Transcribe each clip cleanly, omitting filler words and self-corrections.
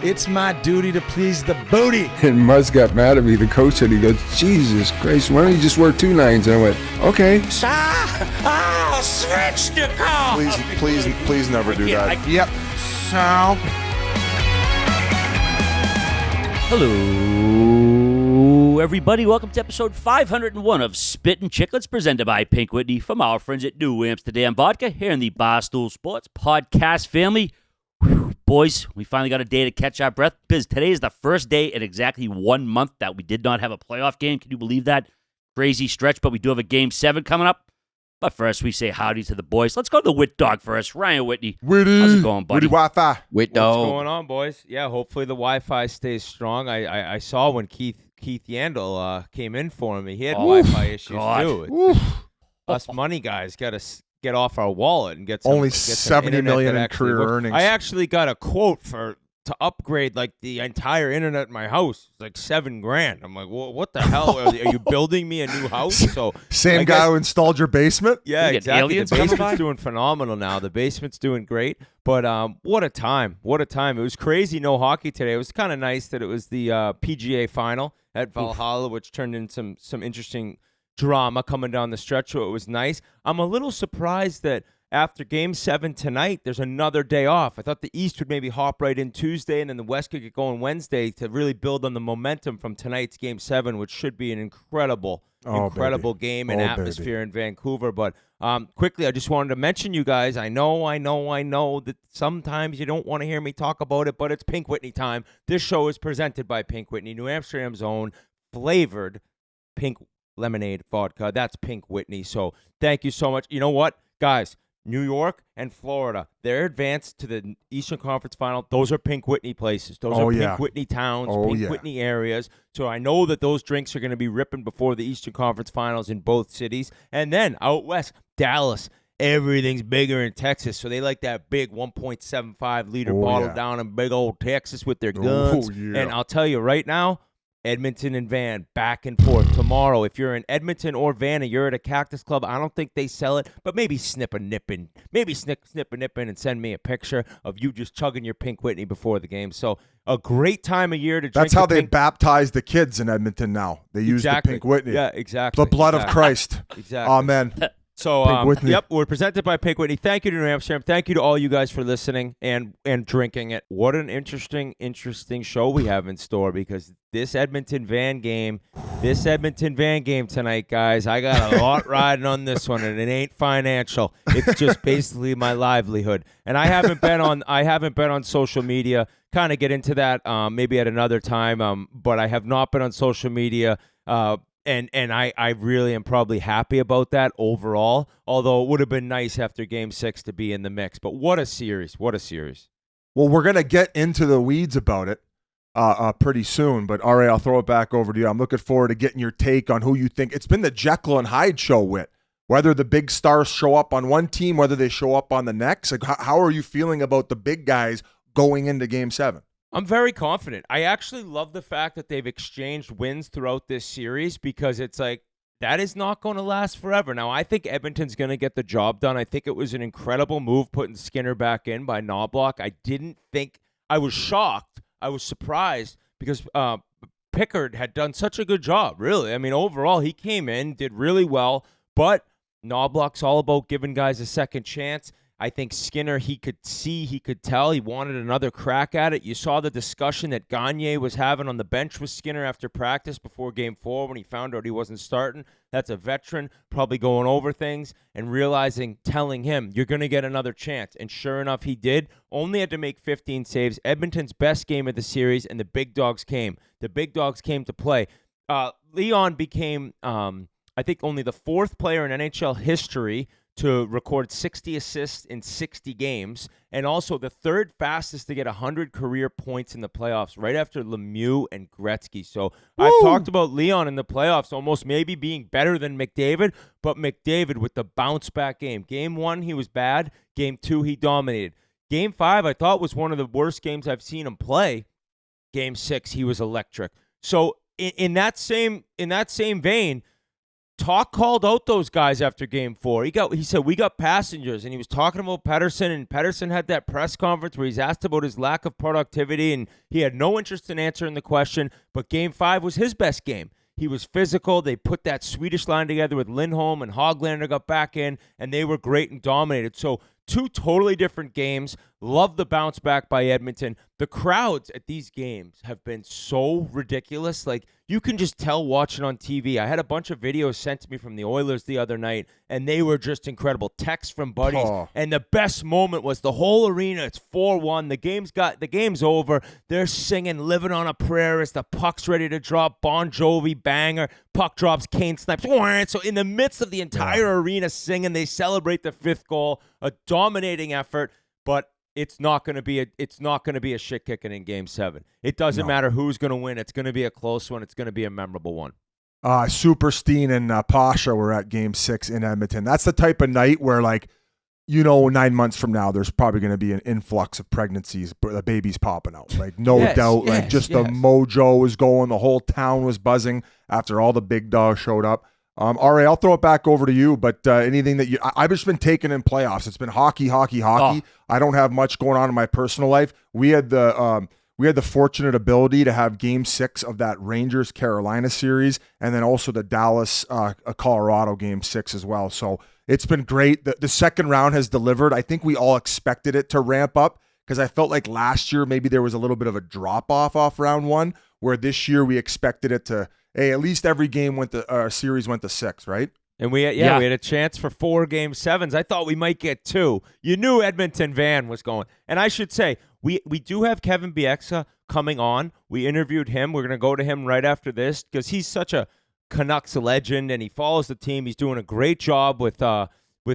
It's my duty to please the booty. And Muzz got mad at me, the coach said, he goes, Jesus Christ, why don't you just wear 2 nines? And I went, okay. I'll switch the call. Please never do that. Yep. So. Hello, everybody. Welcome to episode 501 of Spittin Chiclets, presented by Pink Whitney from our friends at New Amsterdam Vodka here in the Barstool Sports podcast family. Whew, boys, we finally got a day to catch our breath because today is the first day in exactly 1 month that we did not have a playoff game. Can you believe that? Crazy stretch, but we do have a Game 7 coming up. But first, we say howdy to the boys. Let's go to the Whit Dog first. Ryan Whitney. Whitty. How's it going, buddy? Whitty Wi-Fi. What's going on, boys? Yeah, hopefully the Wi-Fi stays strong. I saw when Keith Yandel came in for me. He had Wi-Fi issues too. Us money guys got to get off our wallet and get some. Only get some $70 internet million that in actually career works. earnings. I actually got a quote to upgrade like the entire internet in my house. It's like $7,000. I'm like, well, what the hell? Are you building me a new house? So Same guy who installed your basement? yeah, You get exactly. aliens The coming basement's by? doing phenomenal now. The basement's doing great. But what a time. What a time. It was crazy no hockey today. It was kind of nice that it was the PGA final at Valhalla, which turned into some interesting drama coming down the stretch. So it was nice. I'm a little surprised that after Game 7 tonight, there's another day off. I thought the East would maybe hop right in Tuesday, and then the West could get going Wednesday to really build on the momentum from tonight's Game 7, which should be an incredible game and atmosphere in Vancouver. But quickly, I just wanted to mention you guys. I know that sometimes you don't want to hear me talk about it, but it's Pink Whitney time. This show is presented by Pink Whitney, New Amsterdam's own flavored pink lemonade vodka. That's Pink Whitney. So thank you so much. You know what, guys? New York and Florida, they're advanced to the Eastern Conference Final. Those are Pink Whitney places. Those are Pink Whitney towns, Pink Whitney areas. So I know that those drinks are going to be ripping before the Eastern Conference Finals in both cities. And then out west, Dallas, everything's bigger in Texas. So they like that big 1.75 liter bottle down in big old Texas with their guns. And I'll tell you right now, Edmonton and Van, back and forth. Tomorrow, if you're in Edmonton or Van and you're at a Cactus Club, I don't think they sell it, but maybe snip a nip in and send me a picture of you just chugging your Pink Whitney before the game. So a great time of year to drink. That's how they baptize the kids in Edmonton now. They use the Pink Whitney. Yeah, exactly. The blood of Christ. Exactly. Amen. So, yep, we're presented by Pink Whitney. Thank you to New Amsterdam. Thank you to all you guys for listening and drinking it. What an interesting show we have in store, because this Edmonton Van game tonight, guys, I got a lot riding on this one, and it ain't financial. It's just basically my livelihood. And I haven't been on social media. Kind of get into that maybe at another time. But I have not been on social media. And I really am probably happy about that overall, although it would have been nice after Game 6 to be in the mix. But what a series. What a series. Well, we're going to get into the weeds about it pretty soon. But, all right, I'll throw it back over to you. I'm looking forward to getting your take on who you think. It's been the Jekyll and Hyde show, Whit. Whether the big stars show up on one team, whether they show up on the next. Like, how are you feeling about the big guys going into Game 7? I'm very confident. I actually love the fact that they've exchanged wins throughout this series, because it's like that is not going to last forever. Now, I think Edmonton's going to get the job done. I think it was an incredible move putting Skinner back in by Knobloch. I was shocked. I was surprised because Pickard had done such a good job, really. I mean, overall, he came in, did really well, but Knobloch's all about giving guys a second chance. I think Skinner, he could tell he wanted another crack at it. You saw the discussion that Gagne was having on the bench with Skinner after practice before Game 4 when he found out he wasn't starting. That's a veteran probably going over things and telling him, you're going to get another chance. And sure enough, he did. Only had to make 15 saves. Edmonton's best game of the series, and the big dogs came. The big dogs came to play. Leon became, I think, only the fourth player in NHL history to record 60 assists in 60 games, and also the third fastest to get 100 career points in the playoffs, right after Lemieux and Gretzky. So I've talked about Leon in the playoffs almost maybe being better than McDavid, but McDavid with the bounce-back game. Game 1, he was bad. Game 2, he dominated. Game 5, I thought, was one of the worst games I've seen him play. Game 6, he was electric. So in that same vein, Talk called out those guys after Game 4. He said, we got passengers, and he was talking about Pettersson, and Pettersson had that press conference where he's asked about his lack of productivity, and he had no interest in answering the question, but Game 5 was his best game. He was physical. They put that Swedish line together with Lindholm, and Höglander got back in, and they were great and dominated. So 2 totally different games. Love the bounce back by Edmonton. The crowds at these games have been so ridiculous. Like, you can just tell watching on TV. I had a bunch of videos sent to me from the Oilers the other night, and they were just incredible. Texts from buddies. Oh. And the best moment was the whole arena. It's 4-1. The game's over. They're singing Living on a Prayer as the puck's ready to drop. Bon Jovi banger. Puck drops. Kane snipes. So in the midst of the entire arena singing, they celebrate the 5th goal. A dominating effort, but it's not going to be a shit kicking in Game 7. It doesn't matter who's going to win. It's going to be a close one. It's going to be a memorable one. Superstein and Pasha were at Game 6 in Edmonton. That's the type of night where, 9 months from now, there's probably going to be an influx of pregnancies, the babies popping out. No doubt. The mojo was going. The whole town was buzzing after all the big dogs showed up. RA, I'll throw it back over to you, but anything that I've just been taking in playoffs. It's been hockey. Oh. I don't have much going on in my personal life. We had the fortunate ability to have Game 6 of that Rangers-Carolina series, and then also the Dallas-Colorado Game 6 as well. So it's been great. The second round has delivered. I think we all expected it to ramp up because I felt like last year maybe there was a little bit of a drop-off off round 1, where this year we expected it to – hey, at least every game series went to 6, right? And we had a chance for 4 Game 7s. I thought we might get 2. You knew Edmonton Van was going. And I should say, we do have Kevin Bieksa coming on. We interviewed him. We're going to go to him right after this because he's such a Canucks legend and he follows the team. He's doing a great job with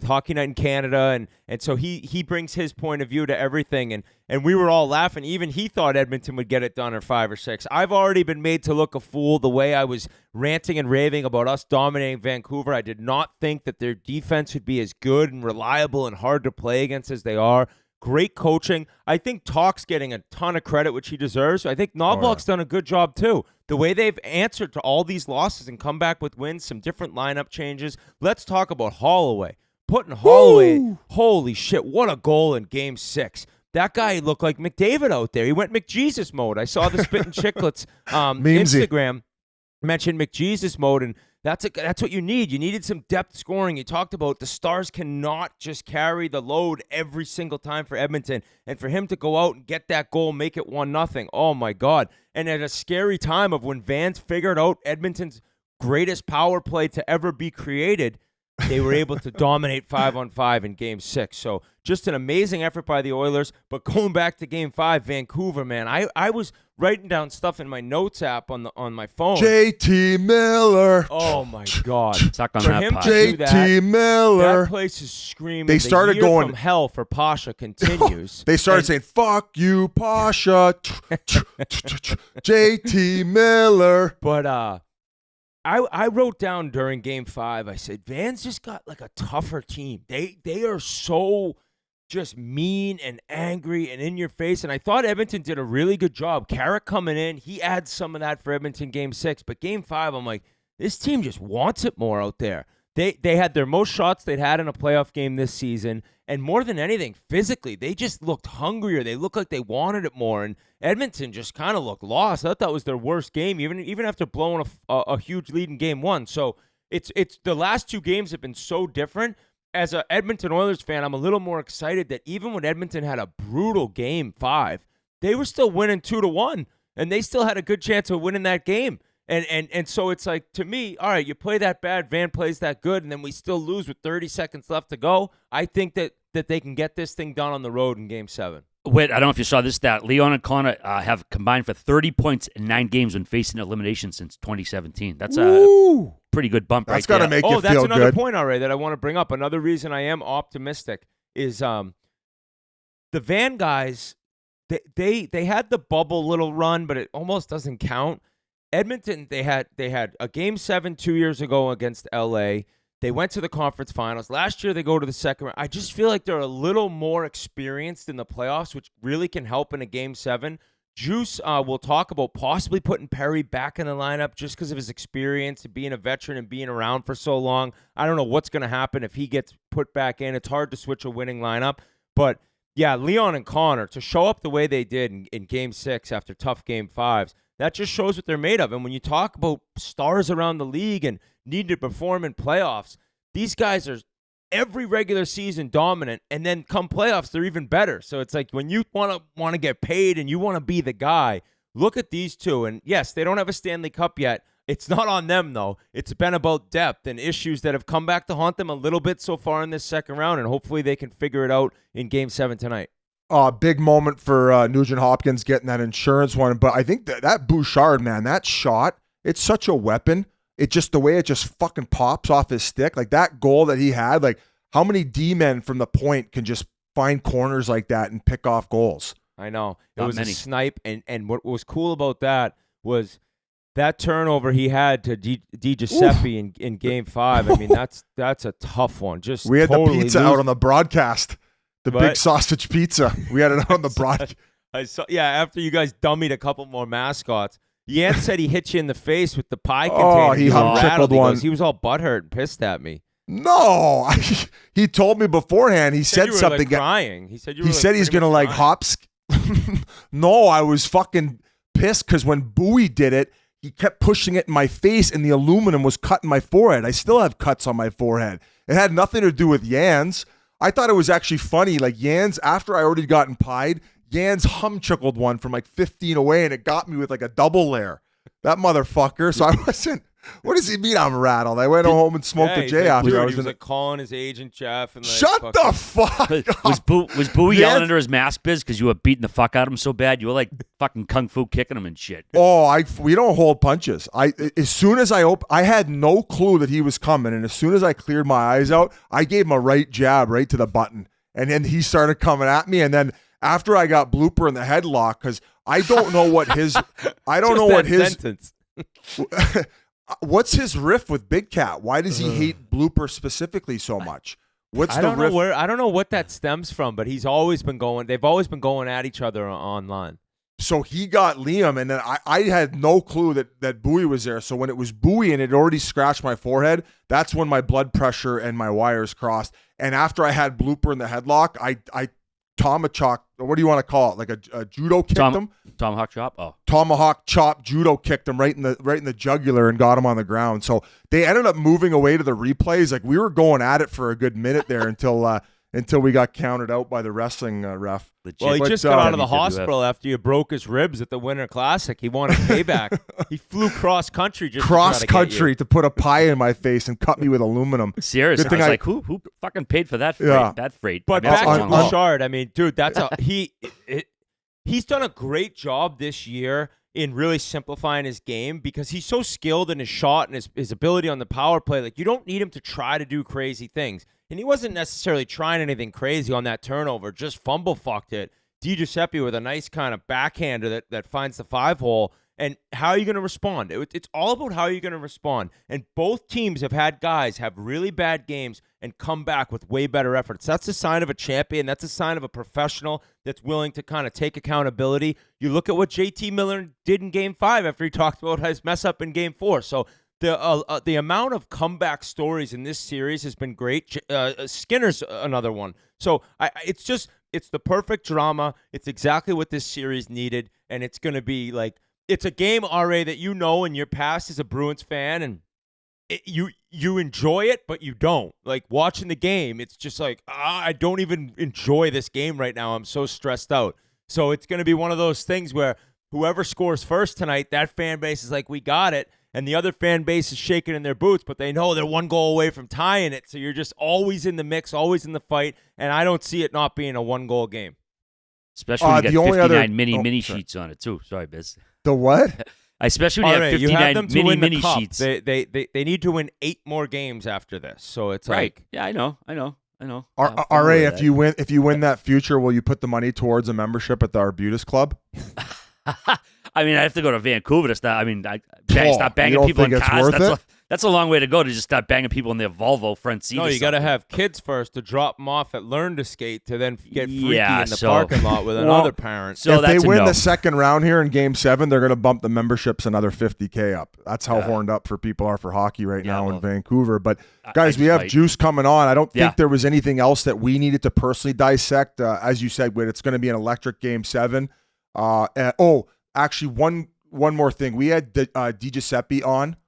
Hockey Night in Canada, and so he brings his point of view to everything, and we were all laughing. Even he thought Edmonton would get it done in 5 or 6. I've already been made to look a fool the way I was ranting and raving about us dominating Vancouver. I did not think that their defense would be as good and reliable and hard to play against as they are. Great coaching. I think Talk's getting a ton of credit, which he deserves. I think Knobloch's done a good job too. The way they've answered to all these losses and come back with wins, some different lineup changes. Let's talk about Holloway. Putting Holloway, holy shit, what a goal in Game 6. That guy looked like McDavid out there. He went McJesus mode. I saw the Spittin Chiclets Instagram mention McJesus mode, and that's what you need. You needed some depth scoring. You talked about the Stars cannot just carry the load every single time for Edmonton, and for him to go out and get that goal, make it 1-0. Oh, my God. And at a scary time of when Vans figured out Edmonton's greatest power play to ever be created, they were able to dominate 5-on-5 in Game 6. So just an amazing effort by the Oilers. But going back to Game 5, Vancouver, man, I was writing down stuff in my notes app on my phone. JT Miller. Oh, my God. Suck on that pot. JT Miller. That place is screaming. They started the year going from hell for Pasha continues. They started saying, fuck you, Pasha. JT Miller. But, I wrote down during Game 5, I said, Van's just got like a tougher team. They are so just mean and angry and in your face. And I thought Edmonton did a really good job. Carrick coming in, he adds some of that for Edmonton Game 6. But Game 5, I'm like, this team just wants it more out there. They had their most shots they'd had in a playoff game this season. And more than anything, physically, they just looked hungrier. They looked like they wanted it more. And Edmonton just kind of looked lost. I thought that was their worst game, even after blowing a huge lead in Game 1. So it's the last 2 games have been so different. As an Edmonton Oilers fan, I'm a little more excited that even when Edmonton had a brutal Game 5, they were still winning 2-1. And they still had a good chance of winning that game. And so it's like, to me, all right, you play that bad, Van plays that good, and then we still lose with 30 seconds left to go. I think that they can get this thing done on the road in Game 7. Whit, I don't know if you saw this stat. Leon and Connor have combined for 30 points in 9 games when facing elimination since 2017. That's a pretty good bump right there. That's got to make you feel good. Oh, that's another point already that I want to bring up. Another reason I am optimistic is the Van guys, they had the bubble little run, but it almost doesn't count. Edmonton, they had a Game 7 2 years ago against LA. They went to the conference finals. Last year, they go to the second round. I just feel like they're a little more experienced in the playoffs, which really can help in a Game 7. Juice will talk about possibly putting Perry back in the lineup just because of his experience and being a veteran and being around for so long. I don't know what's going to happen if he gets put back in. It's hard to switch a winning lineup. But, yeah, Leon and Connor, to show up the way they did in Game 6 after tough Game 5s, that just shows what they're made of. And when you talk about stars around the league and need to perform in playoffs, these guys are every regular season dominant, and then come playoffs, they're even better. So it's like when you want to get paid and you want to be the guy, look at these two. And yes, they don't have a Stanley Cup yet. It's not on them, though. It's been about depth and issues that have come back to haunt them a little bit so far in this second round, and hopefully they can figure it out in Game 7 tonight. Big moment for Nugent Hopkins getting that insurance one. But I think that Bouchard, man, that shot, it's such a weapon. It just, the way it just fucking pops off his stick, like that goal that he had, like how many D-men from the point can just find corners like that and pick off goals? I know. It Not was many. a snipe, and what was cool about that was that turnover he had to Di Giuseppe in Game 5. I mean, that's a tough one. Just We had totally the pizza out on the broadcast, the What? big sausage pizza. We had it out on the broadcast. I saw. Yeah, after you guys dummied a couple more mascots. Yan said he hit you in the face with the pie container. he You were hump-tickled rattled. He one. goes, he was all butthurt and pissed at me. No, he told me beforehand. He said you were, something. like, crying. He said you were. He said he's pretty gonna much like crying. hop. No, I was fucking pissed because when Bowie did it, he kept pushing it in my face, and the aluminum was cutting my forehead. I still have cuts on my forehead. It had nothing to do with Jan's. I thought it was actually funny. Like Jan's, after I already gotten pied, Jan's humchuckled one from like 15 away, and it got me with like a double layer. That motherfucker. So I wasn't. What does he mean I'm rattled? I went home and smoked a he's J like, after. dude, I he was was in like calling his agent Jeff and like, Shut the fuck up. Was Bowie Yes. yelling under his mask biz because you were beating the fuck out of him so bad? You were like fucking kung fu kicking him and shit. Oh, we don't hold punches. As soon as I had no clue that he was coming, and as soon as I cleared my eyes out, I gave him a right jab right to the button, and then he started coming at me, and then after I got Blooper in the headlock, because I don't know what his, I don't know what his, sentence. what's his riff with Big Cat? Why does he hate Blooper specifically so much? What's I the don't riff? know where. I don't know what that stems from, but he's always been going. They've always been going at each other online. So he got Liam, and then I had no clue that Bowie was there. So when it was Bowie and it already scratched my forehead, that's when my blood pressure and my wires crossed. And after I had Blooper in the headlock, I tomahawk, what do you want to call it? Like a judo kicked him? Tomahawk chop? Oh. Tomahawk chop judo kicked him right in the jugular and got him on the ground. So they ended up moving away to the replays. Like we were going at it for a good minute there until we got counted out by the wrestling ref. Legit. Well, he But, just got out of the WWF. hospital after you broke his ribs at the Winter Classic. He wanted payback. He flew cross country just Cross to try to get country to put a pie in my face and cut me with aluminum. Seriously, Good I thing was like, who fucking paid for that freight? Yeah. That freight. But I mean, that's back a to long haul. Bouchard, I mean, dude, that's he's done a great job this year in really simplifying his game because he's so skilled in his shot and his ability on the power play. Like, you don't need him to try to do crazy things. And he wasn't necessarily trying anything crazy on that turnover, just fumble fucked it. Di Giuseppe with a nice kind of backhander that finds the 5-hole. And how are you going to respond? It's all about how you're going to respond. And both teams have had guys have really bad games and come back with way better efforts. That's a sign of a champion. That's a sign of a professional that's willing to kind of take accountability. You look at what JT Miller did in Game 5 after he talked about his mess up in Game 4. So the amount of comeback stories in this series has been great. Skinner's another one. So it's the perfect drama. It's exactly what this series needed. And it's going to be like, it's a game, RA, that you know in your past as a Bruins fan, and you enjoy it, but you don't. Like, watching the game, it's just like, I don't even enjoy this game right now. I'm so stressed out. So it's going to be one of those things where whoever scores first tonight, that fan base is like, we got it. And the other fan base is shaking in their boots, but they know they're one goal away from tying it. So you're just always in the mix, always in the fight. And I don't see it not being a one-goal game. Especially when you the got only 59 other- mini sorry. sheets on it, too. Sorry, Biz. The what? Especially when you have You 59 have them to win the mini cup. sheets. They need to win 8 more games after this. So it's Right. like, Yeah, I know. I'm RA, familiar with if you win that future, will you put the money towards a membership at the Arbutus Club? I mean, I have to go to Vancouver to start. I mean, Oh, stop you banging don't people in think it's cars. worth it? That's a long way to go to just start banging people in their Volvo front seat. No, or you got to something. have kids first to drop them off at learn to skate to then get freaky Yeah, in the so- parking lot with another parent. So if they that's a win no. the second round here in Game 7, they're going to bump the memberships another $50K up. That's how horned up for people are for hockey right now in Vancouver. But guys, we have Juice coming on. I don't think there was anything else that we needed to personally dissect. As you said, Whit, it's going to be an electric Game 7. Actually, one more thing. We had Di Giuseppe on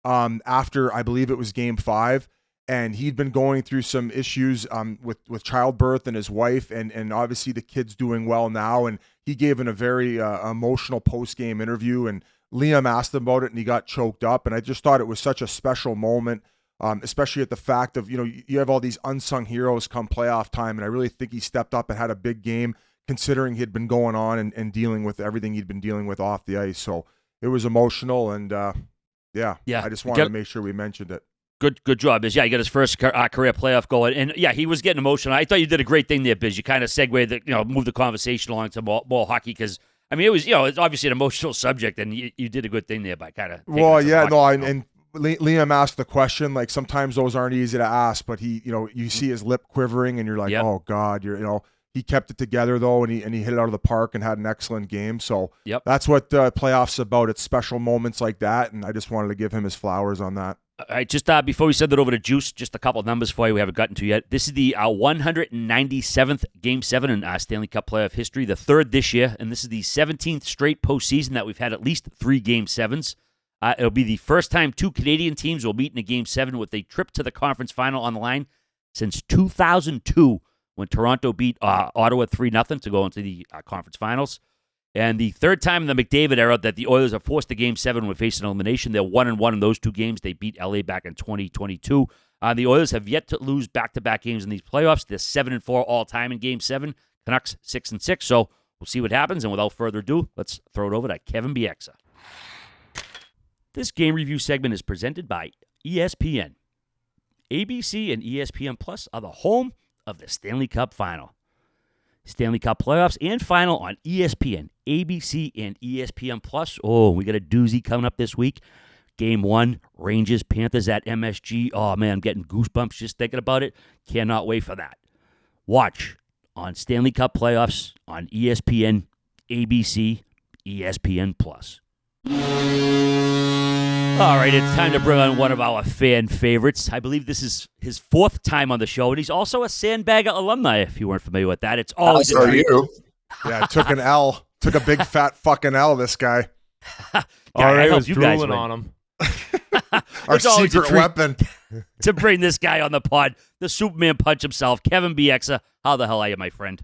after, I believe it was Game 5, and he'd been going through some issues with childbirth and his wife, and obviously the kid's doing well now, and he gave a very emotional post-game interview, and Liam asked him about it, and he got choked up, and I just thought it was such a special moment, especially at the fact of, you have all these unsung heroes come playoff time, and I really think he stepped up and had a big game, considering he'd been going on and dealing with everything he'd been dealing with off the ice. So it was emotional, and I just wanted to make sure we mentioned it. Good job, Biz. Yeah, he got his first career playoff goal, and he was getting emotional. I thought you did a great thing there, Biz. You kind of segued, moved the conversation along to more hockey because it was, it's obviously an emotional subject, and you did a good thing there by kind of. And Liam asked the question. Like sometimes those aren't easy to ask, but he, you see his lip quivering, and you're like, oh God, He kept it together though, and he hit it out of the park and had an excellent game. So that's what playoffs about. It's special moments like that, and I just wanted to give him his flowers on that. All right, just before we send it over to Juice, just a couple of numbers for you we haven't gotten to yet. This is the 197th Game 7 in Stanley Cup playoff history, the third this year, and this is the 17th straight postseason that we've had at least 3 Game 7s. It'll be the first time 2 Canadian teams will meet in a Game 7 with a trip to the conference final on the line since 2002, when Toronto beat Ottawa 3-0 to go into the conference finals. And the third time in the McDavid era that the Oilers are forced to Game 7 when facing elimination. They're 1-1 in those 2 games. They beat LA back in 2022. The Oilers have yet to lose back-to-back games in these playoffs. They're 7-4 all-time in Game 7. Canucks 6-6. So we'll see what happens. And without further ado, let's throw it over to Kevin Bieksa. This game review segment is presented by ESPN. ABC and ESPN Plus are the home of the Stanley Cup Final. Stanley Cup Playoffs and Final on ESPN, ABC, and ESPN Plus. Oh, we got a doozy coming up this week. Game 1, Rangers, Panthers at MSG. Oh, man, I'm getting goosebumps just thinking about it. Cannot wait for that. Watch on Stanley Cup Playoffs on ESPN, ABC, ESPN Plus. All right, it's time to bring on one of our fan favorites. I believe this is his 4th time on the show, and he's also a Sandbagger alumni, if you weren't familiar with that. It's always How are you? Yeah, took an L. Took a big fat fucking L, this guy. I hope was you guys drooling win. on him. Our It's always a secret treat. weapon. To bring this guy on the pod, the Superman punch himself, Kevin Bieksa. How the hell are you, my friend?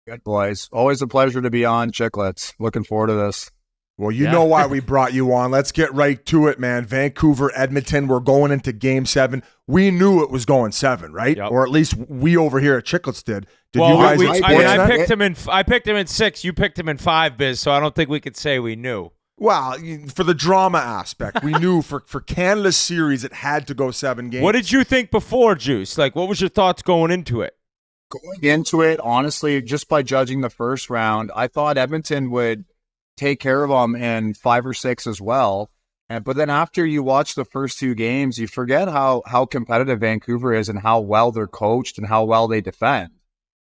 Good, boys. Always a pleasure to be on Chiclets. Looking forward to this. Well, you know why we brought you on. Let's get right to it, man. Vancouver, Edmonton, we're going into Game 7. We knew it was going 7, right? Yep. Or at least we over here at Chiclets did. Did Well, you guys I experience that? I picked him in 6. You picked him in 5, Biz. So I don't think we could say we knew. Well, for the drama aspect, we knew for Canada's series it had to go 7 games. What did you think before, Juice? Like, what was your thoughts going into it? Going into it, honestly, just by judging the first round, I thought Edmonton would take care of them in 5 or 6 as well. But then after you watch the first 2 games, you forget how competitive Vancouver is and how well they're coached and how well they defend.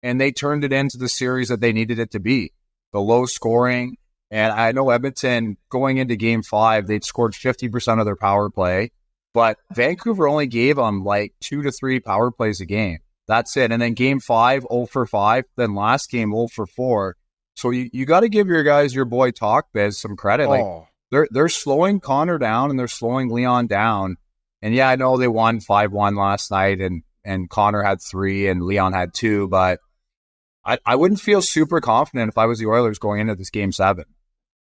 And they turned it into the series that they needed it to be. The low scoring. And I know Edmonton, going into Game 5, they'd scored 50% of their power play. But Vancouver only gave them like 2 to 3 power plays a game. That's it. And then Game 5, 0 for 5. Then last game, 0 for 4. So you got to give your guys, your boy Talkbiz, some credit. Like they're slowing Connor down and they're slowing Leon down. And yeah, I know they won 5-1 last night, and Connor had 3 and Leon had 2. But I wouldn't feel super confident if I was the Oilers going into this Game 7.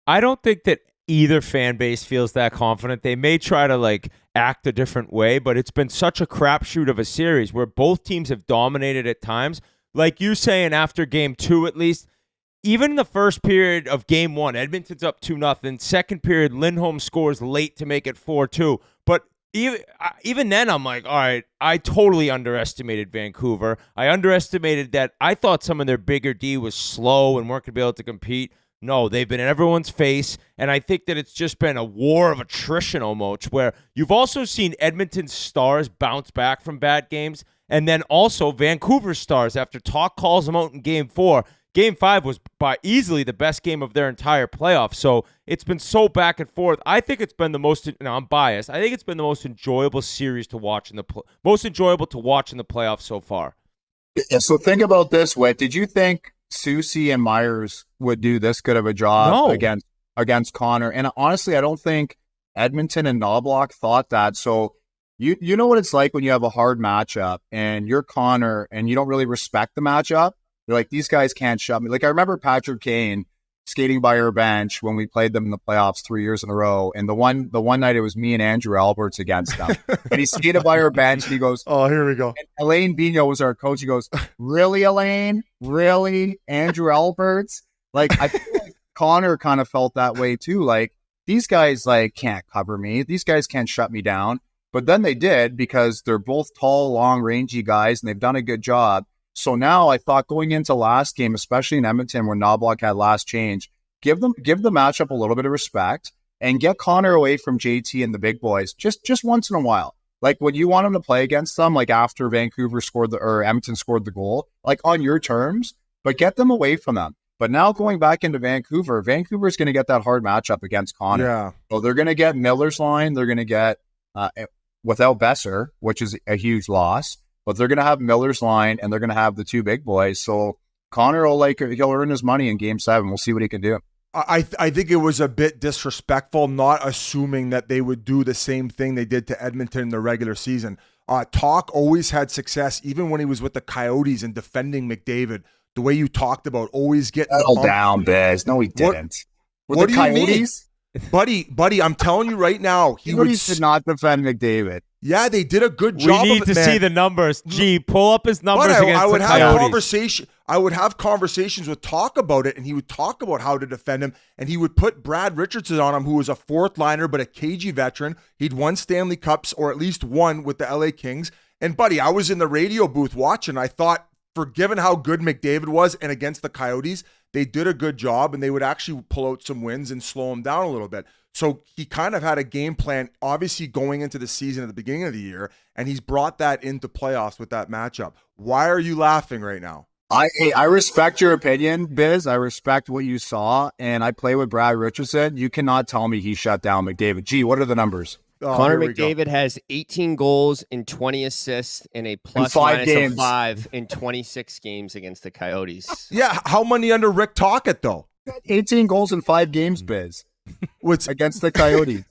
I don't think that either fan base feels that confident. They may try to act a different way, but it's been such a crapshoot of a series where both teams have dominated at times. Like you saying, after Game 2 at least. Even in the first period of Game 1, Edmonton's up 2-0. Second period, Lindholm scores late to make it 4-2. But even then, I'm like, all right, I totally underestimated Vancouver. I underestimated that. I thought some of their bigger D was slow and weren't going to be able to compete. No, they've been in everyone's face, and I think that it's just been a war of attrition almost, where you've also seen Edmonton Stars bounce back from bad games, and then also Vancouver Stars, after talk calls them out in Game 4, Game 5 was by easily the best game of their entire playoff, so it's been so back and forth. I think it's been the most, now I'm biased, I think it's been the most enjoyable series to watch most enjoyable to watch in the playoffs so far. Yeah, so think about this, Whit. Did you think Susie and Myers would do this good of a job against Connor? And honestly, I don't think Edmonton and Knobloch thought that. So you know what it's like when you have a hard matchup and you're Connor and you don't really respect the matchup. You're like, these guys can't shut me. Like, I remember Patrick Kane skating by our bench when we played them in the playoffs 3 years in a row. And the one night it was me and Andrew Alberts against them. And he skated by our bench and he goes, oh, here we go. And Elaine Vigneault was our coach. He goes, really, Elaine? Really? Andrew Alberts? Like, I feel like Connor kind of felt that way too. Like, these guys can't cover me. These guys can't shut me down. But then they did, because they're both tall, long, rangy guys and they've done a good job. So now I thought going into last game, especially in Edmonton when Knobloch had last change, give the matchup a little bit of respect and get Connor away from JT and the big boys just once in a while. Like, when you want him to play against them, like after Edmonton scored the goal, like on your terms, but get them away from them. But now going back into Vancouver's going to get that hard matchup against Connor. Yeah. So they're going to get Miller's line. They're going to get without Besser, which is a huge loss. But they're going to have Miller's line, and they're going to have the two big boys. So Connor he'll earn his money in Game 7. We'll see what he can do. I think it was a bit disrespectful, not assuming that they would do the same thing they did to Edmonton in the regular season. Talk always had success, even when he was with the Coyotes and defending McDavid. The way you talked about always getting settle down, Biz. No, he didn't. What do Coyotes? You mean? Buddy, I'm telling you right now, Coyotes did not defend McDavid. Yeah, they did a good job. We need to see the numbers. Gee, pull up his numbers against I would the have Coyotes. I would have conversations with Talk about it, and he would talk about how to defend him, and he would put Brad Richardson on him, who was a fourth liner but a cagey veteran. He'd won Stanley Cups, or at least one, with the LA Kings. And buddy, I was in the radio booth watching. I thought, given how good McDavid was and against the Coyotes, they did a good job, and they would actually pull out some wins and slow him down a little bit. So he kind of had a game plan, obviously going into the season at the beginning of the year, and he's brought that into playoffs with that matchup. Why are you laughing right now? I respect your opinion, Biz. I respect what you saw, and I play with Brad Richardson. You cannot tell me he shut down McDavid. Gee, what are the numbers? Connor McDavid has 18 goals and 20 assists in a plus minus of 5 in 26 games against the Coyotes. Yeah, how many under Rick Tocchet, though? 18 goals in 5 games, Biz. Against the Coyotes.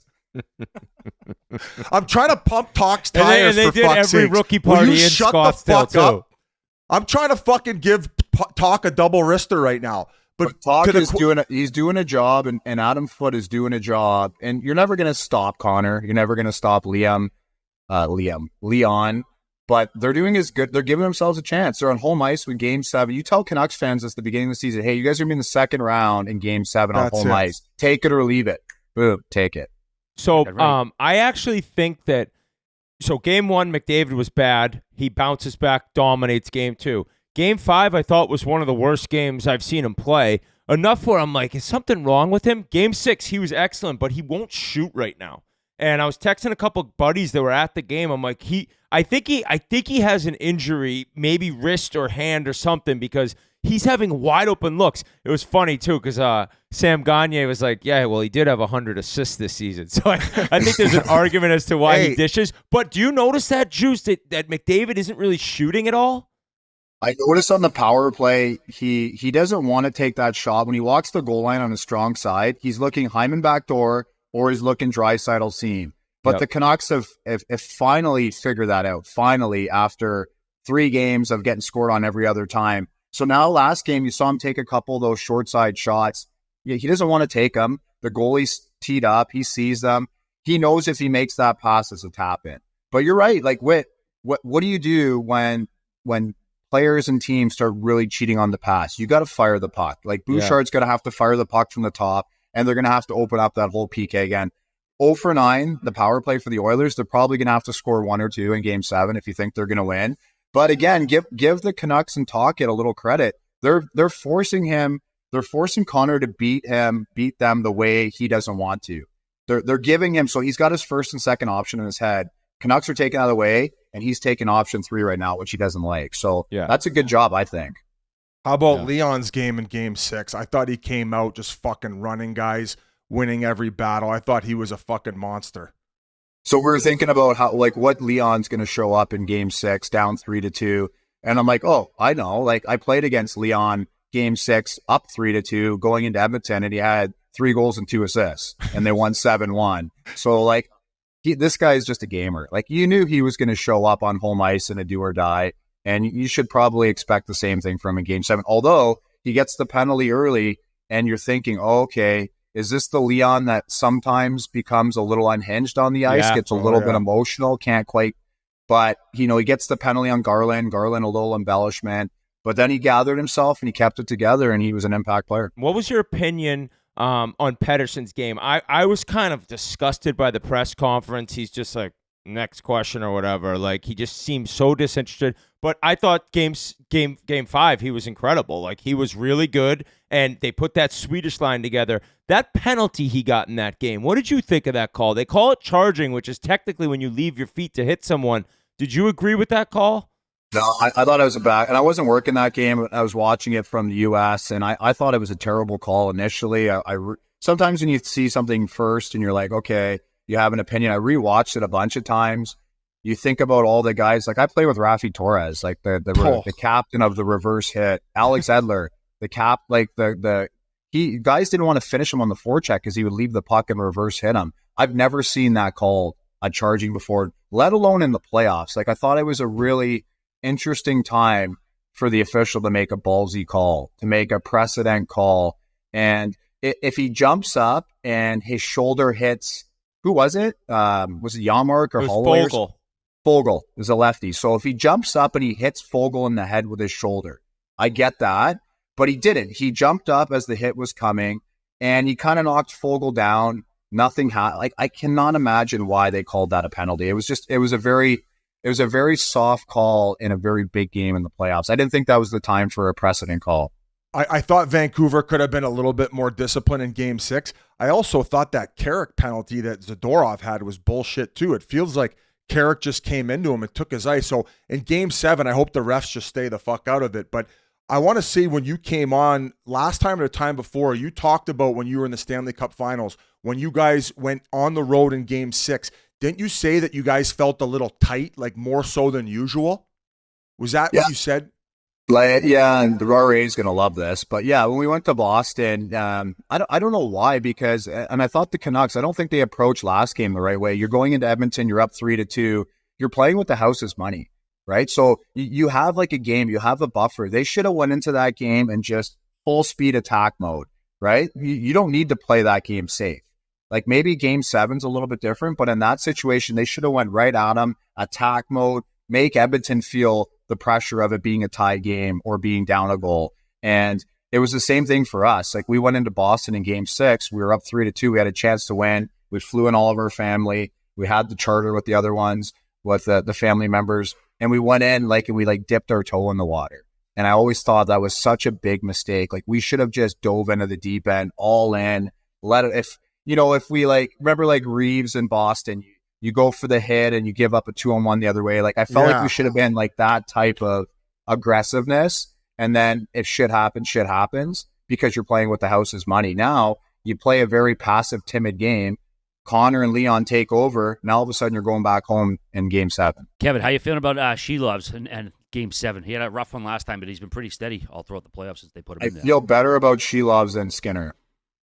I'm trying to pump Talk's tires, and they for did fuck's every sakes. rookie party Will you in shut the Scottsdale, fuck too. up? I'm trying to fucking give Talk a double wrister right now. But Talk is doing a job, and Adam Foote is doing a job, and you're never going to stop Connor. You're never going to stop Leon. But they're doing as good. They're giving themselves a chance. They're on home ice with Game 7. You tell Canucks fans at the beginning of the season, hey, you guys are going to be in the second round in Game 7 on home ice. Take it or leave it. Boom, take it. So I actually think that Game 1, McDavid was bad. He bounces back, dominates Game 2. Game 5, I thought, was one of the worst games I've seen him play. Enough where I'm like, is something wrong with him? Game 6, he was excellent, but he won't shoot right now. And I was texting a couple buddies that were at the game. I'm like, I think he has an injury, maybe wrist or hand or something, because he's having wide open looks. It was funny too, because Sam Gagner was like, yeah, well, he did have 100 assists this season. So I think there's an argument as to why he dishes. But do you notice that, Juice, that McDavid isn't really shooting at all? I noticed on the power play, he doesn't want to take that shot. When he walks the goal line on his strong side, he's looking Hyman back door, or he's looking Draisaitl seam. But the Canucks have finally figured that out. Finally, after 3 games of getting scored on every other time. So now last game, you saw him take a couple of those short side shots. Yeah, he doesn't want to take them. The goalie's teed up. He sees them. He knows if he makes that pass, it's a tap in. But you're right. Like, what do you do when players and teams start really cheating on the pass? You got to fire the puck. Like, Bouchard's going to have to fire the puck from the top, and they're going to have to open up that whole PK again. 0 for 9, the power play for the Oilers. They're probably going to have to score 1 or 2 in Game 7 if you think they're going to win. But again, give the Canucks and Tocchet a little credit. They're forcing him they're forcing Connor to beat them the way he doesn't want to. They're giving him, so he's got his first and second option in his head. Canucks are taking out of the way, and he's taking option 3 right now, which he doesn't like. So that's a good job, I think. How about Leon's game in Game 6? I thought he came out just fucking running guys, winning every battle. I thought he was a fucking monster. So we're thinking about how, like, what Leon's going to show up in Game 6, down 3-2. And I'm like, oh, I know. Like, I played against Leon Game 6, up 3-2, going into Edmonton, and he had 3 goals and 2 assists, and they won 7-1. So, like, this guy is just a gamer. Like, you knew he was going to show up on home ice in a do or die, and you should probably expect the same thing from him in Game 7. Although, he gets the penalty early, and you're thinking, oh, okay, is this the Leon that sometimes becomes a little unhinged on the ice, gets a little bit emotional, can't quite, but, he gets the penalty on Garland, a little embellishment, but then he gathered himself and he kept it together, and he was an impact player. What was your opinion on Pettersson's game? I was kind of disgusted by the press conference. He's just like, next question or whatever. Like, he just seemed so disinterested. But I thought game 5, he was incredible. Like, he was really good, and they put that Swedish line together. That penalty he got in that game, what did you think of that call? They call it charging, which is technically when you leave your feet to hit someone. Did you agree with that call? No, I thought it was a bad, and I wasn't working that game. I was watching it from the U.S., and I thought it was a terrible call initially. Sometimes when you see something first and you're like, okay, you have an opinion. I rewatched it a bunch of times. You think about all the guys, like I play with Rafi Torres, like the captain of the reverse hit, Alex Edler, guys didn't want to finish him on the forecheck because he would leave the puck and reverse hit him. I've never seen that called a charging before, let alone in the playoffs. Like, I thought it was a really interesting time for the official to make a ballsy call, to make a precedent call. And if he jumps up and his shoulder hits, who was it? Was it Yarmark or Holloway? Fogel is a lefty. So if he jumps up and he hits Fogel in the head with his shoulder, I get that. But he didn't. He jumped up as the hit was coming, and he kind of knocked Fogel down. Nothing happened. Like, I cannot imagine why they called that a penalty. It was a very soft call in a very big game in the playoffs. I didn't think that was the time for a precedent call. I thought Vancouver could have been a little bit more disciplined in Game 6. I also thought that Carrick penalty that Zadorov had was bullshit too. It feels like Carrick just came into him and took his ice. So in Game 7, I hope the refs just stay the fuck out of it. But I want to see, when you came on last time or the time before, you talked about when you were in the Stanley Cup Finals, when you guys went on the road in Game 6. Didn't you say that you guys felt a little tight, like more so than usual? Was that what you said? And the RA is going to love this. But yeah, when we went to Boston, I don't know why, because, and I thought the Canucks, I don't think they approached last game the right way. You're going into Edmonton, you're up 3-2, you're playing with the house's money, right? So you have like a game, you have a buffer. They should have went into that game and just full speed attack mode, right? You don't need to play that game safe. Like, maybe Game 7's a little bit different, but in that situation, they should have went right at them, attack mode, make Edmonton feel the pressure of it being a tie game or being down a goal. And it was the same thing for us. Like, we went into Boston in Game 6, we were up 3-2, we had a chance to win. We flew in all of our family. We had the charter with the other ones, with the family members, and we went in and we dipped our toe in the water. And I always thought that was such a big mistake. Like, we should have just dove into the deep end, all in, if we remember Reeves in Boston, you go for the hit and you give up a 2-on-1 the other way. Like, I felt like we should have been like that type of aggressiveness. And then if shit happens because you're playing with the house's money. Now you play a very passive, timid game. Connor and Leon take over. Now all of a sudden you're going back home in Game 7. Kevin, how you feeling about Shilovs and Game 7? He had a rough one last time, but he's been pretty steady all throughout the playoffs since they put him in there. I feel better about Shilovs than Skinner.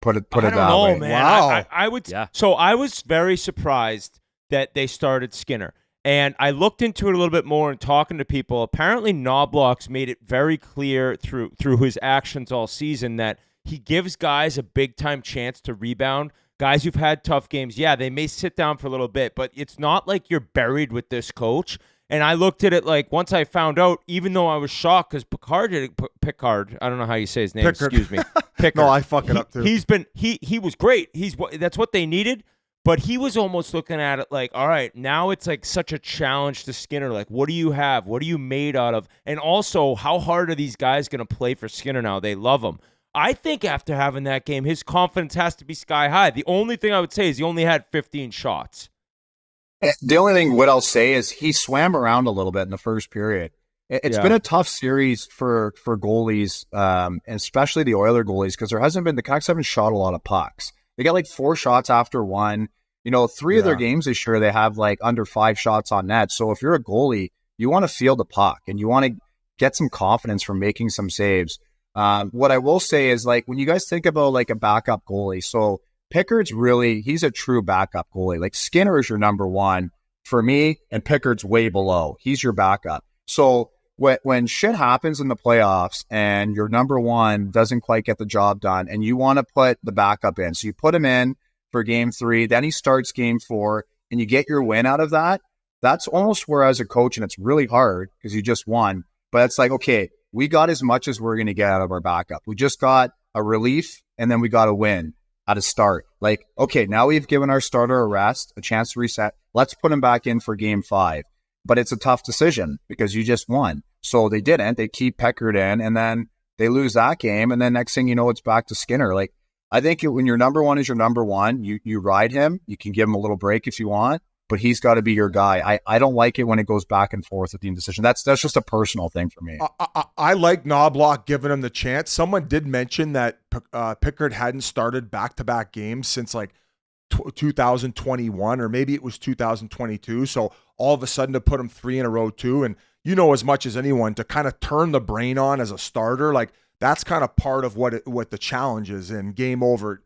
Put it that way. I don't know, man. Wow. I would. Yeah. So I was very surprised that they started Skinner. And I looked into it a little bit more and talking to people. Apparently, Knobloch's made it very clear through his actions all season that he gives guys a big-time chance to rebound. Guys who've had tough games, they may sit down for a little bit, but it's not like you're buried with this coach. And I looked at it once I found out, even though I was shocked, because Pickard, I don't know how you say his name, Pickard. Excuse me. Pickard. No, I fuck it up too. He was great. That's what they needed. But he was almost looking at it like, all right, now it's like such a challenge to Skinner. Like, what do you have? What are you made out of? And also, how hard are these guys going to play for Skinner now? They love him. I think after having that game, his confidence has to be sky high. The only thing I would say is he only had 15 shots. The only thing what I'll say is he swam around a little bit in the first period. It's been a tough series for goalies, and especially the Oiler goalies, because the Canucks haven't shot a lot of pucks. They got like 4 shots after one. Three of their games this year, they have like under 5 shots on net. So if you're a goalie, you want to feel the puck and you want to get some confidence from making some saves. What I will say is, like, when you guys think about like a backup goalie, so Pickard's he's a true backup goalie. Like Skinner is your number one for me, and Pickard's way below. He's your backup. So when shit happens in the playoffs and your number one doesn't quite get the job done and you want to put the backup in, so you put him in for game 3, then he starts game 4 and you get your win out of that, that's almost where as a coach, and it's really hard because you just won, but it's like, okay, we got as much as we're going to get out of our backup. We just got a relief and then we got a win at a start. Like, okay, now we've given our starter a rest, a chance to reset. Let's put him back in for game 5. But it's a tough decision because you just won. So they didn't. They keep Pickard in and then they lose that game. And then next thing you know, it's back to Skinner. Like, I think when your number one is your number one, you ride him. You can give him a little break if you want, but he's got to be your guy. I don't like it when it goes back and forth with the decision. That's just a personal thing for me. I like Knobloch giving him the chance. Someone did mention that Pickard hadn't started back-to-back games since like 2021, or maybe it was 2022. So all of a sudden to put him 3 in a row too, and as much as anyone, to kind of turn the brain on as a starter, like that's kind of part of what the challenge is in game over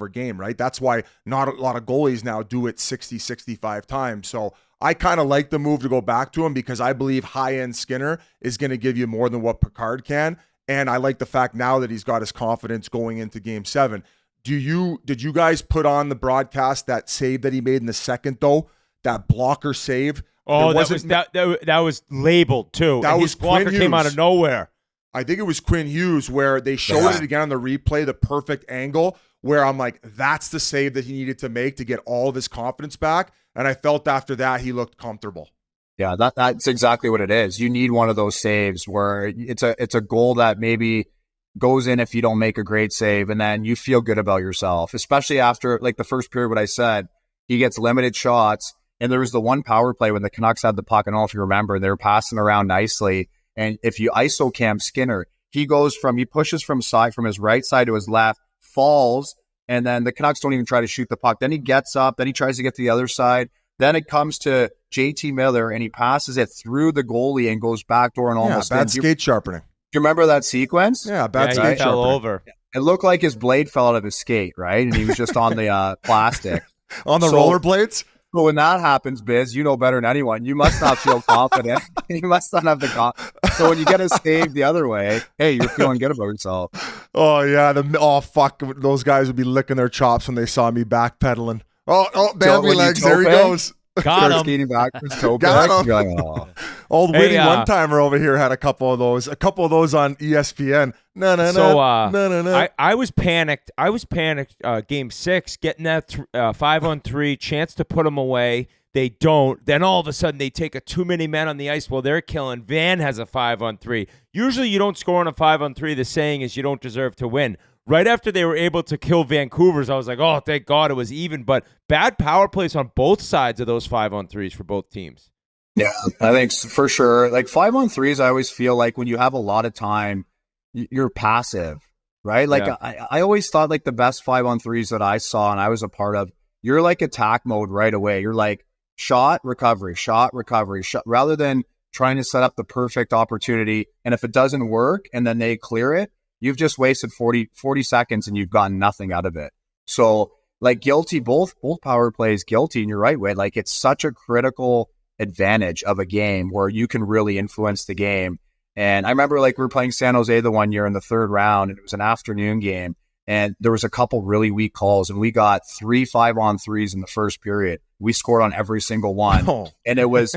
game, right? That's why not a lot of goalies now do it 60, 65 times. So I kind of like the move to go back to him because I believe high-end Skinner is going to give you more than what Pickard can. And I like the fact now that he's got his confidence going into game 7. Did you guys put on the broadcast that save that he made in the second, though? That blocker save? Oh, that was labeled too. That was blocker came out of nowhere. I think it was Quinn Hughes where they showed it again on the replay, the perfect angle, where I'm like, that's the save that he needed to make to get all of his confidence back. And I felt after that he looked comfortable. Yeah, that's exactly what it is. You need one of those saves where it's a goal that maybe goes in if you don't make a great save, and then you feel good about yourself, especially after like the first period, what I said, he gets limited shots. And there was the one power play when the Canucks had the puck. I don't know if you remember, they were passing around nicely. And if you ISO cam Skinner, he pushes from his right side to his left, falls, and then the Canucks don't even try to shoot the puck. Then he gets up, then he tries to get to the other side. Then it comes to JT Miller and he passes it through the goalie and goes backdoor and almost bad skate sharpening. Do you remember that sequence? Yeah, bad skate fell sharpening. over. It looked like his blade fell out of his skate, right? And he was just on the plastic. On the rollerblades? So when that happens, Biz, you know better than anyone. You must not feel confident. You must not have the confidence. So when you get a save the other way, hey, you're feeling good about yourself. Oh, yeah. Fuck. Those guys would be licking their chops when they saw me backpedaling. Oh, Bambi legs. There he goes. Got him. Skating backwards, toe Got back. him. You're like, oh. Old Whitney one-timer over here had a couple of those on ESPN. No. I was panicked. Game 6, getting that 5-on-3 chance to put them away. They don't. Then all of a sudden they take too many men on the ice while they're killing. Van has a 5-on-3. Usually you don't score on a 5-on-3. The saying is you don't deserve to win. Right after they were able to kill Vancouver's, I was like, oh, thank God it was even. But bad power plays on both sides of those 5-on-3s for both teams. Yeah, I think for sure. Like 5-on-3s, I always feel like when you have a lot of time, you're passive, right? Like I always thought like the best 5-on-3s that I saw and I was a part of, you're like attack mode right away. You're like shot, recovery, shot, rather than trying to set up the perfect opportunity. And if it doesn't work and then they clear it, you've just wasted 40 seconds and you've gotten nothing out of it. So like guilty, both power plays guilty, and you're right, Wade. Like it's such a critical advantage of a game where you can really influence the game. And I remember like we were playing San Jose the one year in the 3rd round, and it was an afternoon game, and there was a couple really weak calls, and we got 3 5-on-3s in the first period. We scored on every single one. Oh. And it was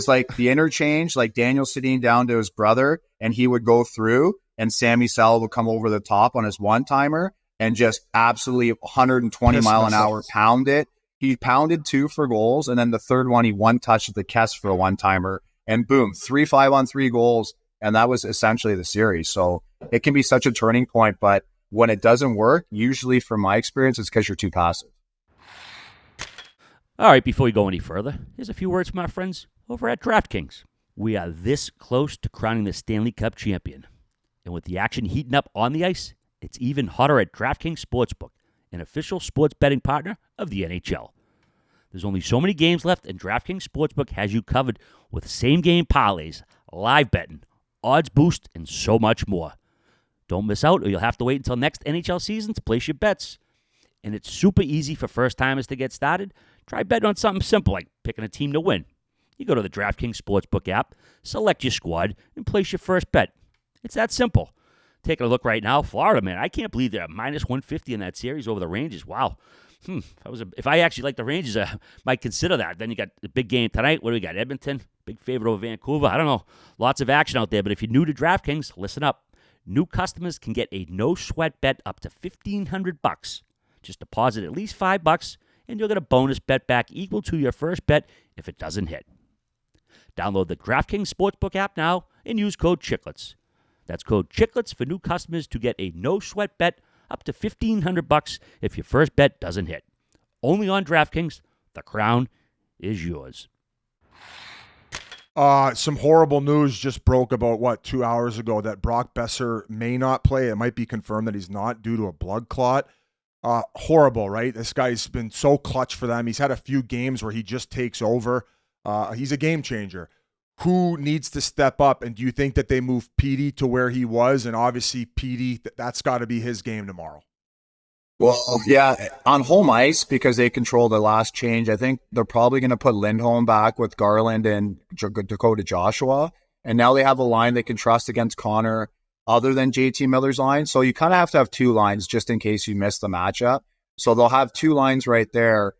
like the interchange, like Daniel Sedin down to his brother, and he would go through, and Sammy Sell would come over the top on his one-timer and just absolutely 120 mile an hour pound it. He pounded 2 for goals, and then the third one, he one-touched the Kess for a one-timer, and boom, 3 5-on-3 goals, and that was essentially the series. So it can be such a turning point, but when it doesn't work, usually from my experience, it's because you're too passive. All right, before we go any further, here's a few words from our friends over at DraftKings. We are this close to crowning the Stanley Cup champion. And with the action heating up on the ice, it's even hotter at DraftKings Sportsbook, an official sports betting partner of the NHL. There's only so many games left, and DraftKings Sportsbook has you covered with same-game parlays, live betting, odds boost, and so much more. Don't miss out, or you'll have to wait until next NHL season to place your bets. And it's super easy for first-timers to get started. Try betting on something simple like picking a team to win. You go to the DraftKings Sportsbook app, select your squad, and place your first bet. It's that simple. Taking a look right now, Florida, man, I can't believe they're minus 150 in that series over the Rangers. Wow. If I actually like the Rangers, I might consider that. Then you got the big game tonight. What do we got? Edmonton, big favorite over Vancouver. I don't know. Lots of action out there. But if you're new to DraftKings, listen up. New customers can get a no-sweat bet up to $1,500. Just deposit at least $5, and you'll get a bonus bet back equal to your first bet if it doesn't hit. Download the DraftKings Sportsbook app now and use code Chiclets. That's code Chiclets for new customers to get a no-sweat bet up to $1,500 if your first bet doesn't hit. Only on DraftKings. The crown is yours. Some horrible news just broke about, 2 hours ago that Brock Besser may not play. It might be confirmed that he's not due to a blood clot. Horrible, right? This guy's been so clutch for them. He's had a few games where he just takes over. He's a game changer. Who needs to step up? And do you think that they move Petey to where he was? And obviously, Petey, that's got to be his game tomorrow. Well, yeah, on home ice, because they control the last change, I think they're probably going to put Lindholm back with Garland and Dakota Joshua. And now they have a line they can trust against Connor other than JT Miller's line. So you kind of have to have two lines just in case you miss the matchup. So they'll have two lines right there.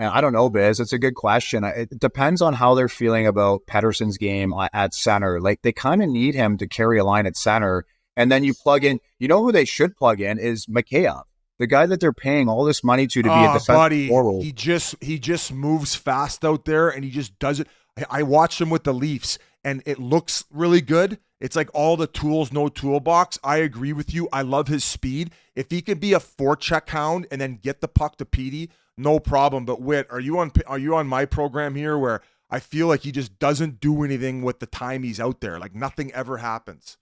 And I don't know, Biz. It's a good question. It depends on how they're feeling about Pettersson's game at center. Like, they kind of need him to carry a line at center. And then you plug in, you know who they should plug in is Mikheyev, the guy that they're paying all this money to be a defensive forward. He just moves fast out there, and he just does it. I watched him with the Leafs, and it looks really good. It's like all the tools, no toolbox. I agree with you. I love his speed. If he can be a forecheck hound and then get the puck to Petey, no problem. But Whit, are you on my program here where I feel like he just doesn't do anything with the time he's out there? Like, nothing ever happens.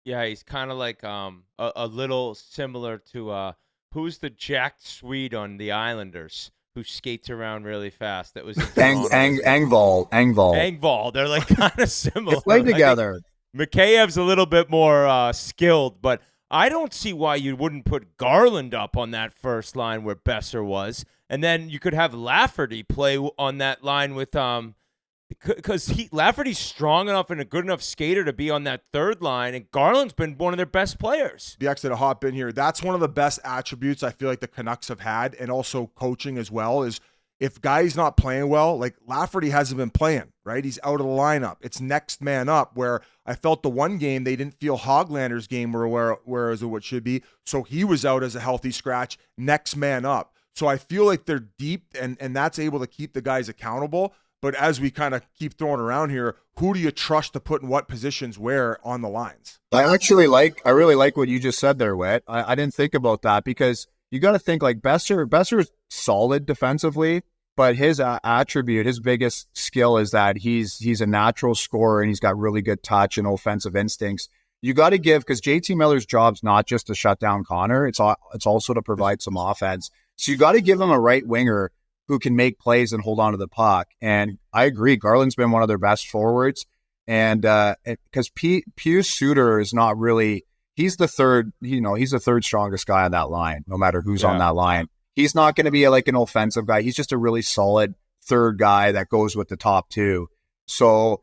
Yeah, he's kind of like a little similar to who's the jacked Swede on the Islanders who skates around really fast? That was Engvall. Engvall. They're like kind of similar. They play together. Mikheyev's a little bit more skilled, but I don't see why you wouldn't put Garland up on that first line where Besser was, and then you could have Lafferty play on that line with because Lafferty's strong enough and a good enough skater to be on that third line, and Garland's been one of their best players. Bieksa to hop in here. That's one of the best attributes I feel like the Canucks have had, and also coaching as well, is if guy's not playing well, like Lafferty hasn't been playing, right? He's out of the lineup. It's next man up, where I felt the one game they didn't feel Hoglander's game whereas what should be. So he was out as a healthy scratch, next man up. So I feel like they're deep, and that's able to keep the guys accountable. But as we kind of keep throwing around here, who do you trust to put in what positions where on the lines? I really like what you just said there, Whit. I didn't think about that, because you got to think like Besser's solid defensively, but his attribute, his biggest skill is that he's a natural scorer, and he's got really good touch and offensive instincts. You got to give, because JT Miller's job's not just to shut down Connor, it's also to provide some offense. So you got to give him a right winger who can make plays and hold on to the puck. And I agree, Garland's been one of their best forwards. And because Pius Suter is not really, he's the third strongest guy on that line, no matter who's on that line. He's not going to be like an offensive guy. He's just a really solid third guy that goes with the top two. So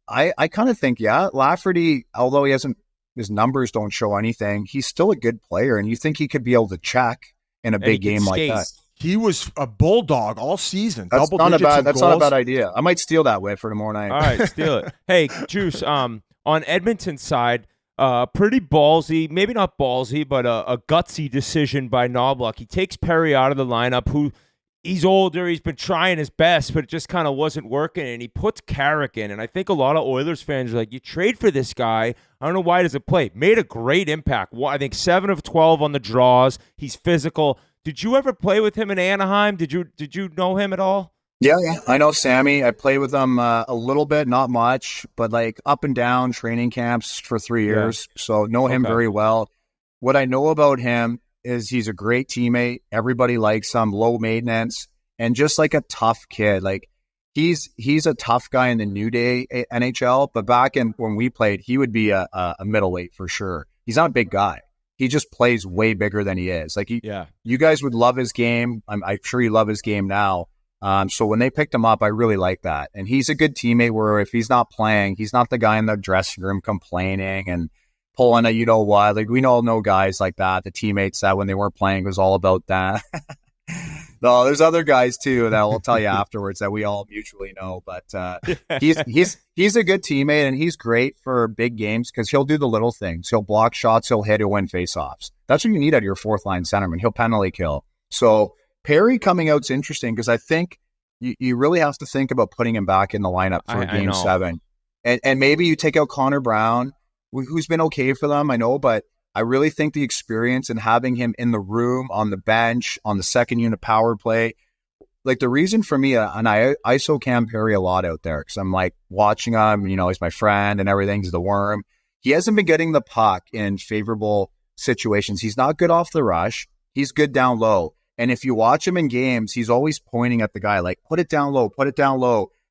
I kind of think, Lafferty, although his numbers don't show anything, he's still a good player. And you think he could be able to check in a big game like that. He was a bulldog all season. That's not a bad idea. I might steal that way for tomorrow night. All right, steal it. Hey, Juice, on Edmonton's side, pretty ballsy, maybe not ballsy, but a gutsy decision by Knobloch. He takes Perry out of the lineup, who he's older. He's been trying his best, but it just kind of wasn't working. And he puts Carrick in. And I think a lot of Oilers fans are like, you trade for this guy. I don't know why he doesn't play. Made a great impact. I think 7 of 12 on the draws. He's physical. Did you ever play with him in Anaheim? Did you know him at all? Yeah. I know Sammy. I played with him a little bit, not much, but like up and down training camps for 3 years. Yeah. So know him very well. What I know about him is he's a great teammate. Everybody likes him, low maintenance, and just like a tough kid. Like he's a tough guy in the new day NHL, but back when we played, he would be a middleweight for sure. He's not a big guy. He just plays way bigger than he is. Like you guys would love his game. I'm sure you love his game now. So when they picked him up, I really like that. And he's a good teammate where if he's not playing, he's not the guy in the dressing room complaining and pulling a you-know-what. Like, we all know guys like that, the teammates that when they weren't playing, it was all about that. No, there's other guys, too, that I'll tell you afterwards that we all mutually know. But he's a good teammate, and he's great for big games because he'll do the little things. He'll block shots, he'll hit, he'll win face-offs. That's what you need out of your fourth-line centerman. He'll penalty kill. So Perry coming out's interesting because I think you really have to think about putting him back in the lineup for Game 7. And maybe you take out Connor Brown, who's been okay for them, I know, but I really think the experience and having him in the room, on the bench, on the second unit power play, like the reason for me, and I ISO Cam Perry a lot out there because I'm like watching him, he's my friend and everything, he's the worm. He hasn't been getting the puck in favorable situations. He's not good off the rush. He's good down low. And if you watch him in games, he's always pointing at the guy, like, put it down low.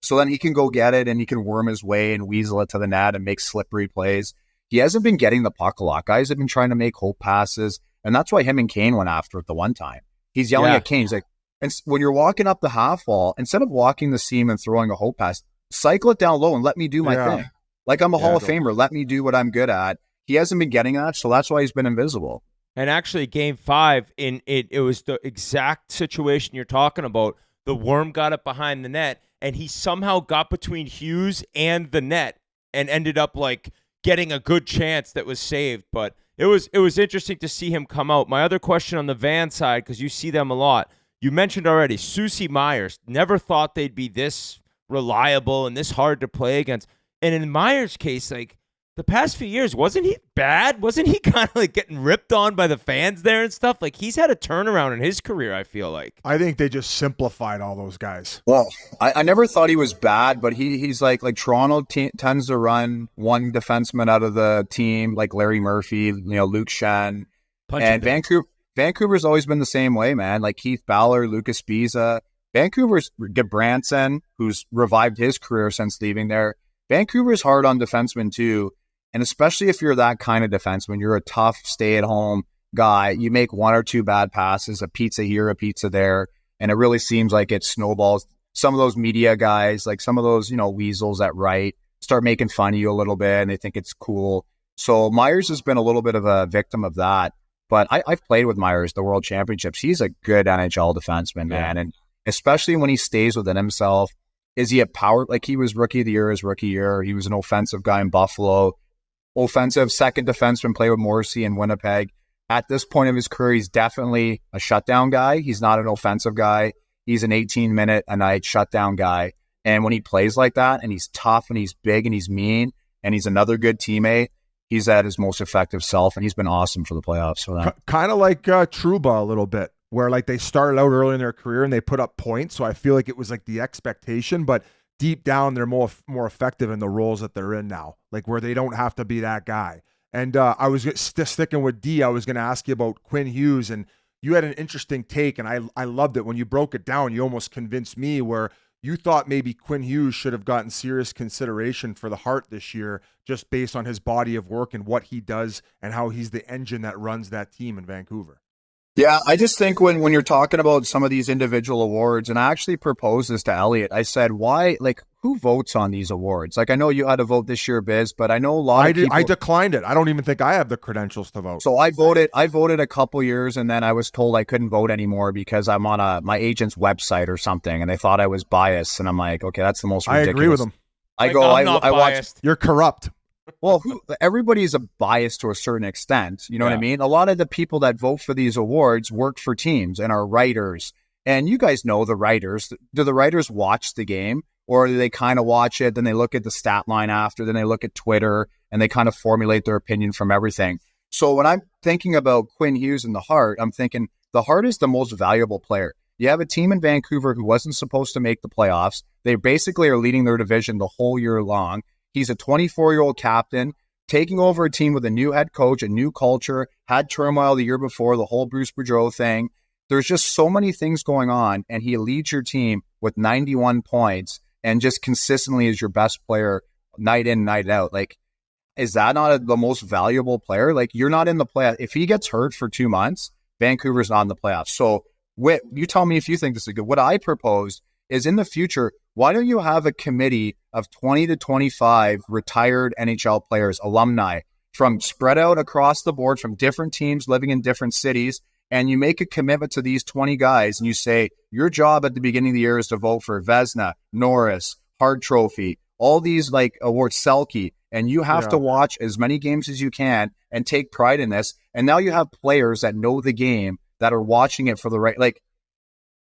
So then he can go get it and he can worm his way and weasel it to the net and make slippery plays. He hasn't been getting the puck a lot. Guys have been trying to make hope passes. And that's why him and Kane went after it the one time. He's yelling at Kane. He's like, and when you're walking up the half wall, instead of walking the seam and throwing a hope pass, cycle it down low and let me do my thing. Like I'm a Hall of Famer. Let me do what I'm good at. He hasn't been getting that. So that's why he's been invisible. And actually, Game 5, it was the exact situation you're talking about. The worm got it behind the net, and he somehow got between Hughes and the net and ended up like getting a good chance that was saved. But it was interesting to see him come out. My other question on the Van side, because you see them a lot, you mentioned already, Susie Myers. Never thought they'd be this reliable and this hard to play against. And in Myers' case, like, the past few years, wasn't he bad? Wasn't he kind of like getting ripped on by the fans there and stuff? Like, he's had a turnaround in his career, I feel like. I think they just simplified all those guys. Well, I never thought he was bad, but he's like Toronto tends to run one defenseman out of the team, like Larry Murphy, Luke Shen. And Vancouver's always been the same way, man. Like Keith Ballard, Lucas Biza. Vancouver's Branson, who's revived his career since leaving there. Vancouver's hard on defensemen, too. And especially if you're that kind of defenseman, you're a tough, stay-at-home guy. You make one or two bad passes, a pizza here, a pizza there, and it really seems like it snowballs. Some of those media guys, like some of those, weasels that write, start making fun of you a little bit, and they think it's cool. So Myers has been a little bit of a victim of that. But I've played with Myers, the World Championships. He's a good NHL defenseman, man. And especially when he stays within himself. Is he a power? Like, he was Rookie of the Year his rookie year. He was an offensive guy in Buffalo. Offensive second defenseman, played with Morrissey in Winnipeg. At this point of his career, he's definitely a shutdown guy. He's not an offensive guy. He's an 18-minute-a-night shutdown guy. And when he plays like that, and he's tough, and he's big, and he's mean, and he's another good teammate, he's at his most effective self, and he's been awesome for the playoffs for that. Kind of like Trouba a little bit, where like they started out early in their career and they put up points. So I feel like it was like the expectation, but deep down, they're more effective in the roles that they're in now, like where they don't have to be that guy. And I was sticking with D. I was going to ask you about Quinn Hughes, and you had an interesting take, and I loved it when you broke it down. You almost convinced me where you thought maybe Quinn Hughes should have gotten serious consideration for the Hart this year, just based on his body of work and what he does and how he's the engine that runs that team in Vancouver. Yeah, I just think when you're talking about some of these individual awards, and I actually proposed this to Elliot, I said, why, like, who votes on these awards? Like, I know you had to vote this year, Biz, but I know a lot of people... I declined it. I don't even think I have the credentials to vote. So I voted a couple years, and then I was told I couldn't vote anymore because I'm on my agent's website or something, and they thought I was biased, and I'm like, okay, that's the most ridiculous. I agree with them. I watched... You're corrupt. Well, everybody's a bias to a certain extent. You know what I mean? A lot of the people that vote for these awards work for teams and are writers And you guys know the writers. Do the writers watch the game, or do they kind of watch it, then they look at the stat line after, then they look at Twitter, and they kind of formulate their opinion from everything? So when I'm thinking about Quinn Hughes and the Hart, I'm thinking the Hart is the most valuable player. You have a team in Vancouver who wasn't supposed to make the playoffs. They basically are leading their division the whole year long. He's a 24-year-old captain, taking over a team with a new head coach, a new culture, had turmoil the year before, the whole Bruce Boudreau thing. There's just so many things going on, and he leads your team with 91 points and just consistently is your best player night in, night out. Like, is that not the most valuable player? Like, you're not in the playoffs. If he gets hurt for 2 months, Vancouver's not in the playoffs. So, Whit, you tell me if you think this is good. What I propose is in the future, why don't you have a committee of 20 to 25 retired NHL players, alumni, from spread out across the board from different teams living in different cities, and you make a commitment to these 20 guys, and you say, your job at the beginning of the year is to vote for Vezina, Norris, Hart Trophy, all these like awards, Selke, and you have to watch as many games as you can and take pride in this. And now you have players that know the game that are watching it for the right, like,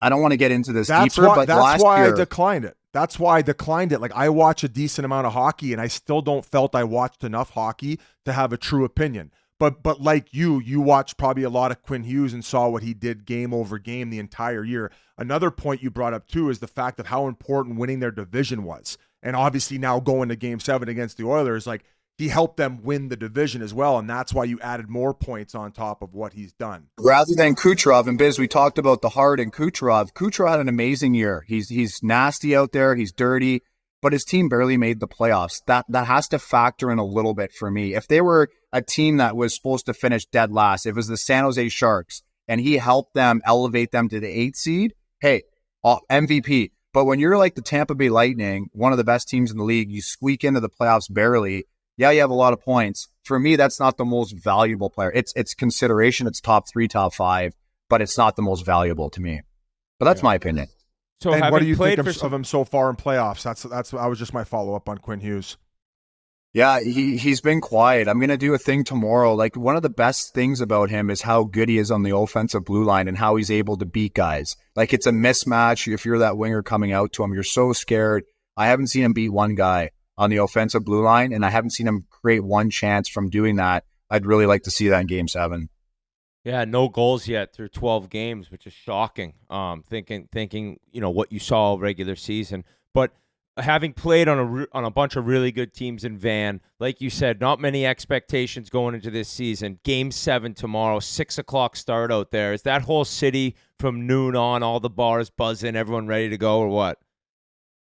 I don't want to get into this deeper, but that's why year, I declined it. That's why I declined it. Like, I watch a decent amount of hockey, and I still don't felt I watched enough hockey to have a true opinion. But like you watched probably a lot of Quinn Hughes and saw what he did game over game the entire year. Another point you brought up too is the fact of how important winning their division was. And obviously now going to Game 7 against the Oilers, like, he helped them win the division as well, and that's why you added more points on top of what he's done. Rather than Kucherov and Biz, we talked about the Hart and Kucherov. Kucherov had an amazing year. He's nasty out there. He's dirty, but his team barely made the playoffs. That has to factor in a little bit for me. If they were a team that was supposed to finish dead last, if it was the San Jose Sharks, and he helped them elevate them to the 8th seed, hey, MVP. But when you're like the Tampa Bay Lightning, one of the best teams in the league, you squeak into the playoffs barely. Yeah, you have a lot of points. For me, that's not the most valuable player. It's consideration. It's top 3, top 5, but it's not the most valuable to me. But that's my opinion. So, and what do you think of him so far in playoffs? That was just my follow up on Quinn Hughes. Yeah, he's been quiet. I'm gonna do a thing tomorrow. Like, one of the best things about him is how good he is on the offensive blue line and how he's able to beat guys. Like, it's a mismatch. If you're that winger coming out to him, you're so scared. I haven't seen him beat one guy on the offensive blue line, and I haven't seen him create one chance from doing that. I'd really like to see that in Game 7. Yeah, no goals yet through 12 games, which is shocking. Thinking, what you saw regular season, but having played on a bunch of really good teams in Van, like you said, not many expectations going into this season. Game 7 tomorrow, 6:00 start out there. Is that whole city from noon on, all the bars buzzing, everyone ready to go, or what?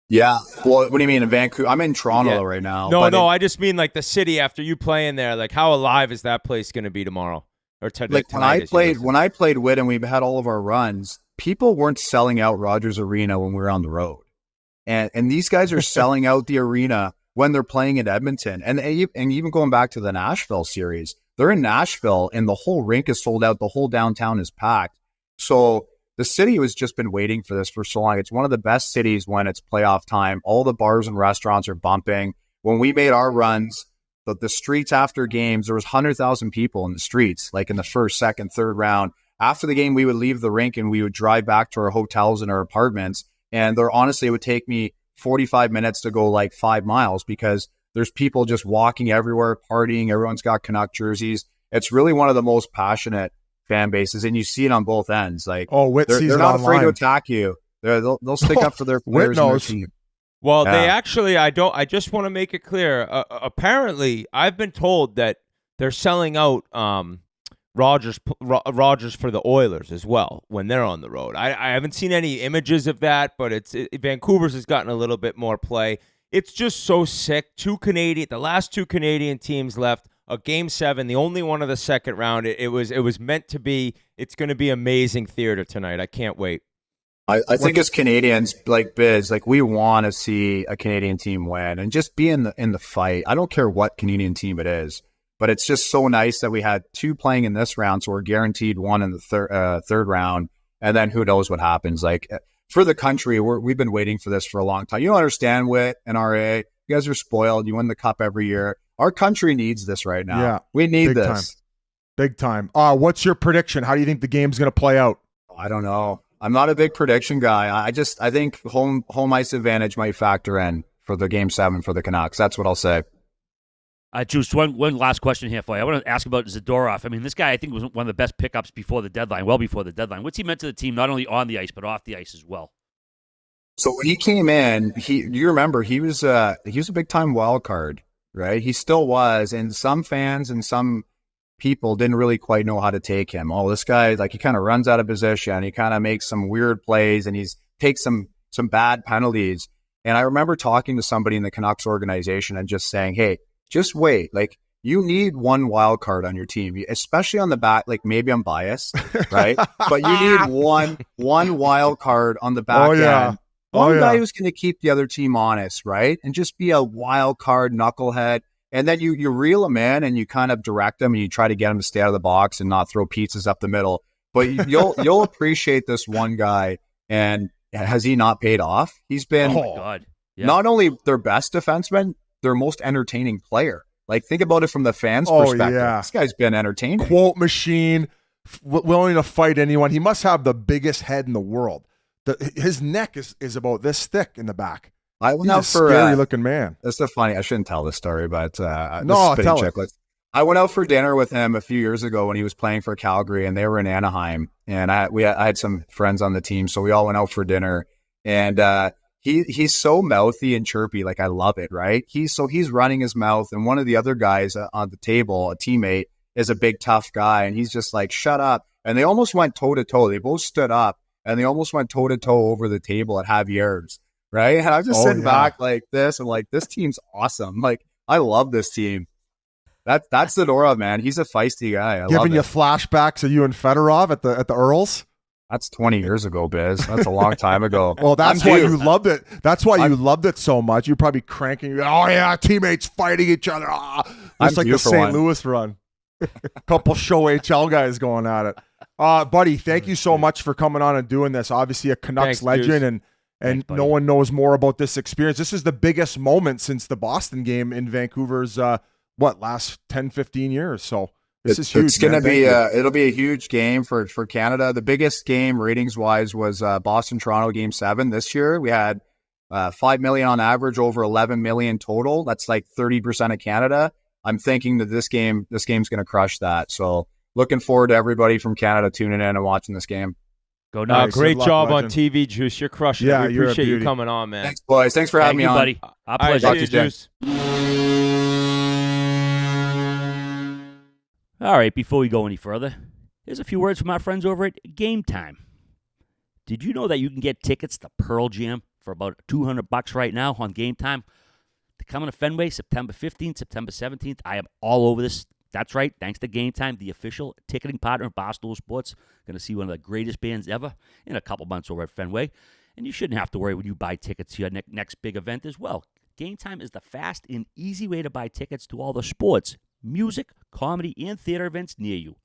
Yeah. Well, what do you mean in Vancouver? I'm in Toronto right now. No, I just mean like the city after you playing there. Like, how alive is that place going to be tomorrow or today? Like, when I played Whit and we had all of our runs, people weren't selling out Rogers Arena when we were on the road, and these guys are selling out the arena when they're playing in Edmonton, and even going back to the Nashville series, they're in Nashville and the whole rink is sold out. The whole downtown is packed. So the city has just been waiting for this for so long. It's one of the best cities when it's playoff time. All the bars and restaurants are bumping. When we made our runs, the streets after games, there was 100,000 people in the streets, like in the first, second, third round. After the game, we would leave the rink and we would drive back to our hotels and our apartments. And honestly, it would take me 45 minutes to go like 5 miles because there's people just walking everywhere, partying. Everyone's got Canuck jerseys. It's really one of the most passionate fan bases, and you see it on both ends. Like, they're not afraid to attack you. They'll stick up for their players and their team. Well, they actually, I just want to make it clear. Apparently, I've been told that they're selling out Rogers for the Oilers as well when they're on the road. I haven't seen any images of that, but Vancouver's has gotten a little bit more play. It's just so sick. The last 2 Canadian teams left. A Game 7, the only one of the second round. It was meant to be. It's going to be amazing theater tonight. I can't wait. I think as Canadians, like Biz, like, we want to see a Canadian team win and just be in the fight. I don't care what Canadian team it is, but it's just so nice that we had 2 playing in this round, so we're guaranteed 1 in the third round, and then who knows what happens. Like, for the country, we've been waiting for this for a long time. You don't understand, Whit and RA. You guys are spoiled. You win the cup every year. Our country needs this right now. Yeah, we need this. Big time. What's your prediction? How do you think the game's going to play out? I don't know. I'm not a big prediction guy. I think home ice advantage might factor in for the Game 7 for the Canucks. That's what I'll say. Juice, one last question here for you. I want to ask about Zadorov. I mean, this guy I think was one of the best pickups before the deadline, well before the deadline. What's he meant to the team, not only on the ice, but off the ice as well? So when he came in, you remember he was a big time wild card, right? He still was, and some fans and some people didn't really quite know how to take him. Oh, this guy, like, he kind of runs out of position. He kind of makes some weird plays, and he's takes some bad penalties. And I remember talking to somebody in the Canucks organization and just saying, hey, just wait. Like, you need one wild card on your team, especially on the back. Like, maybe I'm biased, right? But you need one wild card on the back end. One guy who's going to keep the other team honest, right? And just be a wild card knucklehead. And then you reel him in and you kind of direct him and you try to get him to stay out of the box and not throw pizzas up the middle. But you'll appreciate this one guy. And has he not paid off? He's been not only their best defenseman, their most entertaining player. Like, think about it from the fans' perspective. Yeah. This guy's been entertaining. Quote machine, willing to fight anyone. He must have the biggest head in the world. His neck is about this thick in the back. He's a scary looking man. That's so funny. I shouldn't tell this story, but no, tell Chiclets. I went out for dinner with him a few years ago when he was playing for Calgary, and they were in Anaheim. And I had some friends on the team, so we all went out for dinner. And he's so mouthy and chirpy, like, I love it. Right? He's running his mouth, and one of the other guys on the table, a teammate, is a big tough guy, and he's just like, shut up. And they almost went toe to toe. They both stood up, and they almost went toe to toe over the table at Javier's. Right? And I was just sitting back like this, and like, this team's awesome. Like, I love this team. That's Zadorov, man. He's a feisty guy. Giving you flashbacks of you and Fedorov at the Earls. That's 20 years ago, Biz. That's a long time ago. Well, that's why you loved it. That's why you loved it so much. You're probably cranking. Oh yeah, teammates fighting each other. It's like the St. Louis run. Couple show HL guys going at it. Buddy, thank you so much for coming on and doing this. Obviously, a Canucks legend, and Thanks, no one knows more about this experience. This is the biggest moment since the Boston game in Vancouver's last 10, 15 years. So this is huge. It's going to be it'll be a huge game for Canada. The biggest game ratings wise was Boston Toronto Game 7 this year. We had 5 million on average, over 11 million total. That's like 30% of Canada. I'm thinking that this game's going to crush that. So looking forward to everybody from Canada tuning in and watching this game. Go nice. Great job on TV, Juice. You're crushing it. We appreciate you coming on, man. Thanks, boys. Thanks for having me on. Buddy. Our pleasure. All right, Juice. All right, before we go any further, here's a few words from our friends over at Game Time. Did you know that you can get tickets to Pearl Jam for about $200 right now on Game Time? They're coming to Fenway September 15th, September 17th. I am all over this. That's right. Thanks to Game Time, the official ticketing partner of Barstool Sports. Going to see one of the greatest bands ever in a couple months over at Fenway. And you shouldn't have to worry when you buy tickets to your next big event as well. Game Time is the fast and easy way to buy tickets to all the sports, music, comedy, and theater events near you.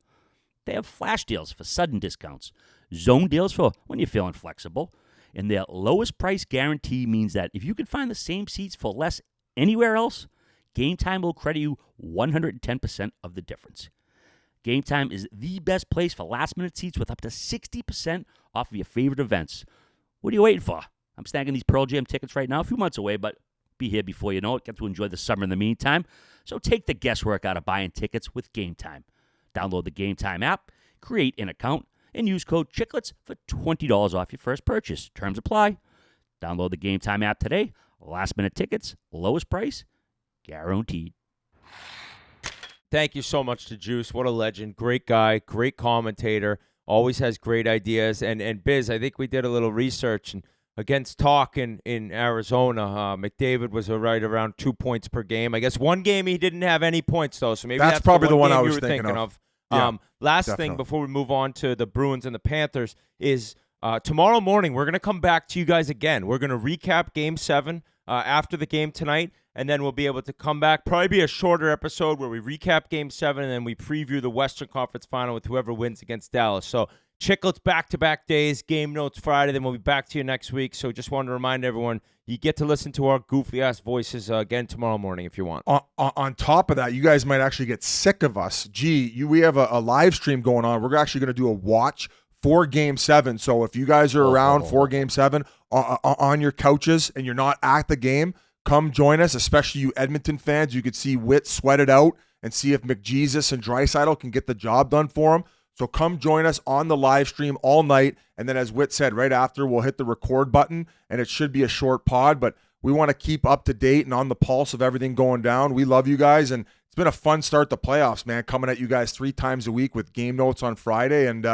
They have flash deals for sudden discounts, zone deals for when you're feeling flexible, and their lowest price guarantee means that if you can find the same seats for less anywhere else, Game Time will credit you 110% of the difference. Game Time is the best place for last-minute seats with up to 60% off of your favorite events. What are you waiting for? I'm snagging these Pearl Jam tickets right now, a few months away, but be here before you know it. Get to enjoy the summer in the meantime. So take the guesswork out of buying tickets with Game Time. Download the Game Time app, create an account, and use code Chiclets for $20 off your first purchase. Terms apply. Download the Game Time app today. Last-minute tickets, lowest price, guaranteed. Thank you so much to Juice. What a legend. Great guy, great commentator, always has great ideas. And Biz, I think we did a little research, and against Talk in Arizona, McDavid was right around 2 points per game. I guess one game he didn't have any points, though, so maybe that's probably the one I was you were thinking of. Yeah, last definitely. thing before we move on to the Bruins and the Panthers is tomorrow morning we're going to come back to you guys again. We're going to recap Game 7 after the game tonight, and then we'll be able to come back. Probably be a shorter episode where we recap Game 7, and then we preview the Western Conference Final with whoever wins against Dallas. So Chiclets back-to-back days, game notes Friday, then we'll be back to you next week. So just wanted to remind everyone, you get to listen to our goofy-ass voices again tomorrow morning if you want. On top of that, you guys might actually get sick of us. We have a live stream going on. We're actually going to do a watch for Game 7. So if you guys are around for Game 7 on your couches and you're not at the game, come join us, especially you Edmonton fans. You could see Witt sweat it out and see if McJesus and Draisaitl can get the job done for him. So come join us on the live stream all night. And then as Witt said, right after, we'll hit the record button, and it should be a short pod, but we want to keep up to date and on the pulse of everything going down. We love you guys, and it's been a fun start to playoffs, man, coming at you guys 3 times a week with game notes on Friday, and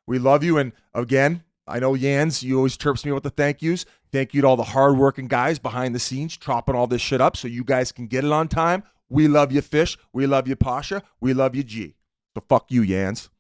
we love you. And again, I know Jans, you always chirps me with the thank yous. Thank you to all the hardworking guys behind the scenes chopping all this shit up so you guys can get it on time. We love you, Fish. We love you, Pasha. We love you, G. So fuck you, Jans.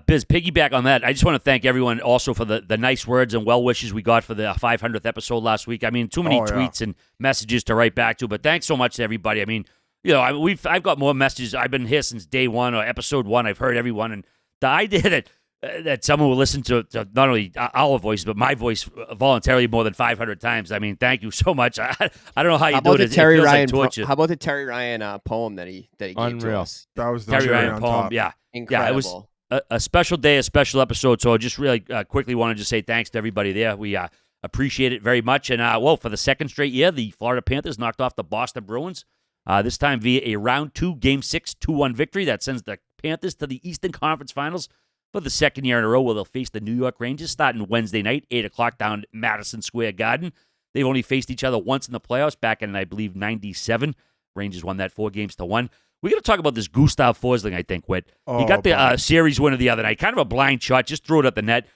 Biz, piggyback on that, I just want to thank everyone also for the nice words and well wishes we got for the 500th episode last week. I mean, too many tweets and messages to write back to, but thanks so much to everybody. I mean, I've got more messages. I've been here since day 1 or episode 1. I've heard everyone, and the idea that someone will listen to not only our voice but my voice voluntarily more than 500 times. I mean, thank you so much. I don't know how you do it. It feels like torture. How about the Terry Ryan poem that he gave to us? That was the Terry Ryan on poem. top. Yeah, Incredible. Yeah, it was a special day, a special episode. So I just really quickly wanted to say thanks to everybody there. We appreciate it very much. And for the second straight year, the Florida Panthers knocked off the Boston Bruins. This time via a round 2, Game 6, 2-1 victory that sends the Panthers to the Eastern Conference Finals for the second year in a row, where they'll face the New York Rangers starting Wednesday night, 8 o'clock down at Madison Square Garden. They've only faced each other once in the playoffs back in, I believe, 97. Rangers won that 4-1. We're going to talk about this Gustav Forsling, I think, Whit. He got the series winner the other night. Kind of a blind shot. Just threw it at the net.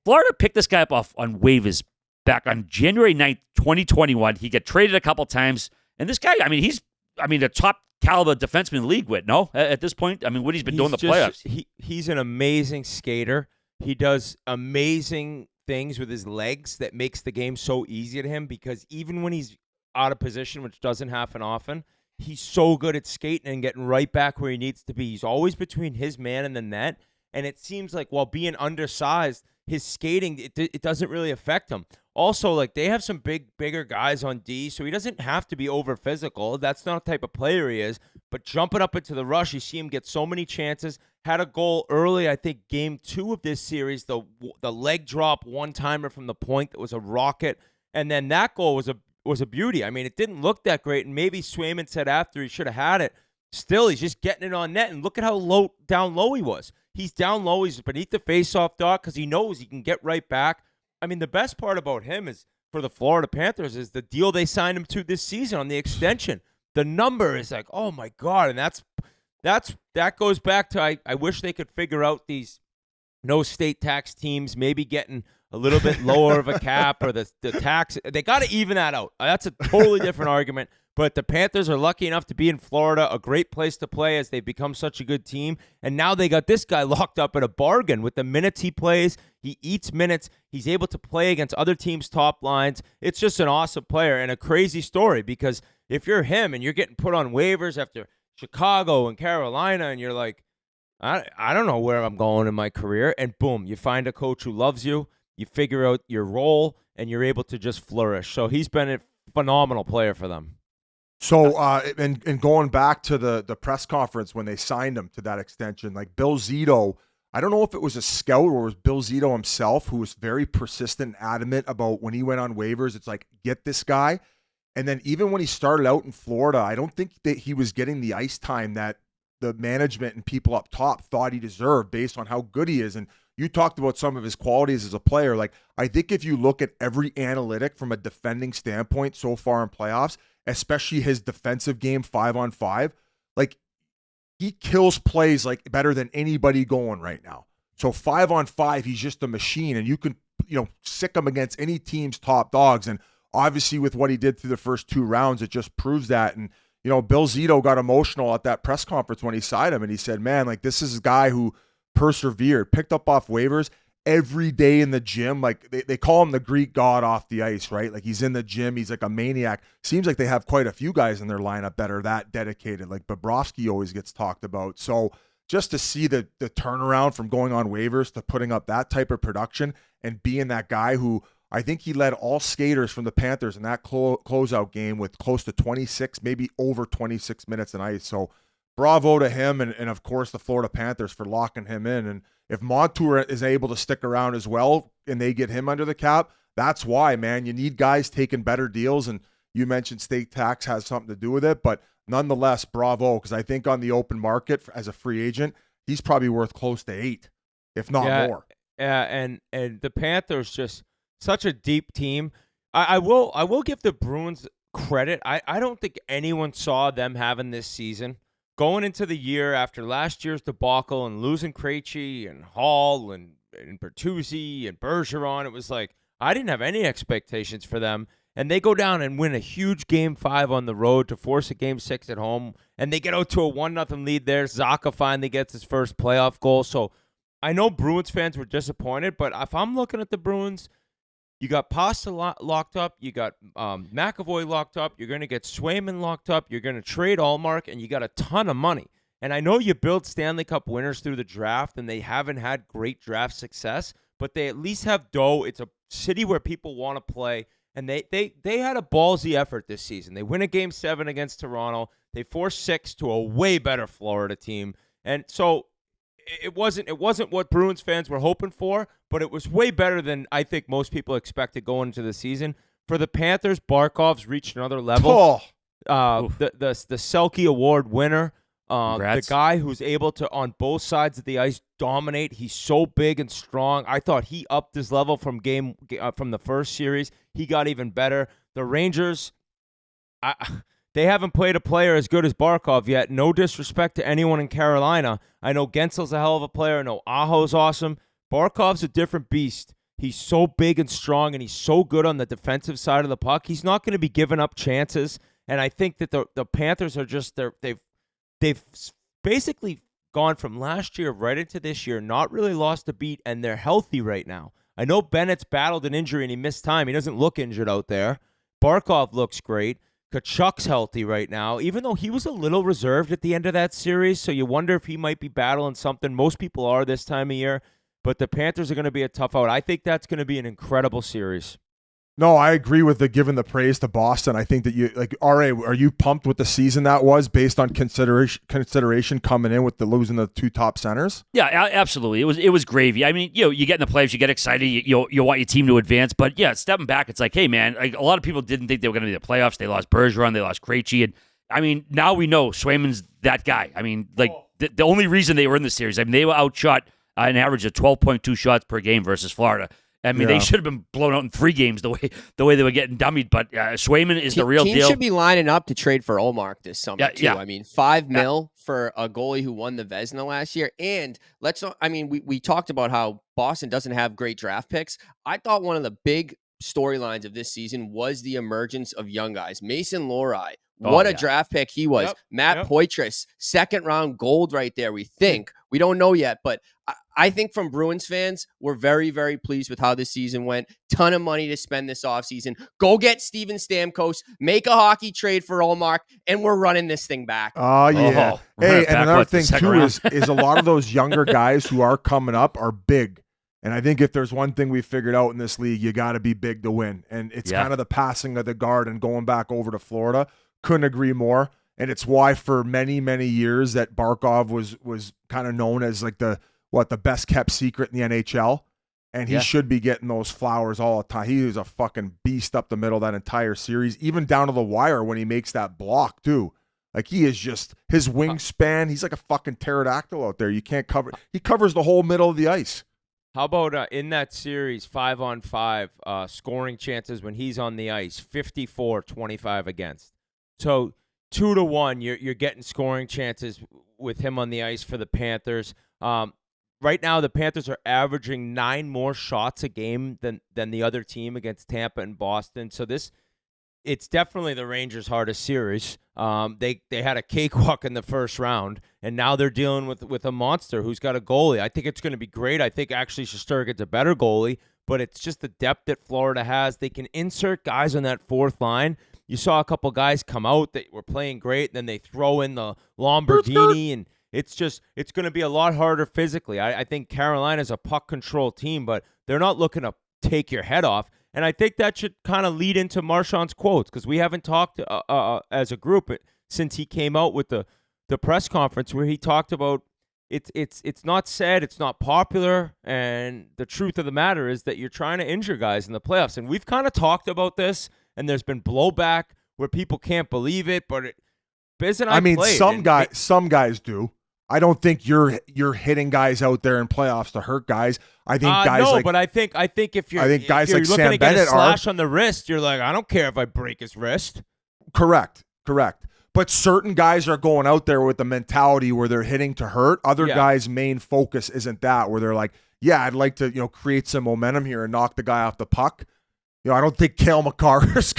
Florida picked this guy up off on waivers back on January 9th, 2021. He got traded a couple times. And this guy, he's a top caliber defenseman in the league, Whit, no? At this point? Whitney's been doing the playoffs. He's an amazing skater. He does amazing things with his legs that makes the game so easy to him, because even when he's out of position, which doesn't happen often, he's so good at skating and getting right back where he needs to be. He's always between his man and the net, and it seems like while being undersized, his skating, it doesn't really affect him. Also, like, they have some bigger guys on D, so he doesn't have to be over physical. That's not the type of player he is. But jumping up into the rush, you see him get so many chances. Had a goal early, I think, Game 2 of this series, the leg drop one-timer from the point that was a rocket. And then that goal was a beauty. It didn't look that great, and maybe Swayman said after he should have had it. Still, he's just getting it on net, and look at how down low he was. He's down low. He's beneath the faceoff dot because he knows he can get right back. The best part about him is, for the Florida Panthers, is the deal they signed him to this season on the extension. The number is like, oh my God, and that goes back to I wish they could figure out these no state tax teams maybe getting a little bit lower of a cap, or the tax. They got to even that out. That's a totally different argument. But the Panthers are lucky enough to be in Florida, a great place to play as they've become such a good team. And now they got this guy locked up at a bargain with the minutes he plays. He eats minutes. He's able to play against other teams' top lines. It's just an awesome player and a crazy story, because if you're him and you're getting put on waivers after Chicago and Carolina, and you're like, I don't know where I'm going in my career, and boom, you find a coach who loves you, you figure out your role, and you're able to just flourish. So he's been a phenomenal player for them. So, and going back to the press conference when they signed him to that extension, like Bill Zito, I don't know if it was a scout or it was Bill Zito himself who was very persistent and adamant about when he went on waivers, it's like, get this guy. And then even when he started out in Florida, I don't think that he was getting the ice time that the management and people up top thought he deserved based on how good he is. And you talked about some of his qualities as a player. Like, I think if you look at every analytic from a defending standpoint so far in playoffs, especially his defensive game 5-on-5, like, he kills plays like better than anybody going right now. So 5-on-5, he's just a machine, and you can, sick him against any team's top dogs. And obviously with what he did through the first 2 rounds, it just proves that. And, Bill Zito got emotional at that press conference when he signed him, and he said, man, like, this is a guy who persevered, picked up off waivers every day in the gym. Like, they call him the Greek god off the ice, right? Like, he's in the gym. He's like a maniac. Seems like they have quite a few guys in their lineup that are that dedicated. Like, Bobrovsky always gets talked about. So just to see the turnaround from going on waivers to putting up that type of production and being that guy who, I think he led all skaters from the Panthers in that closeout game with close to 26, maybe over 26 minutes in ice. So bravo to him and of course, the Florida Panthers for locking him in. And If Montour is able to stick around as well and they get him under the cap, that's why, man. You need guys taking better deals, and you mentioned state tax has something to do with it, but nonetheless, bravo, because I think on the open market as a free agent, he's probably worth close to 8, if not more. Yeah, and the Panthers just such a deep team. I will give the Bruins credit. I don't think anyone saw them having this season. Going into the year after last year's debacle and losing Krejci and Hall and Bertuzzi and Bergeron, it was like I didn't have any expectations for them. And they go down and win a huge Game 5 on the road to force a Game 6 at home. And they get out to a 1-0 lead there. Zacha finally gets his first playoff goal. So I know Bruins fans were disappointed, but if I'm looking at the Bruins, you got Pasta locked up. You got McAvoy locked up. You're going to get Swayman locked up. You're going to trade Allmark, and you got a ton of money. And I know you build Stanley Cup winners through the draft, and they haven't had great draft success, but they at least have dough. It's a city where people want to play, and they had a ballsy effort this season. They win a Game 7 against Toronto. They force 6 to a way better Florida team. And so it wasn't what Bruins fans were hoping for, but it was way better than I think most people expected going into the season. For the Panthers, Barkov's reached another level. The Selke Award winner, the guy who's able to, on both sides of the ice, dominate. He's so big and strong. I thought he upped his level from the first series. He got even better. The Rangers, they haven't played a player as good as Barkov yet. No disrespect to anyone in Carolina. I know Gensel's a hell of a player. I know Aho's awesome. Barkov's a different beast. He's so big and strong, and he's so good on the defensive side of the puck. He's not going to be giving up chances. And I think that the Panthers are just they've basically gone from last year right into this year, not really lost a beat, and they're healthy right now. I know Bennett's battled an injury and he missed time. He doesn't look injured out there. Barkov looks great. Kachuk's healthy right now, even though he was a little reserved at the end of that series, so you wonder if he might be battling something. Most people are this time of year, but the Panthers are going to be a tough out. I think that's going to be an incredible series. No, I agree with giving the praise to Boston. I think that are you pumped with the season that was based on consideration coming in with the losing the 2 top centers? Yeah, absolutely. It was gravy. I mean, you get in the playoffs, you get excited, you want your team to advance, but yeah, stepping back, it's like, hey man, like a lot of people didn't think they were going to be in the playoffs. They lost Bergeron, they lost Krejci, and I mean, now we know Swayman's that guy. I mean, like the only reason they were in the series, I mean, they were outshot an average of 12.2 shots per game versus Florida. I mean, they should have been blown out in 3 games the way they were getting dummied. But Swayman is the real deal. Teams should be lining up to trade for Allmark this summer too. I mean, $5 million for a goalie who won the Vezina last year. And we talked about how Boston doesn't have great draft picks. I thought one of the big storylines of this season was the emergence of young guys. Mason Lohrei. What a draft pick he was. Matt Poitras, 2nd round gold right there, we think. We don't know yet, but I think from Bruins fans, we're very, very pleased with how this season went. Ton of money to spend this offseason. Go get Steven Stamkos, make a hockey trade for Allmark, and we're running this thing back. Oh, yeah. Hey, and another thing, too, is a lot of those younger guys who are coming up are big. And I think if there's one thing we figured out in this league, you got to be big to win. And it's kind of the passing of the guard and going back over to Florida. Couldn't agree more. And it's why for many, many years that Barkov was kind of known as like the best kept secret in the NHL. And he should be getting those flowers all the time. He was a fucking beast up the middle of that entire series, even down to the wire when he makes that block too. Like he is just his wingspan. He's like a fucking pterodactyl out there. You can't cover. He covers the whole middle of the ice. How about in that series, 5-on-5 scoring chances when he's on the ice, 54-25 against. So 2-1, you're getting scoring chances with him on the ice for the Panthers. Right now, the Panthers are averaging 9 more shots a game than the other team against Tampa and Boston. So it's definitely the Rangers' hardest series. They had a cakewalk in the first round, and now they're dealing with a monster who's got a goalie. I think it's going to be great. I think actually Shesterkin's a better goalie, but it's just the depth that Florida has. They can insert guys on that 4th line. You saw a couple guys come out that were playing great, and then they throw in the Lombardini, and it's going to be a lot harder physically. I think Carolina's a puck control team, but they're not looking to take your head off. And I think that should kind of lead into Marchand's quotes, because we haven't talked as a group since he came out with the press conference where he talked about it's not said, it's not popular, and the truth of the matter is that you're trying to injure guys in the playoffs. And we've kind of talked about this, and there's been blowback where people can't believe it, but Biz and I mean, played, some guys do. I don't think you're hitting guys out there in playoffs to hurt guys. I think guys no, like, but I think if you're guys you're like looking Sam to get Bennett a slash on the wrist, you're like, I don't care if I break his wrist. Correct. But certain guys are going out there with the mentality where they're hitting to hurt. Other guys' main focus isn't that, where they're like, yeah, I'd like to, create some momentum here and knock the guy off the puck. I don't think Cale Makar is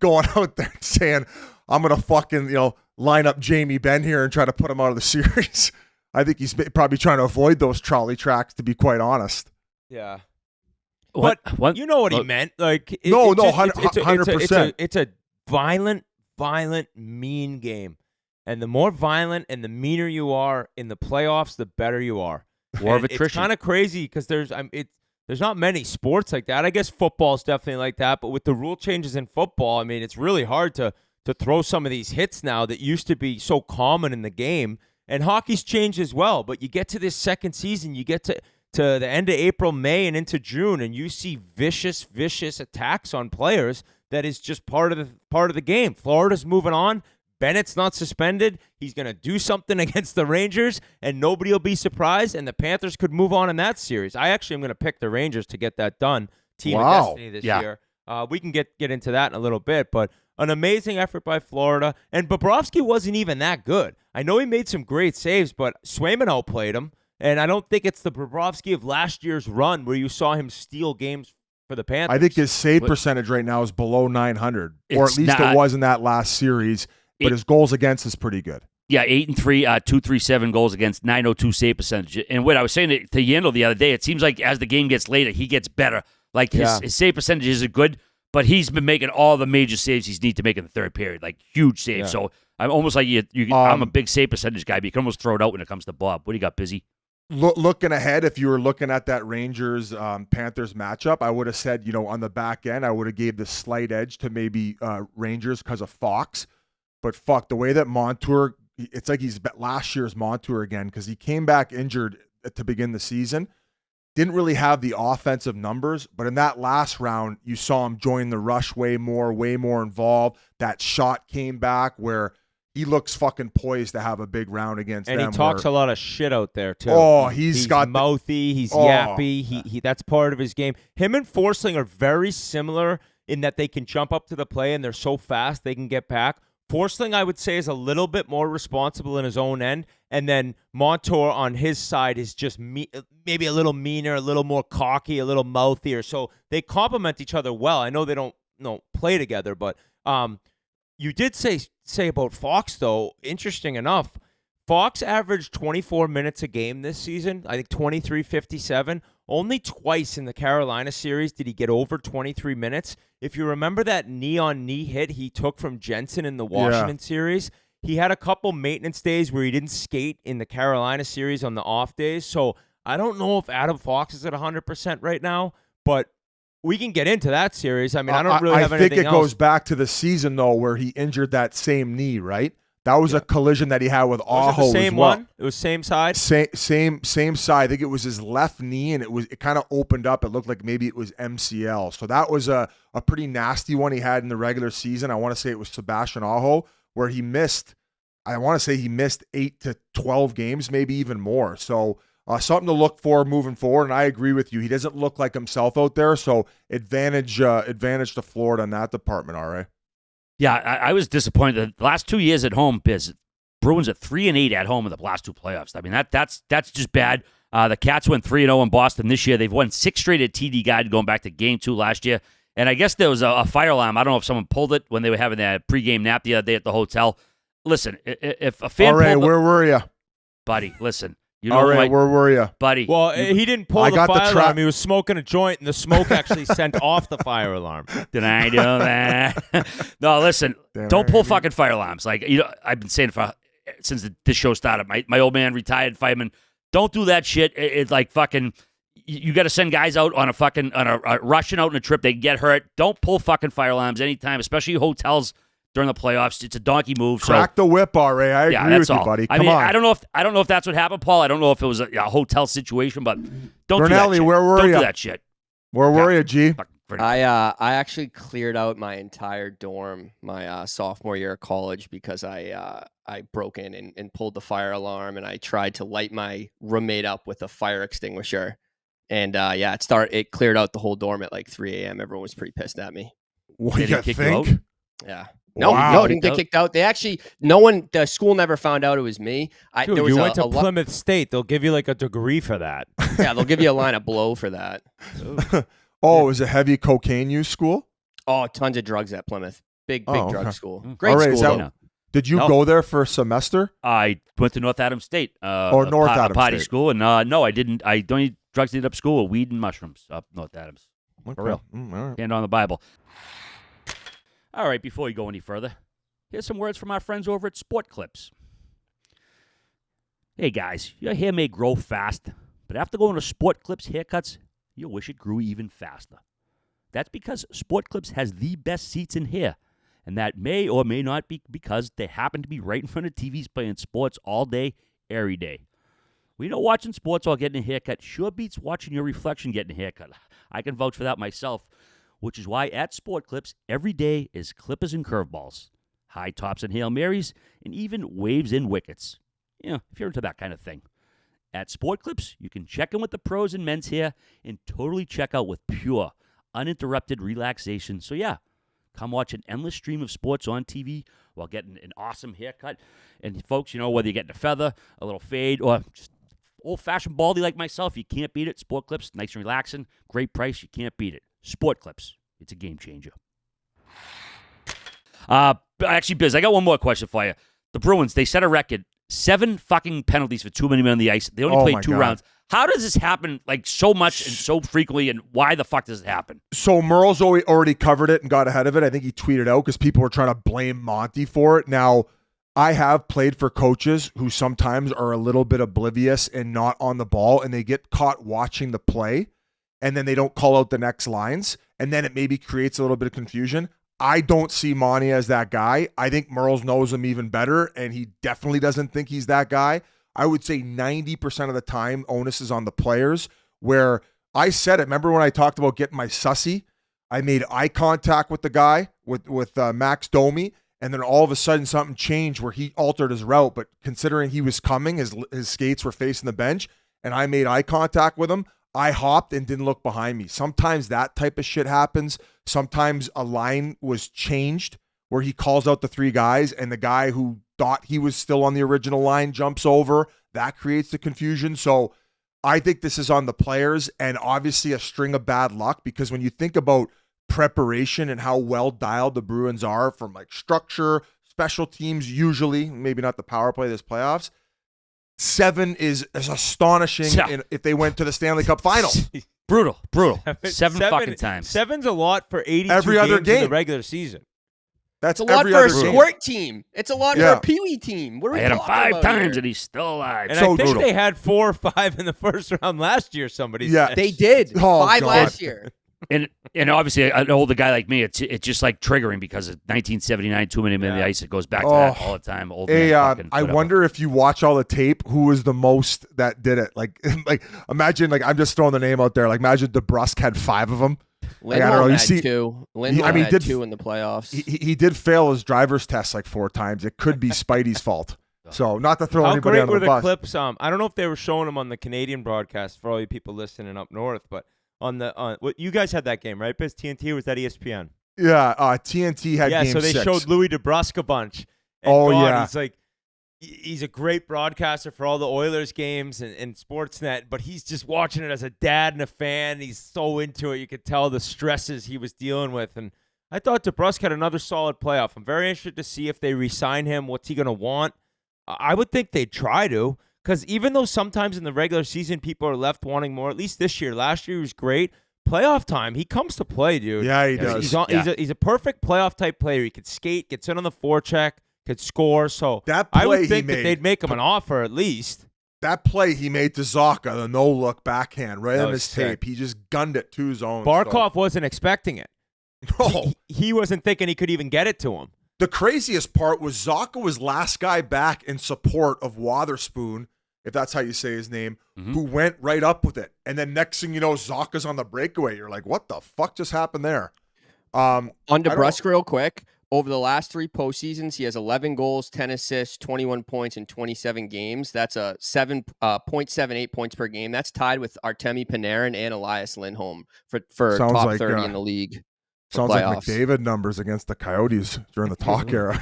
going out there saying, I'm going to fucking, line up Jamie Benn here and try to put him out of the series. I think he's probably trying to avoid those trolley tracks, to be quite honest. Yeah. What? You know what he meant. Like, 100%. It's a violent, mean game. And the more violent and the meaner you are in the playoffs, the better you are. War of attrition. It's kind of crazy because there's not many sports like that. I guess football's definitely like that. But with the rule changes in football, I mean, it's really hard to throw some of these hits now that used to be so common in the game. And hockey's changed as well. But you get to this second season, you get to the end of April, May, and into June, and you see vicious attacks on players. That is just part of the game. Florida's moving on. Bennett's not suspended. He's going to do something against the Rangers, and nobody will be surprised, and the Panthers could move on in that series. I actually am going to pick the Rangers to get that done. Team of Destiny this year. We can get into that in a little bit, but an amazing effort by Florida. And Bobrovsky wasn't even that good. I know he made some great saves, but Swayman outplayed him, and I don't think it's the Bobrovsky of last year's run where you saw him steal games for the Panthers. I think his save percentage right now is below 900, or at least it was in that last series. But his goals against is pretty good. Yeah, 8-3, 237 goals against, 902 save percentage. And what I was saying to Yandel the other day, it seems like as the game gets later, he gets better. Like his save percentage isn't good, but he's been making all the major saves he's need to make in the third period, like huge saves. Yeah. So I'm almost like I'm a big save percentage guy, but you can almost throw it out when it comes to Bob. What do you got, Busy? Looking ahead, if you were looking at that Rangers Panthers matchup, I would have said, on the back end, I would have gave the slight edge to maybe Rangers because of Fox. But fuck, the way that Montour, it's like he's last year's Montour again, because he came back injured to begin the season. Didn't really have the offensive numbers, but in that last round, you saw him join the rush way more involved. That shot came back where he looks fucking poised to have a big round against them. And he talks a lot of shit out there, too. Oh, he's got mouthy, he's yappy. He that's part of his game. Him and Forsling are very similar in that they can jump up to the play and they're so fast they can get back. Forsling, I would say, is a little bit more responsible in his own end, and then Montour on his side is just maybe a little meaner, a little more cocky, a little mouthier. So they complement each other well. I know they don't play together, but you did say about Fox, though, interesting enough, Fox averaged 24 minutes a game this season, I think 23:57. Only twice in the Carolina series did he get over 23 minutes. If you remember that knee-on-knee hit he took from Jensen in the Washington series, he had a couple maintenance days where he didn't skate in the Carolina series on the off days. So I don't know if Adam Fox is at 100% right now, but we can get into that series. I mean, I don't really have anything else. I think it goes back to the season, though, where he injured that same knee, right? That was a collision that he had with Aho. Was it the same as well. one? It was same side? Same side. I think it was his left knee, and it kind of opened up. It looked like maybe it was MCL. So that was a pretty nasty one he had in the regular season. I want to say it was Sebastian Aho, where he missed, I want to say he missed 8 to 12 games, maybe even more. So something to look for moving forward, and I agree with you. He doesn't look like himself out there, so advantage to Florida in that department, all right? Yeah, I was disappointed. The last 2 years at home, Bruins are 3-8 at home in the last two playoffs. I mean, that's just bad. The Cats went 3-0 in Boston this year. They've won 6 straight at TD Guide going back to Game 2 last year. And I guess there was a fire alarm. I don't know if someone pulled it when they were having that pregame nap the other day at the hotel. Listen, if a fan all right, pulled where were you? Buddy, listen. You know, all right, where were you? Buddy. Well, he didn't pull the fire alarm. He was smoking a joint, and the smoke actually sent off the fire alarm. Did I do that? No, listen. Don't pull fucking fire alarms. Like, I've been saying since this show started. My old man, retired fireman. Don't do that shit. It's like fucking. You got to send guys out on rushing out on a trip. They get hurt. Don't pull fucking fire alarms anytime, especially hotels during the playoffs. It's a donkey move. Crack the whip, RA. I agree with you, buddy. Come on. I don't know if that's what happened, Paul. I don't know if it was a hotel situation, but don't do that Brunelli, shit. where were Don't you? do that shit. Where were you, G? I actually cleared out my entire dorm my sophomore year of college because I broke in and pulled the fire alarm, and I tried to light my roommate up with a fire extinguisher. And it cleared out the whole dorm at like 3 a.m. Everyone was pretty pissed at me. What They do you didn't kick you think? out? Yeah. Wow. No, didn't get kicked out. They actually, the school never found out it was me. Dude, there was you went to Plymouth State. They'll give you like a degree for that. Yeah, they'll give you a line of blow for that. Oh, it was a heavy cocaine use school? Oh, tons of drugs at Plymouth. Big drug school. Mm. Great RA, is school. that- though. Did you No. go there for a semester? I went to North Adams State. North a Adams potty State. school, and no, I didn't. I don't eat drugs to eat up school. Weed and mushrooms up North Adams. For real. All right. Stand on the Bible. All right, before we go any further, here's some words from our friends over at Sport Clips. Hey guys, your hair may grow fast, but after going to Sport Clips haircuts, you'll wish it grew even faster. That's because Sport Clips has the best seats in hair, and that may or may not be because they happen to be right in front of TVs playing sports all day, every day. We know watching sports while getting a haircut sure beats watching your reflection getting a haircut. I can vouch for that myself, which is why at Sport Clips, every day is clippers and curveballs, high tops and Hail Marys, and even waves and wickets. If you're into that kind of thing. At Sport Clips, you can check in with the pros in men's hair and totally check out with pure, uninterrupted relaxation. So come watch an endless stream of sports on TV while getting an awesome haircut. And folks, whether you're getting a feather, a little fade, or just old-fashioned baldy like myself, you can't beat it. Sport Clips, nice and relaxing, great price, you can't beat it. Sport Clips, it's a game changer. Actually, Biz, I got one more question for you. The Bruins, they set a record. 7 fucking penalties for too many men on the ice. They only played 2 rounds. How does this happen like so much and so frequently, and why the fuck does it happen? So Merle's already covered it and got ahead of it. I think he tweeted out because people were trying to blame Monty for it. Now, I have played for coaches who sometimes are a little bit oblivious and not on the ball, and they get caught watching the play, and then they don't call out the next lines, and then it maybe creates a little bit of confusion. I don't see Monty as that guy. I think Merles knows him even better, and he definitely doesn't think he's that guy. I would say 90% of the time, onus is on the players, where I said it. Remember when I talked about getting my sussy? I made eye contact with the guy, with Max Domi, and then all of a sudden something changed where he altered his route, but considering he was coming, his skates were facing the bench, and I made eye contact with him, I hopped and didn't look behind me. Sometimes that type of shit happens. Sometimes a line was changed where he calls out the 3 guys and the guy who thought he was still on the original line jumps over. That creates the confusion. So I think this is on the players and obviously a string of bad luck, because when you think about preparation and how well dialed the Bruins are from like structure, special teams, usually, maybe not the power play this playoffs, 7 is astonishing if they went to the Stanley Cup final. Brutal. 7 fucking times. 7's a lot for 82 Every other games in the game. regular season. That's It's a lot every for a other game. squirt team. It's a lot for Yeah. a peewee team. What are I we had him talking 5 about times here? and he's still alive. And So I think brutal. they had 4 or 5 in the first round last year, somebody Yeah. said. They did. Oh, 5 God. last year. And obviously, an older guy like me, it's just like triggering because of 1979, too many men on the ice. It goes back to that all the time. Old man fucking I whatever. wonder if you watch all the tape, who was the most that did it? Like imagine, I'm just throwing the name out there. Like, imagine DeBrusque had 5 of them. I don't know. Lindholm You had see, 2. Lindholm had did 2 in the playoffs. he did fail his driver's test like 4 times. It could be Spidey's fault. So not to throw How anybody great under were the the bus. clips? I don't know if they were showing them on the Canadian broadcast for all you people listening up north, but on what you guys had that game, right? Biz, TNT, or was that ESPN? Yeah, TNT had Yeah, game so they 6. showed Louis DeBrusque a bunch. And Oh, God, yeah. he's like, he's a great broadcaster for all the Oilers games and Sportsnet, but he's just watching it as a dad and a fan. He's so into it. You could tell the stresses he was dealing with. And I thought DeBrusque had another solid playoff. I'm very interested to see if they re-sign him. What's he going to want? I would think they'd try to, because even though sometimes in the regular season people are left wanting more, at least this year. Last year he was great. Playoff time, he comes to play, dude. Yeah, he does. He's a perfect playoff type player. He could skate, gets in on the forecheck, could score. So That I play would think he that made, they'd make him an offer at least. that play he made to Zaka, the no-look backhand right That on was his tape. sick. He just gunned it 2 zones. Barkov wasn't expecting it. So. No. He wasn't thinking he could even get it to him. The craziest part was Zaka was last guy back in support of Wotherspoon, if that's how you say his name, who went right up with it. And then next thing you know, Zaka's on the breakaway. You're like, what the fuck just happened there? On DeBrusk real quick, over the last 3 postseasons, he has 11 goals, 10 assists, 21 points in 27 games. That's a 7.78 points per game. That's tied with Artemi Panarin and Elias Lindholm for top like, 30 in the league. Sounds like McDavid numbers against the Coyotes during the talk era.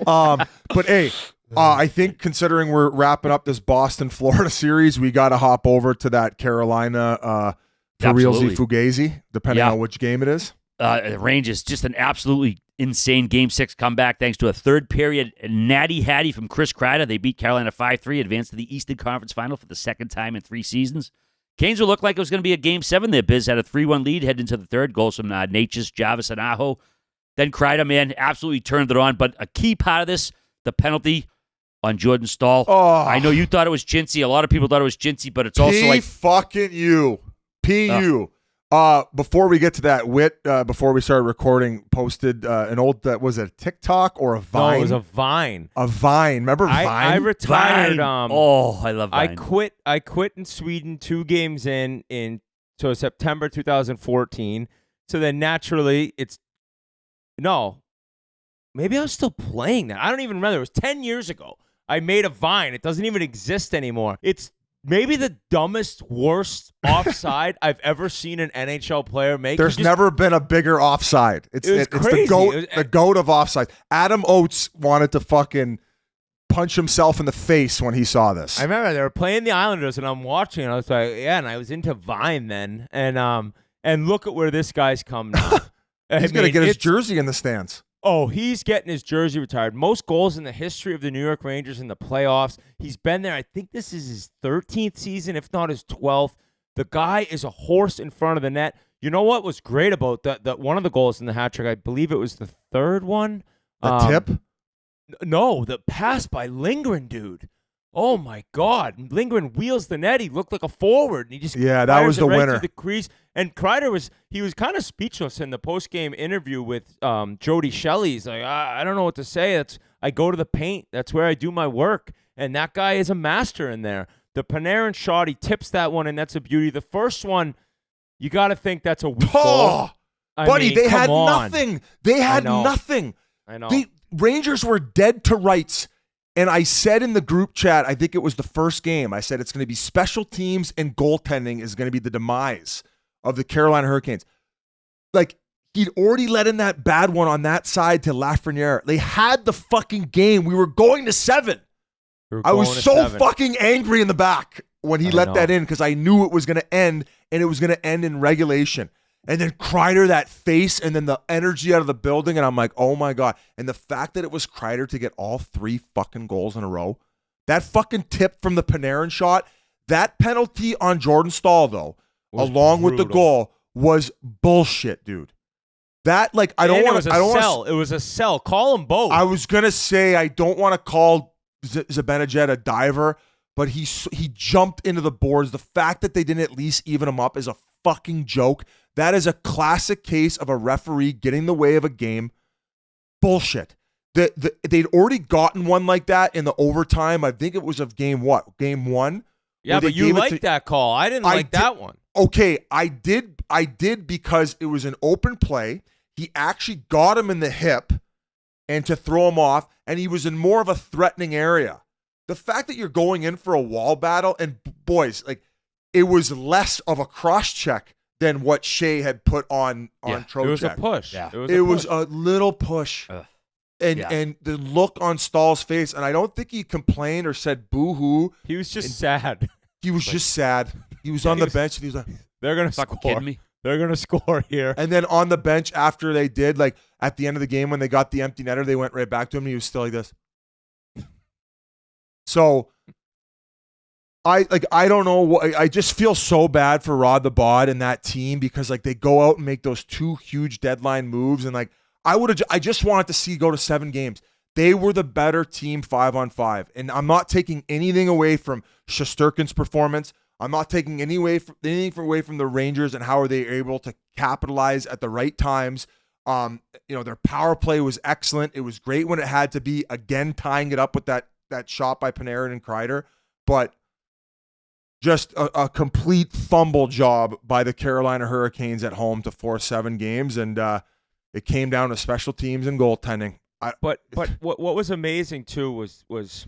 But hey, I think considering we're wrapping up this Boston-Florida series, we got to hop over to that Carolina for realsy Fugazi, depending on which game it is. Rangers, just an absolutely insane Game 6 comeback thanks to a third period natty hattie from Chris Kreider. They beat Carolina 5-3, advanced to the Eastern Conference Final for the second time in 3 seasons. Canes will look like it was going to be a Game 7 there. Biz had a 3-1 lead heading into the third. Goals from Natchez, Jarvis, and Aho. Then Kreider, man, absolutely turned it on. But a key part of this, the penalty on Jordan Staal. Oh. I know you thought it was chintzy. A lot of people thought it was chintzy, but it's also like... fucking you. P-U. Before we get to that, Whit, before we started recording, posted an old, was it a TikTok or a Vine? No, it was a Vine. A Vine. Remember Vine? I retired. Vine. I love Vine. I quit in Sweden 2 games in September 2014. So then naturally maybe I was still playing that. I don't even remember. It was 10 years ago. I made a Vine. It doesn't even exist anymore. It's maybe the dumbest, worst offside I've ever seen an NHL player make. There's never been a bigger offside. It's crazy. the goat of offside. Adam Oates wanted to fucking punch himself in the face when he saw this. I remember they were playing the Islanders, and I'm watching, and I was like, yeah, and I was into Vine then. And look at where this guy's come now. He's going to get his jersey in the stands. Oh, he's getting his jersey retired. Most goals in the history of the New York Rangers in the playoffs. He's been there. I think this is his 13th season, if not his 12th. The guy is a horse in front of the net. You know what was great about that? One of the goals in the hat trick, I believe it was the third one. The tip? No, the pass by Lindgren, dude. Oh my God! Lindgren wheels the net. He looked like a forward, and he just that was the winner. The crease. And Kreider was kind of speechless in the post-game interview with Jody Shelley. He's like, I don't know what to say. I go to the paint. That's where I do my work. And that guy is a master in there. The Panarin shot, he tips that one, and that's a beauty. The first one, you got to think that's a weak goal. Buddy, they had nothing. They had nothing. I know. The Rangers were dead to rights. And I said in the group chat, I think it was the first game, I said it's going to be special teams and goaltending is going to be the demise of the Carolina Hurricanes. Like, he'd already let in that bad one on that side to Lafreniere. They had the fucking game. We were going to 7. I was so fucking angry in the back when he let that in because I knew it was going to end, and it was going to end in regulation. And then Kreider, that face, and then the energy out of the building, and I'm like, oh my God. And the fact that it was Kreider to get all 3 fucking goals in a row, that fucking tip from the Panarin shot, that penalty on Jordan Staal, though, along with the goal, was bullshit, dude. That, like, I don't want to. It was a sell. Call them both. I was going to say, I don't want to call Zibanejad a diver, but he jumped into the boards. The fact that they didn't at least even him up is a fucking joke. That is a classic case of a referee getting in the way of a game. Bullshit. They'd already gotten one like that in the overtime. I think it was of game 1. Yeah, but you liked that call. I didn't like that one. Okay, I did because it was an open play. He actually got him in the hip and to throw him off, and he was in more of a threatening area. The fact that you're going in for a wall battle, and boys, like, it was less of a cross check than what Shea had put on Trocheck. It was a push. Yeah. It was a little push. And the look on Stahl's face, and I don't think he complained or said boo-hoo. He was just sad. He was just sad. He was on the bench, and he was like, they're going to score. Kidding me? They're going to score here. And then on the bench after they did, like at the end of the game when they got the empty netter, they went right back to him, and he was still like this. So I don't know. I just feel so bad for Rod the Bod and that team because like they go out and make those 2 huge deadline moves, and like I just wanted to see go to 7 games. They were the better team 5-on-5, and I'm not taking anything away from Shesterkin's performance. I'm not taking anything away from the Rangers and how are they able to capitalize at the right times Their power play was excellent. It was great when it had to be, again, tying it up with that shot by Panarin and Kreider. But just a complete fumble job by the Carolina Hurricanes at home to force 7 games. And it came down to special teams and goaltending. But what was amazing, too, was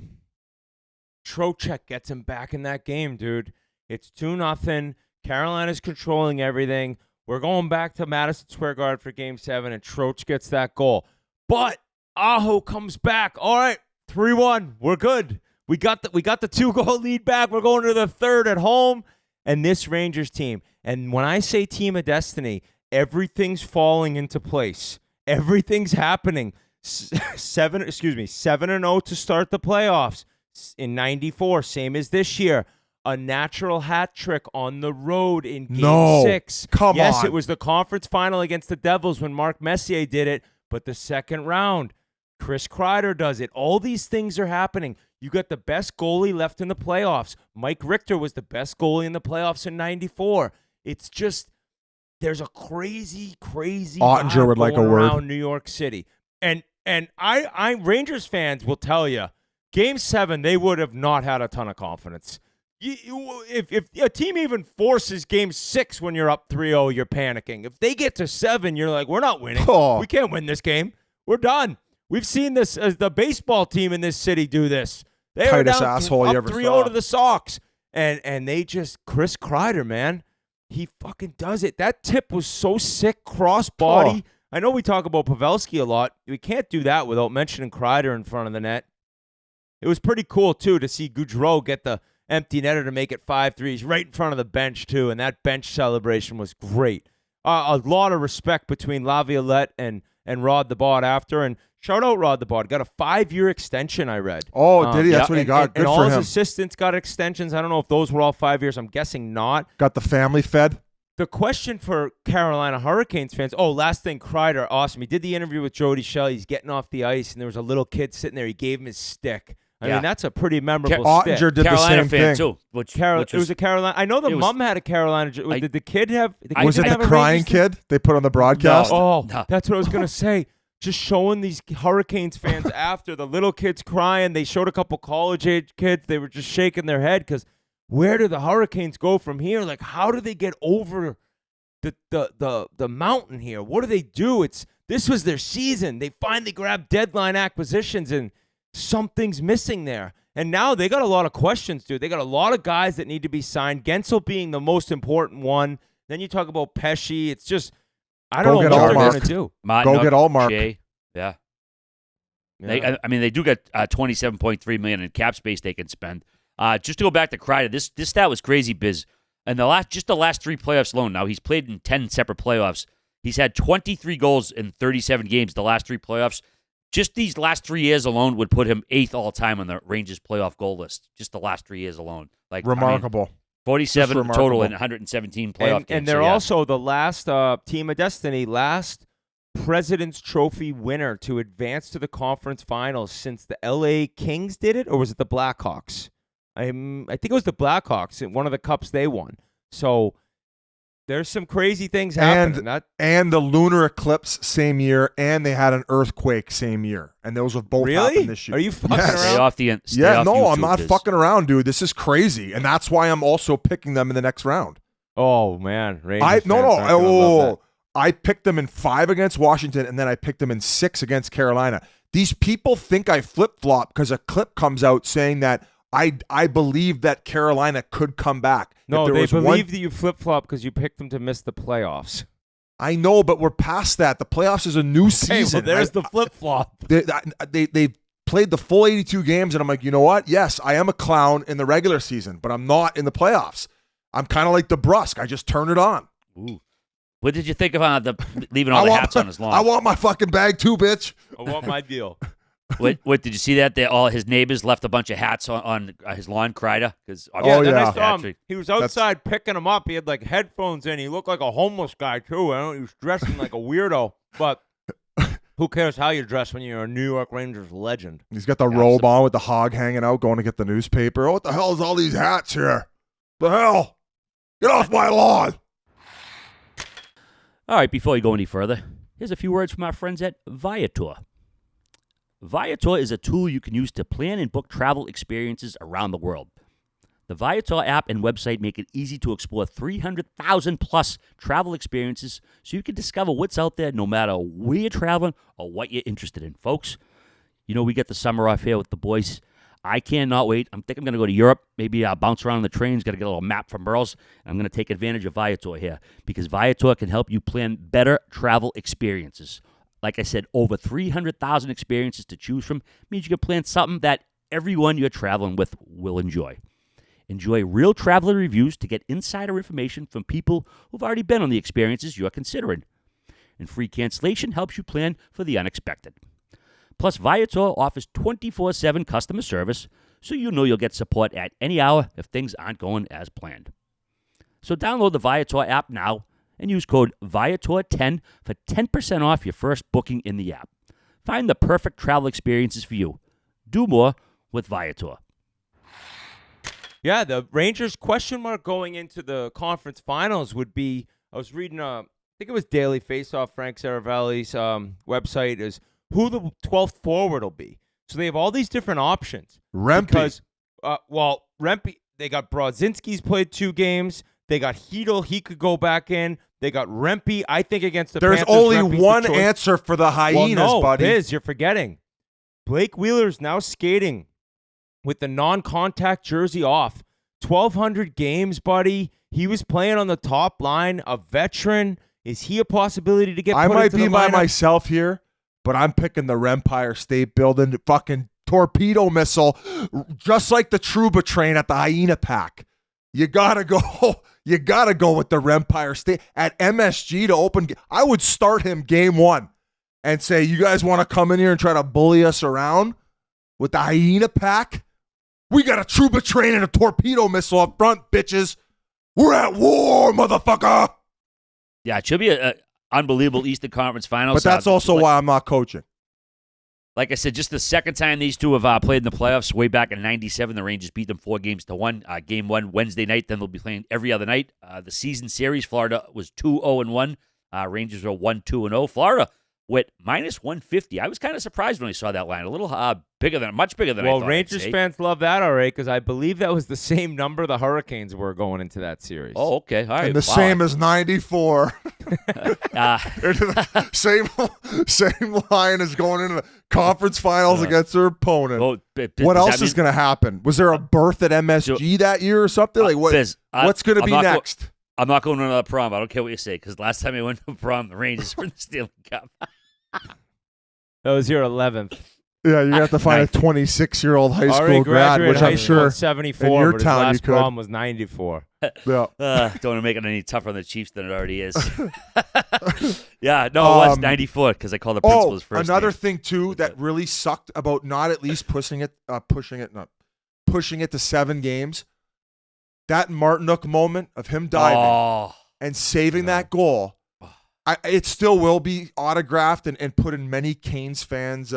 Trocheck gets him back in that game, dude. It's 2-0. Carolina's controlling everything. We're going back to Madison Square Garden for Game 7, and Troch gets that goal. But Aho comes back. All right, 3-1. We're good. We got the 2-goal lead back. We're going to the third at home. And this Rangers team, and when I say team of destiny, everything's falling into place. Everything's happening. 7-0 to start the playoffs in 94, same as this year. A natural hat trick on the road in Game 6. Come on. Yes, it was the conference final against the Devils when Mark Messier did it, but the second round, Chris Kreider does it. All these things are happening. You got the best goalie left in the playoffs. Mike Richter was the best goalie in the playoffs in 94. It's just, there's a crazy Ottinger would like a word. around New York City. And I Rangers fans will tell you, Game 7, they would have not had a ton of confidence. If a team even forces Game 6 when you're up 3-0, you're panicking. If they get to 7, you're like, we're not winning. Oh. We can't win this game. We're done. We've seen this as the baseball team in this city do this. They were Tightest down asshole up you ever 3-0 saw. to the Sox. And they just, Chris Kreider, man, he fucking does it. That tip was so sick, cross-body. I know we talk about Pavelski a lot. We can't do that without mentioning Kreider in front of the net. It was pretty cool, too, to see Gaudreau get the empty netter to make it 5-3. He's right in front of the bench, too, and that bench celebration was great. A lot of respect between Laviolette and Rod the Bod after, and shout out Rod the Bod. Got a 5-year extension, I read. Oh, did he? That's what he got. Good and all for his him. assistants got extensions. I don't know if those were all 5 years. I'm guessing not. Got the family fed. The question for Carolina Hurricanes fans, last thing, Kreider, awesome. He did the interview with Jody Shelley. He's getting off the ice, and there was a little kid sitting there. He gave him his stick. I mean, that's a pretty memorable stick. Ottinger did Carolina the same fan thing. too. Which it was a Carolina. I know the mom had a Carolina. Did the kid have? Was it the crying kid they put on the broadcast? No, No. that's what I was going to say. Just showing these Hurricanes fans after the little kids crying. They showed a couple college-age kids. They were just shaking their head because where do the Hurricanes go from here? Like, how do they get over the mountain here? What do they do? This was their season. They finally grabbed deadline acquisitions, and something's missing there. And now they got a lot of questions, dude. They got a lot of guys that need to be signed. Gensel being the most important one. Then you talk about Pesci. It's just, I don't know what they're going to do. Go get Allmark. Shea. Yeah. They do get $27.3 million in cap space they can spend. Just to go back to Kreider, this stat was crazy, Biz. And the last 3 playoffs alone. Now he's played in 10 separate playoffs. He's had 23 goals in 37 games the last 3 playoffs. Just these last 3 years alone would put him 8th all time on the Rangers playoff goal list. Just the last 3 years alone. Remarkable. 47 total in 117 playoff games. And they're also the last team of destiny, last President's Trophy winner to advance to the conference finals since the LA Kings did it, or was it the Blackhawks? I think it was the Blackhawks in one of the cups they won. So there's some crazy things happening. And the lunar eclipse same year, and they had an earthquake same year. And those have both happened this year. Are you fucking Yes. around? Stay off the I'm YouTube, not Biz. fucking around, dude. This is crazy. And that's why I'm also picking them in the next round. Oh, man. Rangers fans aren't gonna love that. I picked them in 5 against Washington, and then I picked them in 6 against Carolina. These people think I flip-flop because a clip comes out saying that I believe that Carolina could come back. No, they believe that you flip-flop because you picked them to miss the playoffs. I know, but we're past that. The playoffs is a new season. Well, there's the flip-flop. They played the full 82 games, and I'm like, you know what? Yes, I am a clown in the regular season, but I'm not in the playoffs. I'm kind of like DeBrusque. I just turn it on. Ooh. What did you think of leaving all the hats on his lawn? I want my fucking bag too, bitch. I want my deal. What did you see that? All his neighbors left a bunch of hats on his lawn, Kreider? Then I saw him. He was outside picking them up. He had like headphones in. He looked like a homeless guy too. He was dressing like a weirdo. But who cares how you dress when you're a New York Rangers legend? He's got the robe on with the hog hanging out, going to get the newspaper. Oh, what the hell is all these hats here? The hell? Get off my lawn. All right, before you go any further, Here's a few words from our friends at Viator. Viator is a tool you can use to plan and book travel experiences around the world. The Viator app and website make it easy to explore 300,000 plus travel experiences so you can discover what's out there no matter where you're traveling or what you're interested in. Folks, you know we get the summer off here with the boys. I cannot wait. I think I'm going to go to Europe. Maybe bounce around on the trains. Got to get a little map from Burles. I'm going to take advantage of Viator here because Viator can help you plan better travel experiences. Like I said, over 300,000 experiences to choose from means you can plan something that everyone you're traveling with will enjoy. Enjoy real traveler reviews to get insider information from people who've already been on the experiences you're considering. And free cancellation helps you plan for the unexpected. Plus, Viator offers 24/7 customer service, so you know you'll get support at any hour if things aren't going as planned. So download the Viator app now and use code Viator10 for 10% off your first booking in the app. Find the perfect travel experiences for you. Do more with Viator. Yeah, the Rangers' question mark going into the conference finals would be, I was reading, I think it was Daily Faceoff, Frank Saravalli's website, is who the 12th forward will be. So they have all these different options. Rempe. Because, Rempe, they got Brodzinski's played 2 games. They got Hedl, he could go back in. They got Rempe, I think against the There's Panthers. only Rempe's one the choice. answer for the Hyenas, well, no, buddy. Biz, you're forgetting. Blake Wheeler's now skating with the non-contact jersey off. 1,200 games, buddy. He was playing on the top line, a veteran. Is he a possibility to get I put might into be the by lineup? myself here, but I'm picking the Empire State Building fucking torpedo missile, just like the Trouba train at the Hyena Pack. You gotta go. You gotta go with the Empire State at MSG to open. I would start him game 1 and say, "You guys want to come in here and try to bully us around with the Hyena Pack? We got a Trouba train and a torpedo missile up front, bitches. We're at war, motherfucker." Yeah, it should be an unbelievable Eastern Conference Finals. But that's also why I'm not coaching. Like I said, just the second time these two have played in the playoffs, way back in '97, the Rangers beat them 4-1. Game 1 Wednesday night, then they'll be playing every other night. The season series, Florida was 2-0-1. Rangers were 1-2-0. Florida went minus 150. I was kind of surprised when I saw that line. A little much bigger than I thought. Well, Rangers fans love that, all right, because I believe that was the same number the Hurricanes were going into that series. Oh, okay. All right. And the same as 94. Same line as going into the conference finals against their opponent. Well, what else is going to happen? Was there a berth at MSG that year or something? Like what's going to be next? I'm not going to another prom. I don't care what you say, because last time I went to a prom, the Rangers were in the Stanley Cup. That was your 11th. Yeah, you have to find a 26-year-old high school grad, which I'm sure 74, in your but town his last you could. prom was 94. Yeah. Don't want to make it any tougher on the Chiefs than it already is. Yeah, no, it was 94 because I called the principal's first another name. thing too that really sucked about not at least pushing it to 7 games. That Martinook moment of him diving and saving that goal, it still will be autographed and put in many Canes fans'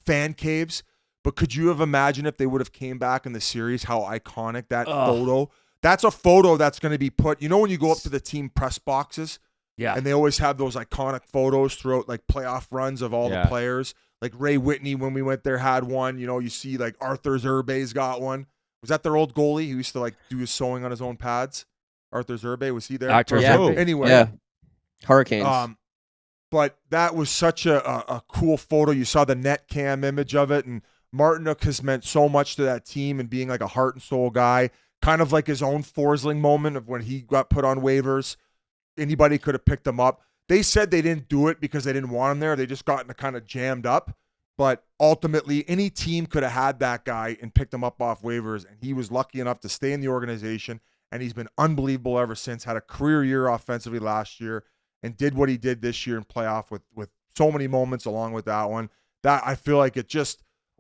fan caves. But could you have imagined if they would have came back in the series, how iconic that photo? That's a photo that's going to be put. You know when you go up to the team press boxes, and they always have those iconic photos throughout like playoff runs of all the players. Like Ray Whitney, when we went there, had one. You know, you see like Arthur Zerbe's got one. Was that their old goalie? He used to like do his sewing on his own pads. Arthur Zerbe, was he there? Arthur Zerbe. Anyway, Hurricanes. But that was such a cool photo. You saw the net cam image of it, and Martinook has meant so much to that team and being like a heart and soul guy, kind of like his own Forsling moment of when he got put on waivers. Anybody could have picked him up. They said they didn't do it because they didn't want him there. They just got kind of jammed up. But ultimately, any team could have had that guy and picked him up off waivers, and he was lucky enough to stay in the organization, and he's been unbelievable ever since. Had a career year offensively last year and did what he did this year in playoff with so many moments along with that one. That I feel like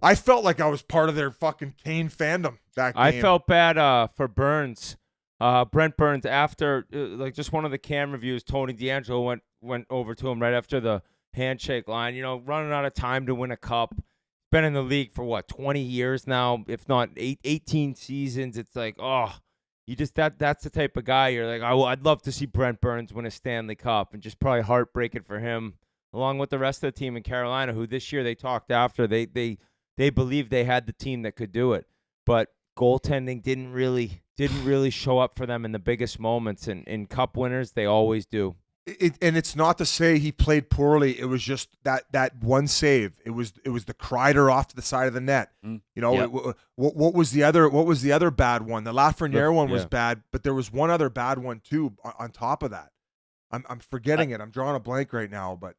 I felt like I was part of their fucking Kane fandom that game. I felt bad for Burns, Brent Burns, after like just one of the camera views. Tony DeAngelo went over to him right after the handshake line. You know, running out of time to win a cup. Been in the league for what, 20 years now, if not 18 seasons. It's like, you just that's the type of guy you're like, I'd love to see Brent Burns win a Stanley Cup, and just probably heartbreaking for him along with the rest of the team in Carolina, who this year they talked after. They believed they had the team that could do it. But goaltending didn't really show up for them in the biggest moments. And in cup winners, they always do. And it's not to say he played poorly. It was just that one save. It was the Kreider off to the side of the net. You know, Yep. what was the other bad one? The Lafreniere one was bad, but there was one other bad one too on top of that. I'm forgetting it. I'm drawing a blank right now, but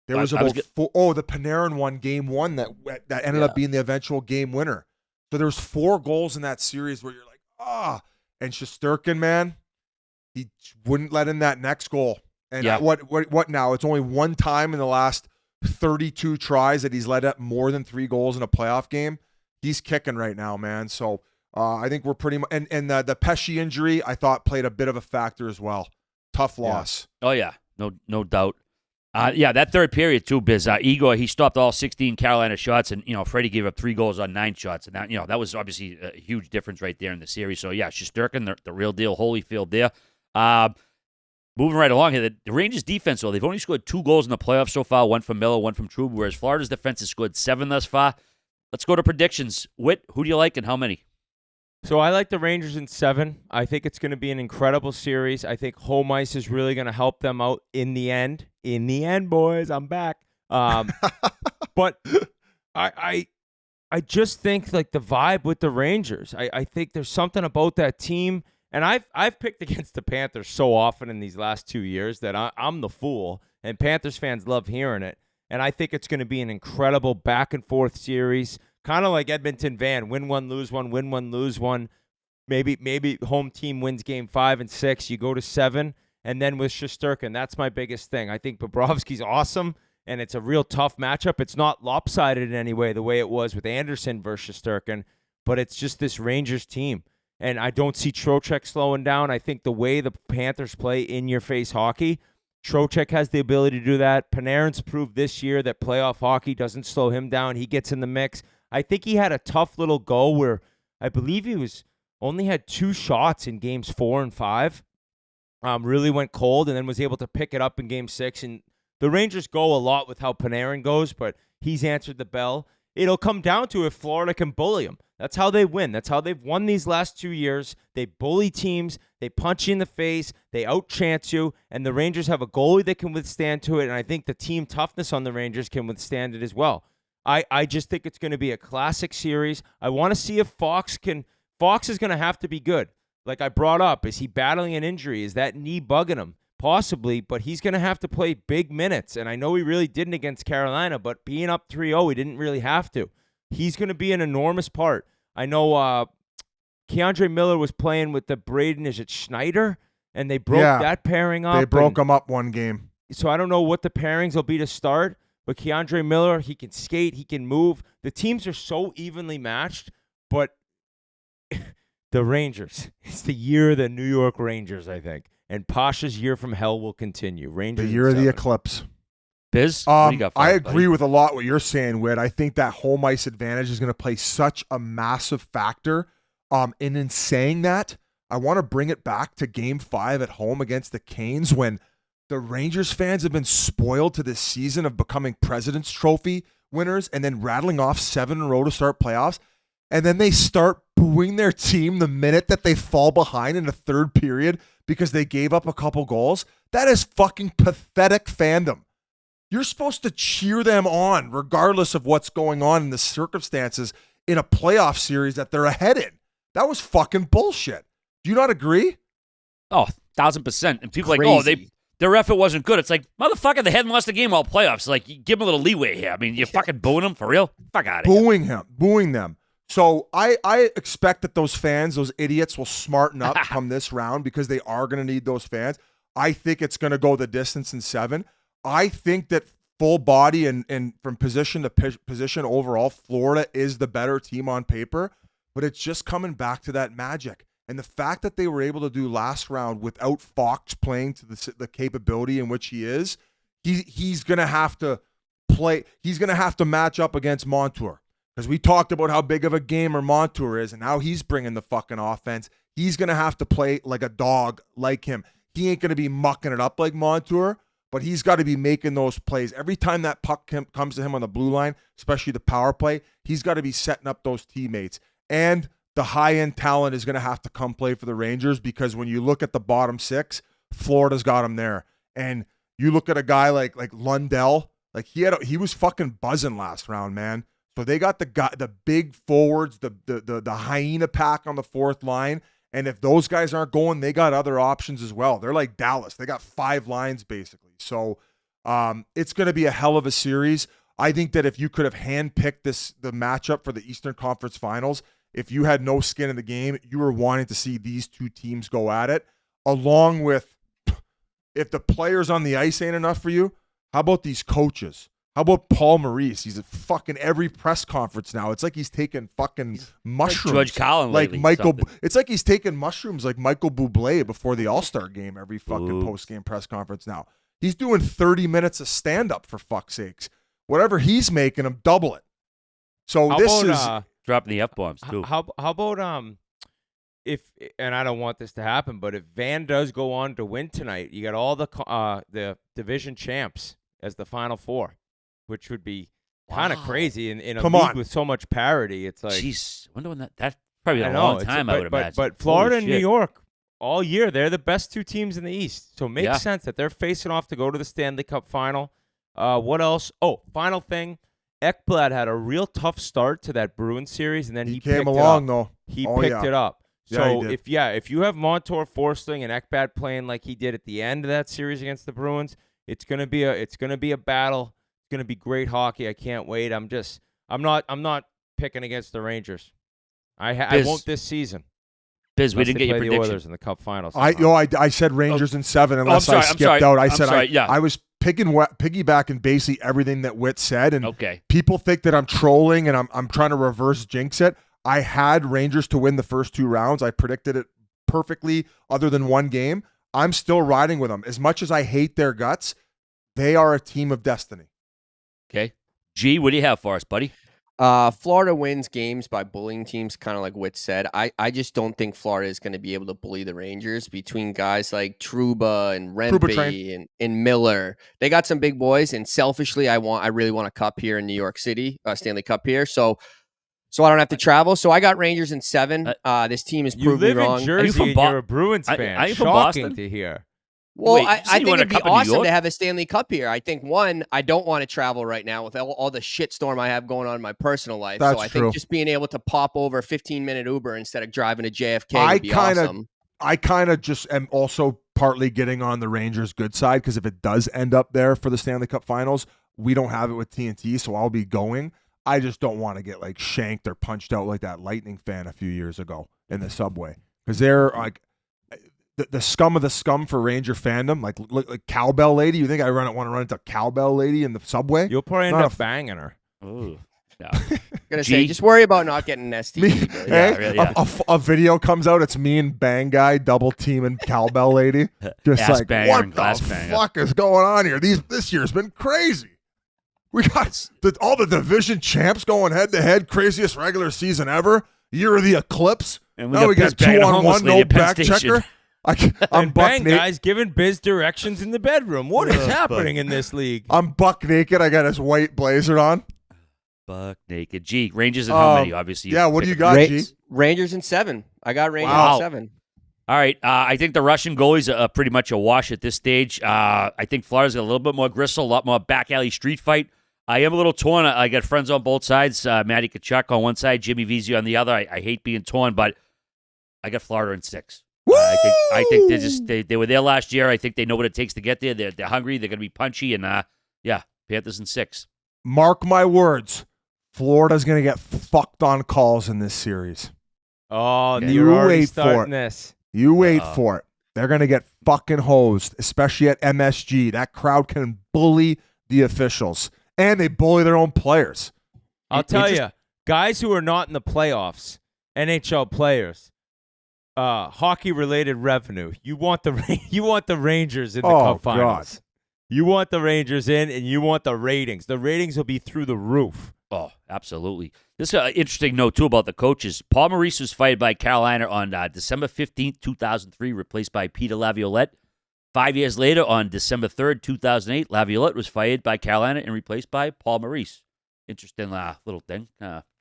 there was about the Panarin one, game one that ended up being the eventual game winner. So there was 4 goals in that series where you're like, and Shesterkin, man, he wouldn't let in that next goal. And what now? It's only one time in the last 32 tries that he's let up more than 3 goals in a playoff game. He's kicking right now, man. So I think we're pretty much – and the Pesce injury, I thought, played a bit of a factor as well. Tough loss. Oh, yeah. No doubt. That third period, too, Biz. Igor, he stopped all 16 Carolina shots, and, Freddie gave up 3 goals on 9 shots. And that was obviously a huge difference right there in the series. So, yeah, Shesterkin, the real deal, Holyfield there. Moving right along here, the Rangers' defense, though, they've only scored 2 goals in the playoffs so far, 1 from Miller, 1 from Trouba, whereas Florida's defense has scored 7 thus far. Let's go to predictions. Whit, who do you like and how many? So I like the Rangers in 7. I think it's going to be an incredible series. I think home ice is really going to help them out in the end. In the end, boys, I'm back. But I just think like the vibe with the Rangers. I think there's something about that team. And I've picked against the Panthers so often in these last 2 years that I'm the fool, and Panthers fans love hearing it. And I think it's going to be an incredible back-and-forth series, kind of like Edmonton Van, win one, lose one, win one, lose one. Maybe home team wins game 5 and 6, you go to 7, and then with Shesterkin, that's my biggest thing. I think Bobrovsky's awesome, and it's a real tough matchup. It's not lopsided in any way the way it was with Anderson versus Shesterkin, but it's just this Rangers team. And I don't see Trocheck slowing down. I think the way the Panthers play in-your-face hockey, Trocheck has the ability to do that. Panarin's proved this year that playoff hockey doesn't slow him down. He gets in the mix. I think he had a tough little go where I believe he only had 2 shots in games 4 and 5. Really went cold and then was able to pick it up in game 6. And the Rangers go a lot with how Panarin goes, but he's answered the bell. It'll come down to if Florida can bully him. That's how they win. That's how they've won these last 2 years. They bully teams. They punch you in the face. They out-chance you. And the Rangers have a goalie that can withstand to it. And I think the team toughness on the Rangers can withstand it as well. I just think it's going to be a classic series. I want to see if Fox is going to have to be good. Like I brought up, is he battling an injury? Is that knee bugging him? Possibly, but he's going to have to play big minutes. And I know he really didn't against Carolina, but being up 3-0, he didn't really have to. He's going to be an enormous part. I know Keandre Miller was playing with the Braden, is it Schneider? And they broke that pairing up. They broke him up one game. So I don't know what the pairings will be to start, but Keandre Miller, he can skate, he can move. The teams are so evenly matched, but the Rangers, it's the year of the New York Rangers, I think. And Pasha's year from hell will continue. Rangers the year of the eclipse. Biz, what do you got for I us, agree buddy? with a lot what you're saying, Whit. I think that home ice advantage is going to play such a massive factor. And in saying that, I want to bring it back to Game 5 at home against the Canes when the Rangers fans have been spoiled to this season of becoming President's Trophy winners and then rattling off 7 in a row to start playoffs. And then they start booing their team the minute that they fall behind in the third period because they gave up a couple goals. That is fucking pathetic fandom. You're supposed to cheer them on regardless of what's going on in the circumstances in a playoff series that they're ahead in. That was fucking bullshit. Do you not agree? Oh, 1,000%. And people are like, oh, their effort wasn't good. It's like, motherfucker, they hadn't lost the game all playoffs. Like, you give them a little leeway here. I mean, you're fucking booing them for real? Fuck out of here. Booing them. So I expect that those fans, those idiots, will smarten up come this round because they are going to need those fans. I think it's going to go the distance in 7. I think that full body and from position to position overall, Florida is the better team on paper, but it's just coming back to that magic. And the fact that they were able to do last round without Fox playing to the capability in which he is, he's going to have to play. He's going to have to match up against Montour because we talked about how big of a gamer Montour is and how he's bringing the fucking offense. He's going to have to play like a dog like him. He ain't going to be mucking it up like Montour, but he's got to be making those plays. Every time that puck comes to him on the blue line, especially the power play, he's got to be setting up those teammates. And the high-end talent is going to have to come play for the Rangers, because when you look at the bottom six, Florida's got him there. And you look at a guy like Lundell, like he was fucking buzzing last round, man. So they got the big forwards, the hyena pack on the fourth line. And if those guys aren't going, they got other options as well. They're like Dallas. They got 5 lines basically. So it's going to be a hell of a series. I think that if you could have handpicked the matchup for the Eastern Conference Finals, if you had no skin in the game, you were wanting to see these two teams go at it, along with, if the players on the ice ain't enough for you, how about these coaches? How about Paul Maurice? He's at fucking every press conference now. It's like he's taking fucking mushrooms. Like George Collin lately, it's like he's taking mushrooms like Michael Bublé before the All-Star game every fucking post-game press conference now. He's doing 30 minutes of stand-up, for fuck's sakes. Whatever he's making him, double it. So dropping the F-bombs too. How about if, and I don't want this to happen, but if Van does go on to win tonight, you got all the division champs as the Final Four, which would be kind of crazy in a league with so much parity. It's like, jeez, wonder when that's probably a long time. I would imagine. But Florida and New York all year, they're the best 2 teams in the East, so it makes sense that they're facing off to go to the Stanley Cup final. What else? Oh, final thing. Ekblad had a real tough start to that Bruins series, and then he came picked along it up. though. He picked it up. So yeah, if you have Montour, Forsling, and Ekblad playing like he did at the end of that series against the Bruins, it's gonna be a battle. It's gonna be great hockey. I can't wait. I'm not picking against the Rangers. I won't this season. Biz, we didn't get your prediction. The Oilers in the Cup Finals. I said Rangers in 7 unless I skipped out. I said I was piggybacking basically everything that Whit said, and people think that I'm trolling and I'm trying to reverse jinx it. I had Rangers to win the first 2 rounds. I predicted it perfectly, other than one game. I'm still riding with them. As much as I hate their guts, they are a team of destiny. Okay. G, what do you have for us, buddy? Florida wins games by bullying teams, kind of like Whit said. I just don't think Florida is going to be able to bully the Rangers between guys like Trouba and Rempe and Miller. They got some big boys, and selfishly, I really want a cup here in New York City, Stanley Cup here. So I don't have to travel. So I got Rangers in 7. This team has proved me wrong. You live in Jersey, you're a Bruins fan. Are you from Shocking Boston? To hear. Well, Wait, I think it'd be awesome to have a Stanley Cup here. I think, one, I don't want to travel right now with all the shitstorm I have going on in my personal life. That's so I true. think just being able to pop over a 15-minute Uber instead of driving to JFK would be awesome. I kind of just am also partly getting on the Rangers' good side, because if it does end up there for the Stanley Cup Finals, we don't have it with TNT, so I'll be going. I just don't want to get like shanked or punched out like that Lightning fan a few years ago in the subway, because they're like the scum of the scum for Ranger fandom. Like Cowbell Lady. You think I want to run into Cowbell Lady in the subway? You'll probably end up banging her. Ooh. No. Gonna say, just worry about not getting an STD. A video comes out. It's me and Bang Guy double teaming Cowbell Lady. Just Ass like, banger what and the glass banger. fuck is going on here? This year's been crazy. We got all the division champs going head to head. Craziest regular season ever. Year of the eclipse. And now we got 2-on-1, no back checker. I'm Bang Guy's giving Biz directions in the bedroom. What is happening in this league? I'm buck naked. I got his white blazer on. Buck naked. G, Rangers and how many? Obviously. Yeah, what do you got, G? Rangers in 7. I got Rangers in 7. All right. I think the Russian goalies are pretty much a wash at this stage. I think Florida's got a little bit more gristle, a lot more back alley street fight. I am a little torn. I got friends on both sides. Matty Tkachuk on one side, Jimmy Vesey on the other. I hate being torn, but I got Florida in 6. I think they were there last year. I think they know what it takes to get there. They're hungry. They're going to be punchy. And, Panthers in 6. Mark my words. Florida's going to get fucked on calls in this series. Oh, okay. You're already starting this. You wait for it. They're going to get fucking hosed, especially at MSG. That crowd can bully the officials, and they bully their own players. I'll tell you, guys who are not in the playoffs, NHL players, hockey-related revenue. You want the Rangers in the Cup Finals. God. You want the Rangers in, and you want the ratings. The ratings will be through the roof. Oh, absolutely. This is an interesting note, too, about the coaches. Paul Maurice was fired by Carolina on December 15th, 2003, replaced by Peter Laviolette. 5 years later, on December 3rd, 2008, Laviolette was fired by Carolina and replaced by Paul Maurice. Interesting little thing.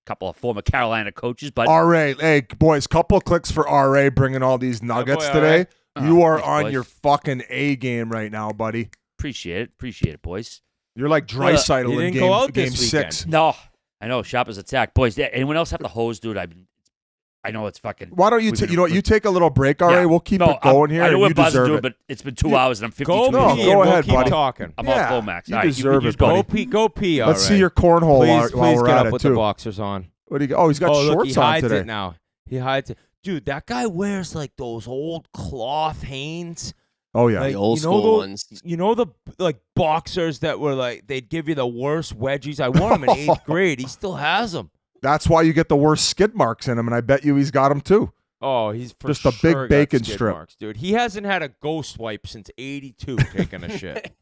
Couple of former Carolina coaches, but RA, hey boys, couple of clicks for RA bringing all these nuggets today. You are thanks, on boys. your fucking A game right now, buddy. appreciate it, boys. You're like Draisaitl you in didn't go out game this 6. No, I know. Shoppers attack, boys. Anyone else have the hose, dude? I know it's fucking. Why don't you you take a little break, RA? Yeah. We'll keep No, it going here. I know and we're you buzzing, deserve dude, it. but it's been 2 hours and I'm 52 Go minutes. pee. in. go and ahead, we'll keep buddy. talking. I'm Yeah, all full max. you All right, deserve you it, go. buddy. Go pee. all Let's see right. your cornhole Please while we're get at up it with too. the boxers on. What do you? Oh, he's got Look, shorts he on hides today. it now. He hides it. Dude, that guy wears like those old cloth Hanes. Oh yeah. Like, The old school ones. You know the like boxers that were like they'd give you the worst wedgies. I wore them in 8th grade. He still has them. That's why you get the worst skid marks in him, and I bet you he's got them too. Oh, he's for Just a sure big got bacon skid strip. marks, dude. He hasn't had a ghost wipe since '82 taking a shit.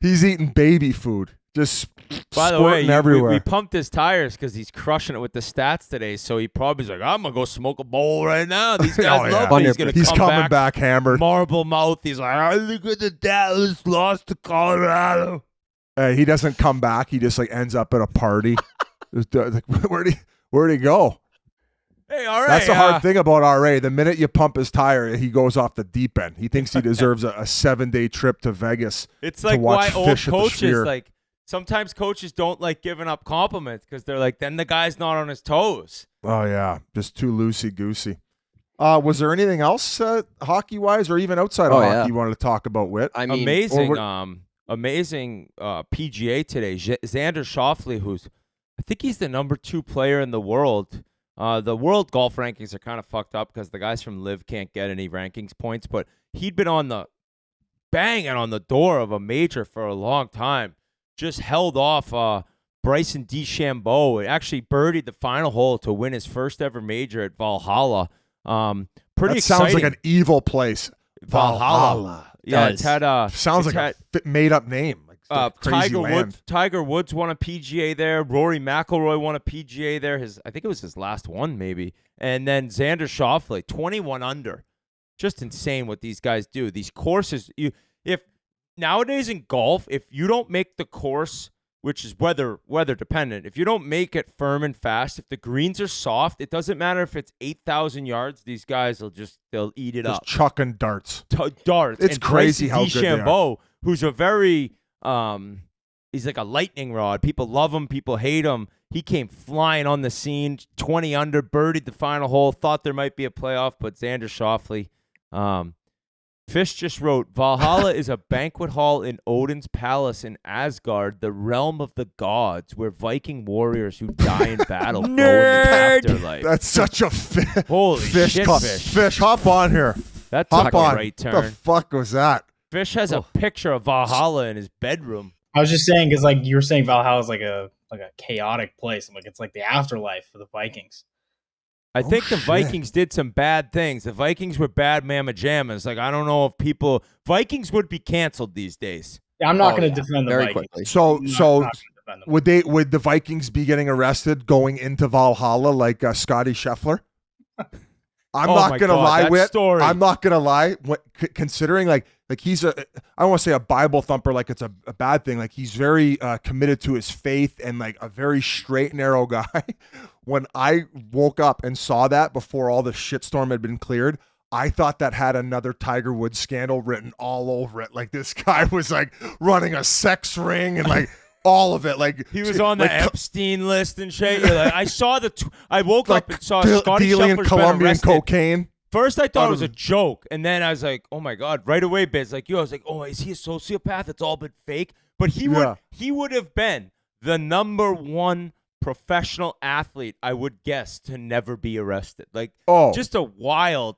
He's eating baby food, just By the squirting way, everywhere. we pumped his tires because he's crushing it with the stats today. So he probably's like, I'm gonna go smoke a bowl right now. These guys Oh, yeah. love me. He's gonna He's come coming back hammered. marble mouth. He's like, I look at the Dallas lost to Colorado. He doesn't come back. He just like ends up at a party. Just, like, where'd he go? Hey, all right. That's the hard thing about RA. The minute you pump his tire, he goes off the deep end. He thinks he deserves a 7-day trip to Vegas. It's to like watch why old fish at the coaches Sphere. like sometimes coaches don't like giving up compliments because they're like, then the guy's not on his toes. Oh yeah, just too loosey goosey. Was there anything else hockey wise, or even outside of hockey you wanted to talk about? Whit, I mean, amazing PGA today. Xander Schauffele, who's I think he's the number 2 player in the world. The world golf rankings are kind of fucked up because the guys from Live can't get any rankings points, but he'd been banging on the door of a major for a long time. Just held off Bryson DeChambeau. Actually birdied the final hole to win his first ever major at Valhalla. Pretty that exciting. sounds like an evil place. Valhalla. Yeah, Does. it's had Sounds like a made up name. Like crazy land. Tiger Woods won a PGA there. Rory McIlroy won a PGA there. I think it was his last one, maybe. And then Xander Schauffele, 21 under. Just insane what these guys do. These courses, if nowadays in golf, if you don't make the course, which is weather dependent, if you don't make it firm and fast, if the greens are soft, it doesn't matter if it's 8,000 yards. These guys they'll eat it up. Just chucking darts. Darts. It's and crazy Bryson how good they are. DeChambeau, who's a very he's like a lightning rod. People love him. People hate him. He came flying on the scene, 20 under, birdied the final hole. Thought there might be a playoff, but Xander Schauffele. Fish just wrote, Valhalla is a banquet hall in Odin's palace in Asgard, the realm of the gods, where Viking warriors who die in battle go in the afterlife. That's such a Holy fish shit, call. Fish. Fish, hop on here. That's Hop a on. great What turn. the fuck was that? Fish has a picture of Valhalla in his bedroom. I was just saying because like you were saying, Valhalla is like a chaotic place. I'm like it's like the afterlife for the Vikings. I think the shit. Vikings did some bad things. The Vikings were bad mamma jammas. Like, I don't know if Vikings would be canceled these days. Yeah, I'm not going to defend the very Vikings. quickly. So I'm not gonna defend them. would the Vikings be getting arrested going into Valhalla like Scotty Scheffler? I'm Oh not my gonna God, lie, that Whit. story. I'm not gonna lie. Considering like he's I don't want to say a Bible thumper like it's a bad thing. Like he's very committed to his faith and like a very straight and narrow guy. When I woke up and saw that before all the shitstorm had been cleared, I thought that had another Tiger Woods scandal written all over it. Like this guy was like running a sex ring and like all of it. Like He was on the like, Epstein list and shit. You're like, I saw I woke up and saw Scotty dealing in Scheffler's been Colombian arrested. cocaine. First, I thought it was a joke, and then I was like, "Oh my God!" Right away, Biz, like you, I was like, "Oh, is he a sociopath? It's all been fake." But he would have been the number 1 professional athlete, I would guess, to never be arrested. Like, just a wild,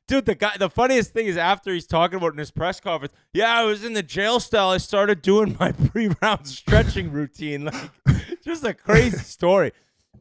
dude. The funniest thing is after he's talking about it in his press conference. Yeah, I was in the jail cell. I started doing my pre-round stretching routine. Like, just a crazy story.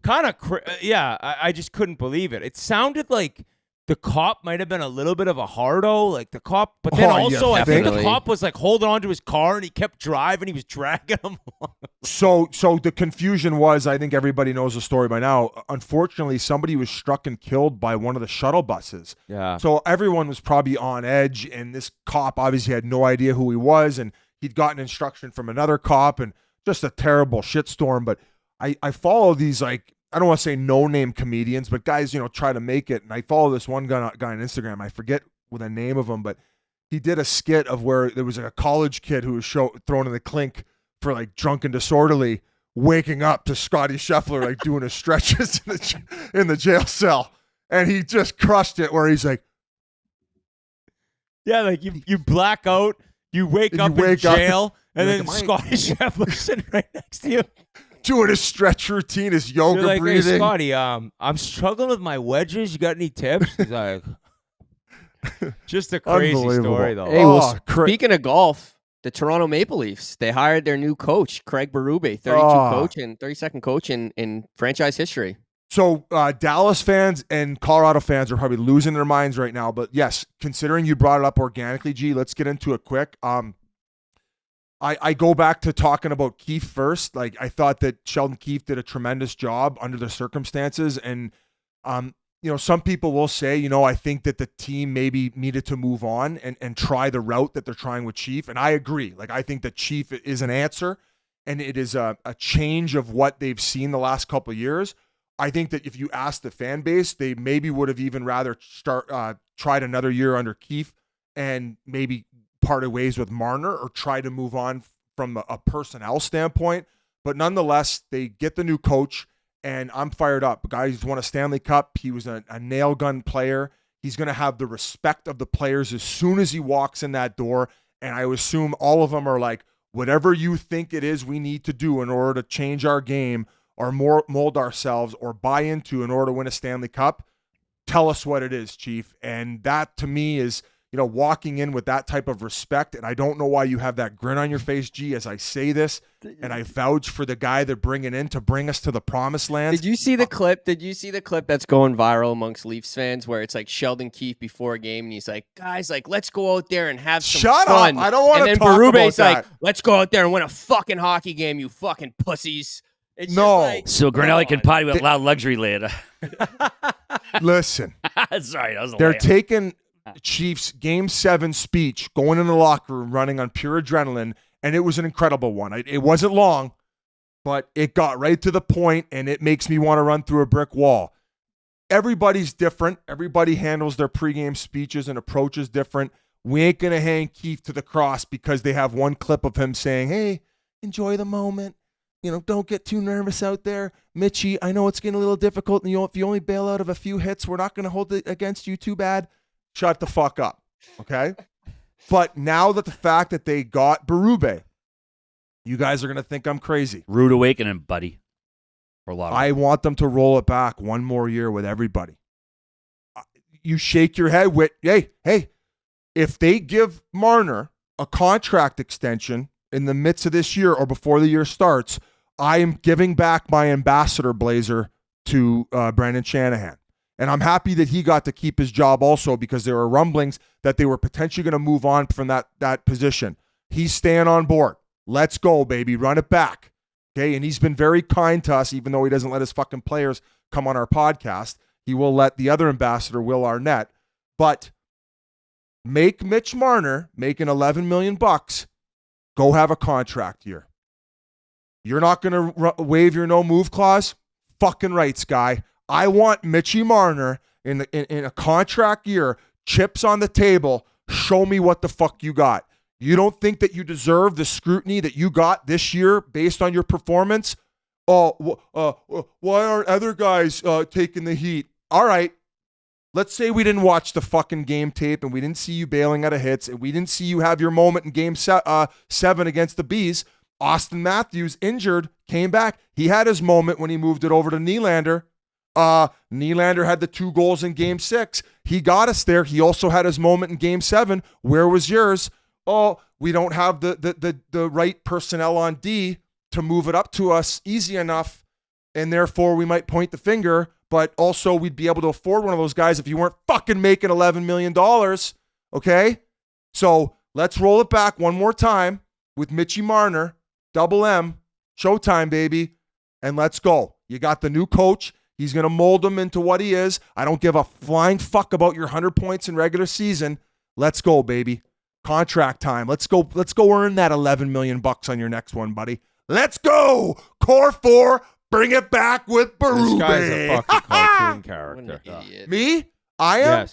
Kind of, I just couldn't believe it. It sounded like the cop might have been a little bit of a hardo, like the cop. But then also, I think the cop was like holding on to his car and he kept driving. He was dragging him along. So the confusion was, I think everybody knows the story by now. Unfortunately, somebody was struck and killed by one of the shuttle buses. Yeah. So everyone was probably on edge, and this cop obviously had no idea who he was, and he'd gotten instruction from another cop, and just a terrible shitstorm. But I follow these, like, I don't want to say no-name comedians, but guys, try to make it. And I follow this one guy on Instagram. I forget the name of him, but he did a skit of where there was like a college kid who was thrown in the clink for like drunk and disorderly, waking up to Scotty Scheffler like doing his stretches in the jail cell, and he just crushed it. Where he's like, yeah, like you black out, you wake up in jail, and then like, Scotty Scheffler's sitting right next to you. Doing his stretch routine, his yoga You're like, breathing. Hey, Scotty, I'm struggling with my wedges. You got any tips? He's like, just a crazy story, though. Hey, well, speaking of golf, the Toronto Maple Leafs, they hired their new coach, Craig Berube, 32nd coach in franchise history. So Dallas fans and Colorado fans are probably losing their minds right now. But yes, considering you brought it up organically, G, let's get into it quick. I go back to talking about Keefe first. Like, I thought that Sheldon Keefe did a tremendous job under the circumstances. And, some people will say, I think that the team maybe needed to move on and try the route that they're trying with Chief. And I agree. Like, I think that Chief is an answer, and it is a change of what they've seen the last couple of years. I think that if you ask the fan base, they maybe would have even rather tried another year under Keefe and maybe parted ways with Marner or try to move on from a personnel standpoint. But nonetheless, they get the new coach, and I'm fired up. The guy who's won a Stanley Cup. He was a nail gun player. He's going to have the respect of the players as soon as he walks in that door. And I assume all of them are like, whatever you think it is we need to do in order to change our game or mold ourselves or buy into in order to win a Stanley Cup, tell us what it is, Chief. And that to me is, walking in with that type of respect. And I don't know why you have that grin on your face, G, as I say this, and I vouch for the guy they're bringing in to bring us to the promised land. Did you see the clip? Did you see the clip that's going viral amongst Leafs fans where it's like Sheldon Keefe before a game and he's like, guys, like, let's go out there and have some fun. Up. I don't want to talk Berube's about that. like, let's go out there and win a fucking hockey game, you fucking pussies. It's no. Like, so Grinelli can potty with loud luxury later. Listen. Sorry, that was they're taking Chiefs Game 7 speech, going in the locker room, running on pure adrenaline, and it was an incredible one. It wasn't long, but it got right to the point, and it makes me want to run through a brick wall. Everybody's different. Everybody handles their pregame speeches and approaches different. We ain't going to hang Keefe to the cross because they have one clip of him saying, hey, enjoy the moment. Don't get too nervous out there. Mitchie, I know it's getting a little difficult, and if you only bail out of a few hits, we're not going to hold it against you too bad. Shut the fuck up, okay? But now that the fact that they got Berube, you guys are going to think I'm crazy. Rude awakening, buddy. For a lot of I want them to roll it back one more year with everybody. You shake your head with, hey, if they give Marner a contract extension in the midst of this year or before the year starts, I am giving back my ambassador blazer to Brendan Shanahan. And I'm happy that he got to keep his job also because there were rumblings that they were potentially going to move on from that position. He's staying on board. Let's go, baby. Run it back. Okay, and he's been very kind to us, even though he doesn't let his fucking players come on our podcast. He will let the other ambassador, Will Arnett. But make Mitch Marner making $11 million, go have a contract year. You're not going to waive your no-move clause? Fucking rights, guy. I want Mitchie Marner in a contract year, chips on the table, show me what the fuck you got. You don't think that you deserve the scrutiny that you got this year based on your performance? Why aren't other guys taking the heat? All right, let's say we didn't watch the fucking game tape and we didn't see you bailing out of hits and we didn't see you have your moment in Game 7 against the Bees. Austin Matthews, injured, came back. He had his moment when he moved it over to Nylander. Nylander had the 2 goals in Game 6. He got us there. He also had his moment in Game 7. Where was yours? Oh, we don't have the right personnel on D to move it up to us easy enough, and therefore we might point the finger, but also we'd be able to afford one of those guys if you weren't fucking making $11 million. Okay? So let's roll it back one more time with Mitchie Marner, Double M, Showtime, baby, and let's go. You got the new coach. He's going to mold him into what he is. I don't give a flying fuck about your 100 points in regular season. Let's go, baby. Contract time. Let's go earn that $11 million on your next one, buddy. Let's go. Core 4, bring it back with Berube. This guy's a fucking cartoon character. Me? I am?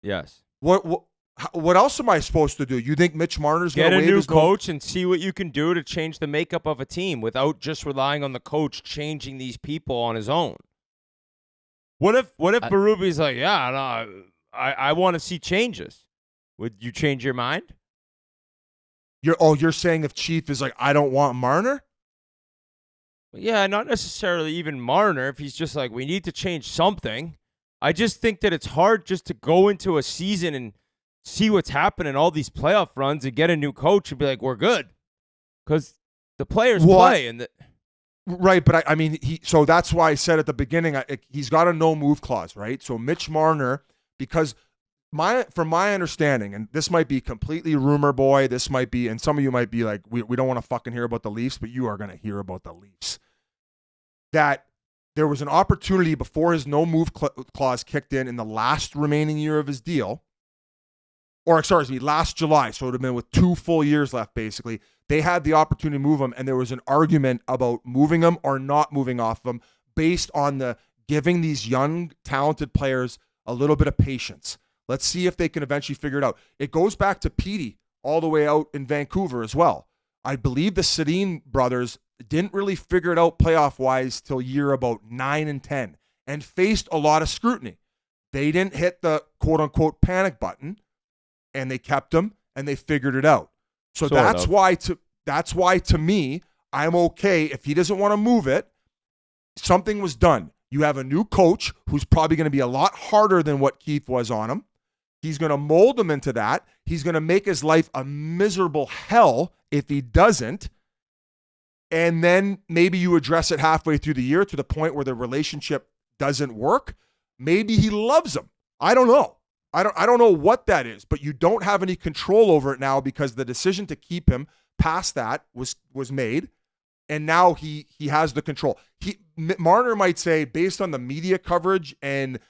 Yes. What else am I supposed to do? You think Mitch Marner's going to get a new coach and see what you can do to change the makeup of a team without just relying on the coach changing these people on his own? What if Berube's like, yeah, no, I want to see changes? Would you change your mind? You're saying if Chief is like, I don't want Marner? Yeah, not necessarily even Marner. If he's just like, we need to change something. I just think that it's hard just to go into a season and see what's happening, all these playoff runs, and get a new coach and be like, we're good. Because the players play. Right, but I mean, so that's why I said at the beginning, he's got a no-move clause, right? So Mitch Marner, because from my understanding, and this might be completely rumor boy, this might be, and some of you might be like, we don't want to fucking hear about the Leafs, but you are going to hear about the Leafs. That there was an opportunity before his no-move clause kicked in the last remaining year of his deal, last July, so it would have been with 2 full years left, basically. They had the opportunity to move him, and there was an argument about moving him or not moving off him based on the giving these young, talented players a little bit of patience. Let's see if they can eventually figure it out. It goes back to Petey all the way out in Vancouver as well. I believe the Sedin brothers didn't really figure it out playoff-wise till year about 9 and 10 and faced a lot of scrutiny. They didn't hit the quote-unquote panic button, and they kept him, and they figured it out. So that's why to me, I'm okay if he doesn't want to move it. Something was done. You have a new coach who's probably going to be a lot harder than what Keith was on him. He's going to mold him into that. He's going to make his life a miserable hell if he doesn't. And then maybe you address it halfway through the year to the point where the relationship doesn't work. Maybe he loves him. I don't know. I don't know what that is, but you don't have any control over it now because the decision to keep him past that was made, and now he has the control. Marner might say, based on the media coverage and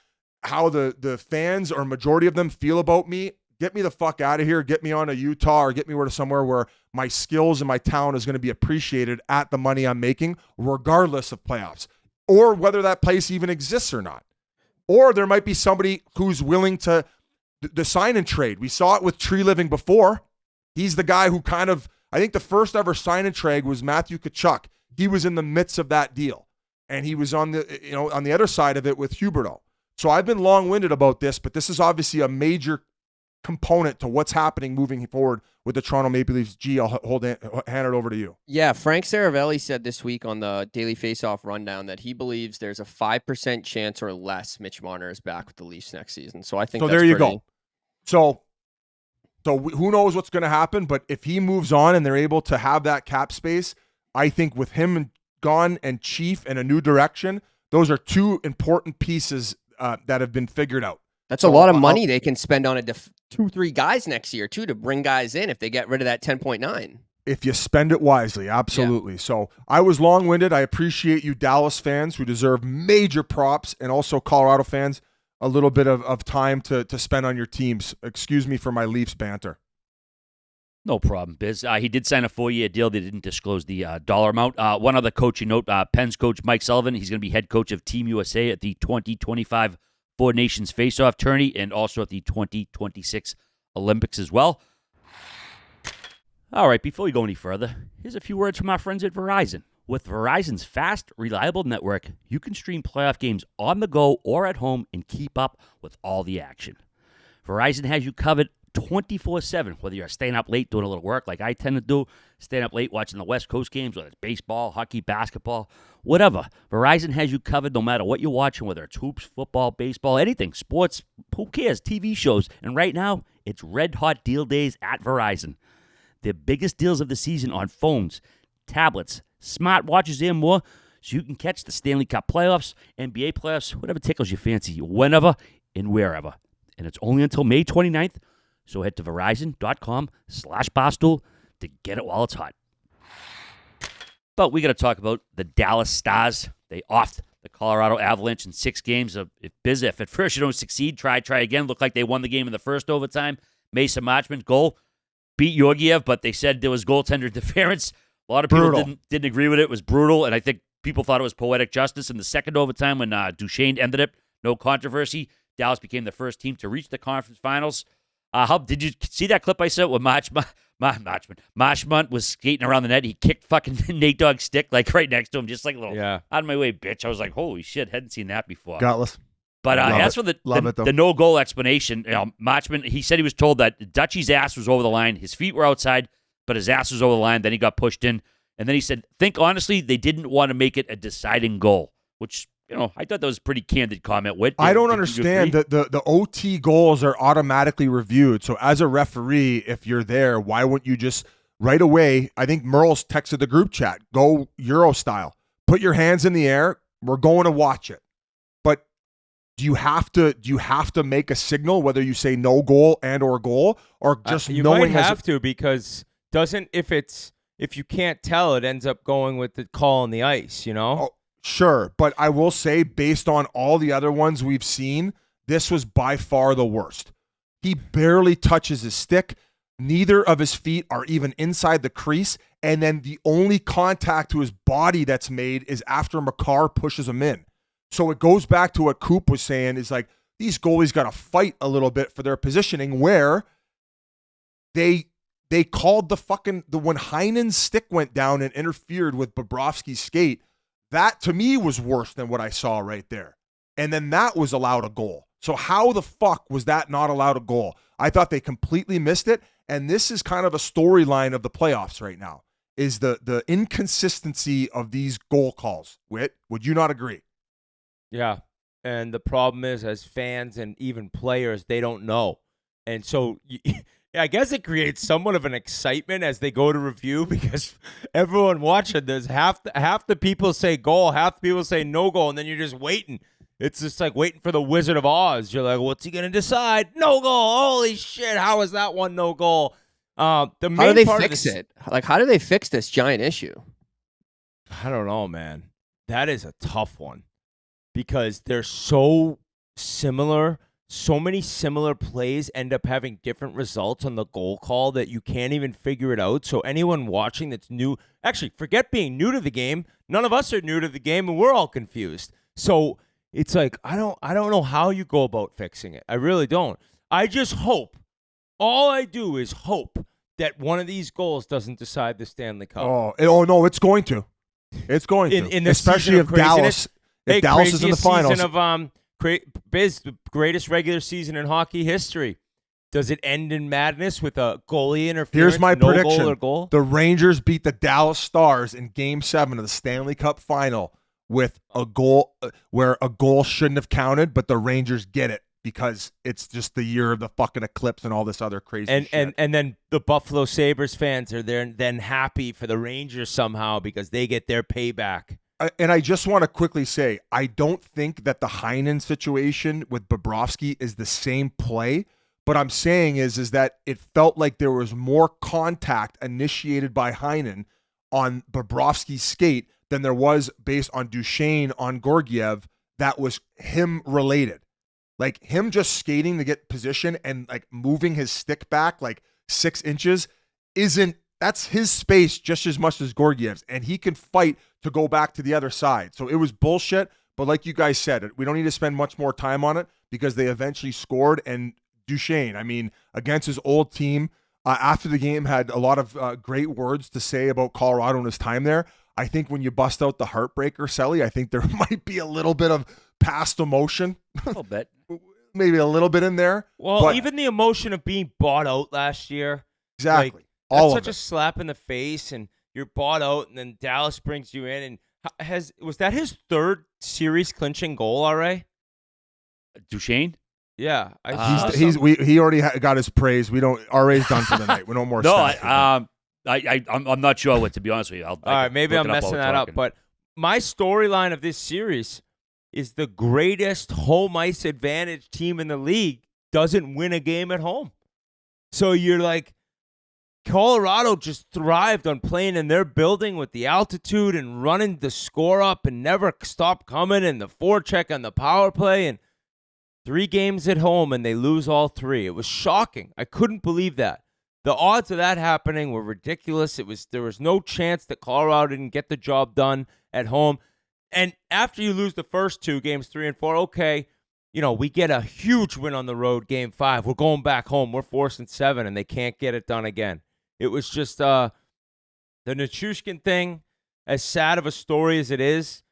how the fans or majority of them feel about me, get me the fuck out of here, get me on a Utah or get me to somewhere where my skills and my talent is going to be appreciated at the money I'm making, regardless of playoffs, or whether that place even exists or not. Or there might be somebody who's willing to the sign and trade. We saw it with Tree Living before. He's the guy who I think the first ever sign and trade was Matthew Tkachuk. He was in the midst of that deal. And he was on the other side of it with Huberdeau. So I've been long-winded about this, but this is obviously a major component to what's happening moving forward with the Toronto Maple Leafs. G, I'll hand it over to you. Yeah, Frank Saravelli said this week on the Daily Faceoff Rundown that he believes there's a 5% chance or less Mitch Marner is back with the Leafs next season. So I think there you go. So who knows what's going to happen, but if he moves on and they're able to have that cap space, I think with him gone and Chief and a new direction, those are 2 important pieces that have been figured out. That's a lot of money they can spend on 2-3 guys next year, too, to bring guys in if they get rid of that 10.9. If you spend it wisely, absolutely. Yeah. So I was long-winded. I appreciate you Dallas fans who deserve major props, and also Colorado fans, a little bit of time to spend on your teams. Excuse me for my Leafs banter. No problem, Biz. He did sign a 4-year deal. They didn't disclose the dollar amount. One other coaching note, Penn's coach Mike Sullivan, he's going to be head coach of Team USA at the 2025 Four Nations Face-Off Tourney and also at the 2026 Olympics as well. All right, before we go any further, here's a few words from our friends at Verizon. With Verizon's fast, reliable network, you can stream playoff games on the go or at home and keep up with all the action. Verizon has you covered 24/7, whether you're staying up late doing a little work like I tend to do, staying up late watching the West Coast games, whether it's baseball, hockey, basketball, whatever. Verizon has you covered no matter what you're watching, whether it's hoops, football, baseball, anything, sports, who cares, TV shows. And right now, it's red hot deal days at Verizon. Their biggest deals of the season on phones, tablets, smartwatches, and more. so you can catch the Stanley Cup Playoffs, NBA Playoffs, whatever tickles your fancy, whenever and wherever. And it's only until May 29th, so head to Verizon.com/Barstool to get it while it's hot. But we got to talk about the Dallas Stars. They offed the Colorado Avalanche in 6 games. If at first you don't succeed, try again. Looked like they won the game in the first overtime. Mason Marchment goal beat Georgiev, but they said there was goaltender interference. A lot of people didn't agree with it. It was brutal, and I think people thought it was poetic justice in the second overtime when Duchesne ended it. No controversy. Dallas became the first team to reach the conference finals. How did you see that clip I sent where Marchment was skating around the net? He kicked fucking Nate Dogg's stick like right next to him, just like a little out of my way, bitch. I was like, holy shit, hadn't seen that before. Gutless. But as for the no-goal explanation, Marchment, he said he was told that Dutchy's ass was over the line. His feet were outside, but his ass was over the line. Then he got pushed in. And then he said, think honestly, they didn't want to make it a deciding goal, which, I thought that was a pretty candid comment. Whit, I don't understand that the OT goals are automatically reviewed. So as a referee, if you're there, why wouldn't you just right away, I think Merle's texted the group chat, go Euro style. Put your hands in the air. We're going to watch it. But do you have to make a signal whether you say no goal and or goal, or just you knowing might have to, because if you can't tell, it ends up going with the call on the ice, Oh, sure, but I will say, based on all the other ones we've seen, this was by far the worst. He barely touches his stick. Neither of his feet are even inside the crease. And then the only contact to his body that's made is after Makar pushes him in. So it goes back to what Coop was saying, is like, these goalies got to fight a little bit for their positioning, where they called when Heinen's stick went down and interfered with Bobrovsky's skate. That, to me, was worse than what I saw right there. And then that was allowed a goal. So how the fuck was that not allowed a goal? I thought they completely missed it. And this is kind of a storyline of the playoffs right now, is the inconsistency of these goal calls. Whit, would you not agree? Yeah. And the problem is, as fans and even players, they don't know. And so I guess it creates somewhat of an excitement as they go to review, because everyone watching, there's half the people say goal, half the people say no goal, and then you're just waiting. It's just like waiting for the Wizard of Oz. You're like, what's he going to decide? No goal. Holy shit. How is that one no goal? How do they fix it? Like, how do they fix this giant issue? I don't know, man. That is a tough one, because they're so similar. So many similar plays end up having different results on the goal call that you can't even figure it out. So anyone watching that's new, actually, forget being new to the game. None of us are new to the game, and we're all confused. So it's like, I don't know how you go about fixing it. I really don't. I just hope. All I do is hope that one of these goals doesn't decide the Stanley Cup. Oh no, it's going to. It's going to. In the especially if Dallas is in the finals. Season of the greatest regular season in hockey history. Does it end in madness with a goalie interference? Here's my prediction. Goal or goal? The Rangers beat the Dallas Stars in Game 7 of the Stanley Cup Final with a goal where a goal shouldn't have counted, but the Rangers get it because it's just the year of the fucking eclipse and all this other crazy shit. And then the Buffalo Sabres fans are there then happy for the Rangers somehow because they get their payback. And I just want to quickly say, I don't think that the Heinen situation with Bobrovsky is the same play. What I'm saying is that it felt like there was more contact initiated by Heinen on Bobrovsky's skate than there was based on Duchesne on Georgiev that was him related. Like him just skating to get position and like moving his stick back like 6 inches that's his space just as much as Georgiev's, and he can fight to go back to the other side. So it was bullshit, but like you guys said, we don't need to spend much more time on it because they eventually scored. And Duchesne, I mean, against his old team, after the game had a lot of great words to say about Colorado and his time there. I think when you bust out the heartbreaker, Selly, I think there might be a little bit of past emotion. A little bit. Maybe a little bit in there. Well, but even the emotion of being bought out last year. Exactly. That's such a slap in the face, and you're bought out, and then Dallas brings you in. And was that his third series clinching goal already? Duchesne? Yeah, he already got his praise. RA's done for the night. We no more. No, I'm not sure what, to be honest with you. All right, maybe I'm messing that up, but my storyline of this series is the greatest home ice advantage team in the league doesn't win a game at home. So you're like, Colorado just thrived on playing in their building with the altitude and running the score up and never stop coming, and the forecheck on the power play, and 3 games at home and they lose all 3. It was shocking. I couldn't believe that. The odds of that happening were ridiculous. There was no chance that Colorado didn't get the job done at home. And after you lose the first 2 games, 3 and 4, okay, we get a huge win on the road, game 5. We're going back home. We're forcing 7, and they can't get it done again. It was just the Dutchyshen thing, as sad of a story as it is,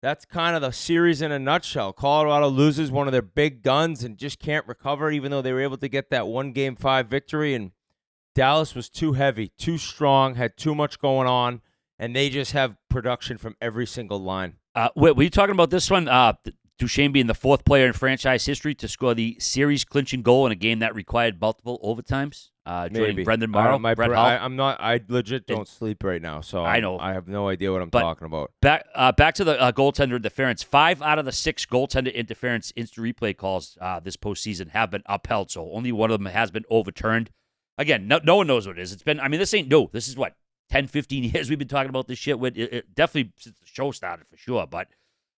that's kind of the series in a nutshell. Colorado loses one of their big guns and just can't recover, even though they were able to get that 1 Game 5 victory. And Dallas was too heavy, too strong, had too much going on, and they just have production from every single line. Were you talking about this one? Duchesne being the 4th player in franchise history to score the series-clinching goal in a game that required multiple overtimes. Joining Brendan Morrow, Brett Hull. I legit don't sleep right now, so I know. I have no idea what I'm talking about. Back to the goaltender interference. 5 out of the 6 goaltender interference instant replay calls this postseason have been upheld, so only one of them has been overturned. Again, no one knows what it is. It's been, this ain't new. This is what, 10, 15 years we've been talking about this shit with. It definitely since the show started for sure, but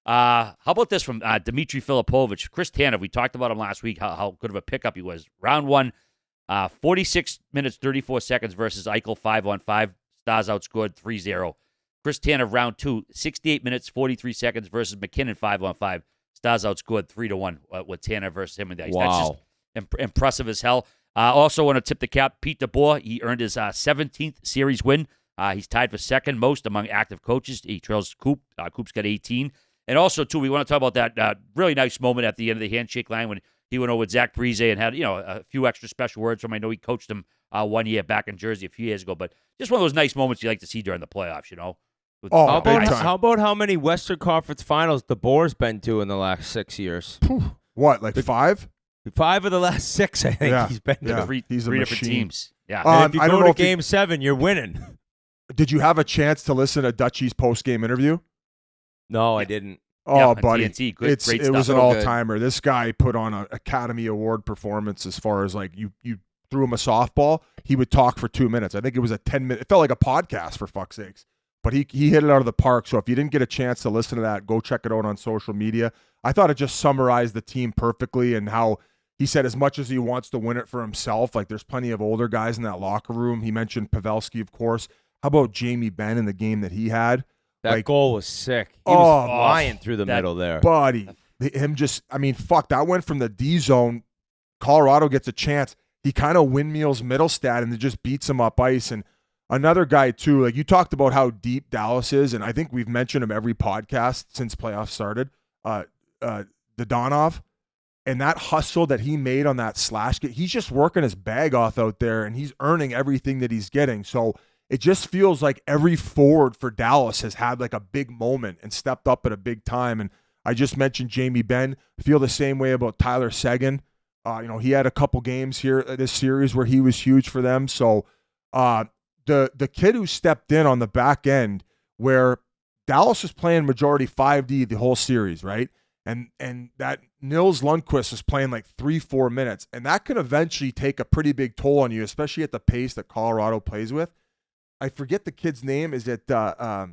how about this from Dmitry Filipovich? Chris Tanev, we talked about him last week, how good of a pickup he was. Round 1, 46 minutes, 34 seconds versus Eichel 5-on-5. Stars outscored 3-0. Chris Tanev, round 2, 68 minutes, 43 seconds versus McKinnon 5-on-5. Stars outscored 3-1 with Tanev versus him in the ice. Wow. That's just impressive as hell. Also want to tip the cap, Pete DeBoer. He earned his 17th series win. He's tied for second most among active coaches. He trails Coop. Coop's got 18. And also, too, we want to talk about that really nice moment at the end of the handshake line when he went over with Zach Parise and had, a few extra special words from him. I know he coached him 1 year back in Jersey a few years ago, but just one of those nice moments you like to see during the playoffs, How about how many Western Conference Finals DeBoer's been to in the last 6 years? What, like 5? 5 of the last 6, I think he's been to. Three He's a different machine. teams. Yeah. And if you go to Game 7, you're winning. Did you have a chance to listen to Dutchy's post-game interview? No, I didn't. Oh, buddy. TNT. Great it stuff. was an So all-timer. This guy put on an Academy Award performance as far as, like, you threw him a softball, he would talk for 2 minutes. I think it was a 10-minute – it felt like a podcast, for fuck's sakes. But he hit it out of the park. So if you didn't get a chance to listen to that, go check it out on social media. I thought it just summarized the team perfectly and how he said as much as he wants to win it for himself, like there's plenty of older guys in that locker room. He mentioned Pavelski, of course. How about Jamie Benn in the game that he had? That goal was sick. He was flying through the middle there. Buddy, him just, fuck, that went from the D zone. Colorado gets a chance. He kind of windmills Middlestad and it just beats him up ice. And another guy, too, like you talked about how deep Dallas is, and I think we've mentioned him every podcast since playoffs started, Dodonov. And that hustle that he made on that slash, he's just working his bag off out there, and he's earning everything that he's getting. So it just feels like every forward for Dallas has had like a big moment and stepped up at a big time. And I just mentioned Jamie Benn. I feel the same way about Tyler Seguin. He had a couple games here this series where he was huge for them. So the kid who stepped in on the back end where Dallas was playing majority 5D the whole series, right? And that Nils Lundqvist is playing like 3-4 minutes, and that can eventually take a pretty big toll on you, especially at the pace that Colorado plays with. I forget the kid's name. Is it not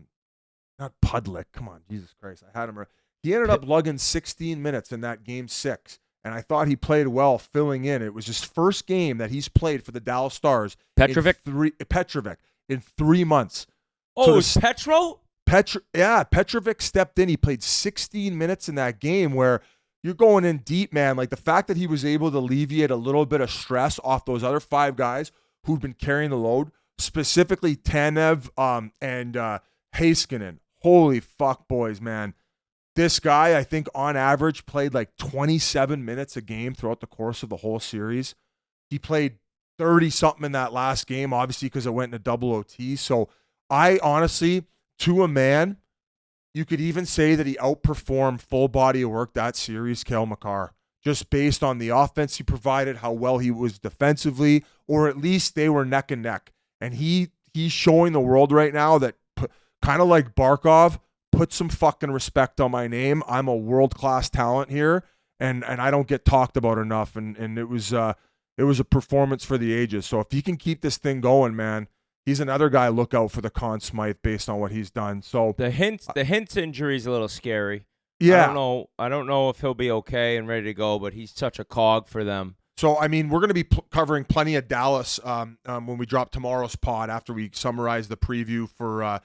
Pudlick? Come on, Jesus Christ! I had him. He ended up lugging 16 minutes in that game 6, and I thought he played well filling in. It was his first game that he's played for the Dallas Stars. Petrovic in 3 months. Oh, so it was Petro? Petrovic stepped in. He played 16 minutes in that game where you're going in deep, man. Like the fact that he was able to alleviate a little bit of stress off those other 5 guys who'd been carrying the load, specifically Tanev and Heiskanen. Holy fuck, boys, man. This guy, I think, on average, played like 27 minutes a game throughout the course of the whole series. He played 30-something in that last game, obviously, because it went into double OT. So I honestly, to a man, you could even say that he outperformed full body of work that series, Cale Makar, just based on the offense he provided, how well he was defensively, or at least they were neck and neck. And he's showing the world right now that, kind of like Barkov, put some fucking respect on my name. I'm a world-class talent here, and I don't get talked about enough. And it was a performance for the ages. So if he can keep this thing going, man, he's another guy. Look out for the Conn Smythe based on what he's done. So the Hintz injury is a little scary. Yeah, I don't know if he'll be okay and ready to go, but he's such a cog for them. So, I mean, we're going to be covering plenty of Dallas when we drop tomorrow's pod after we summarize the preview for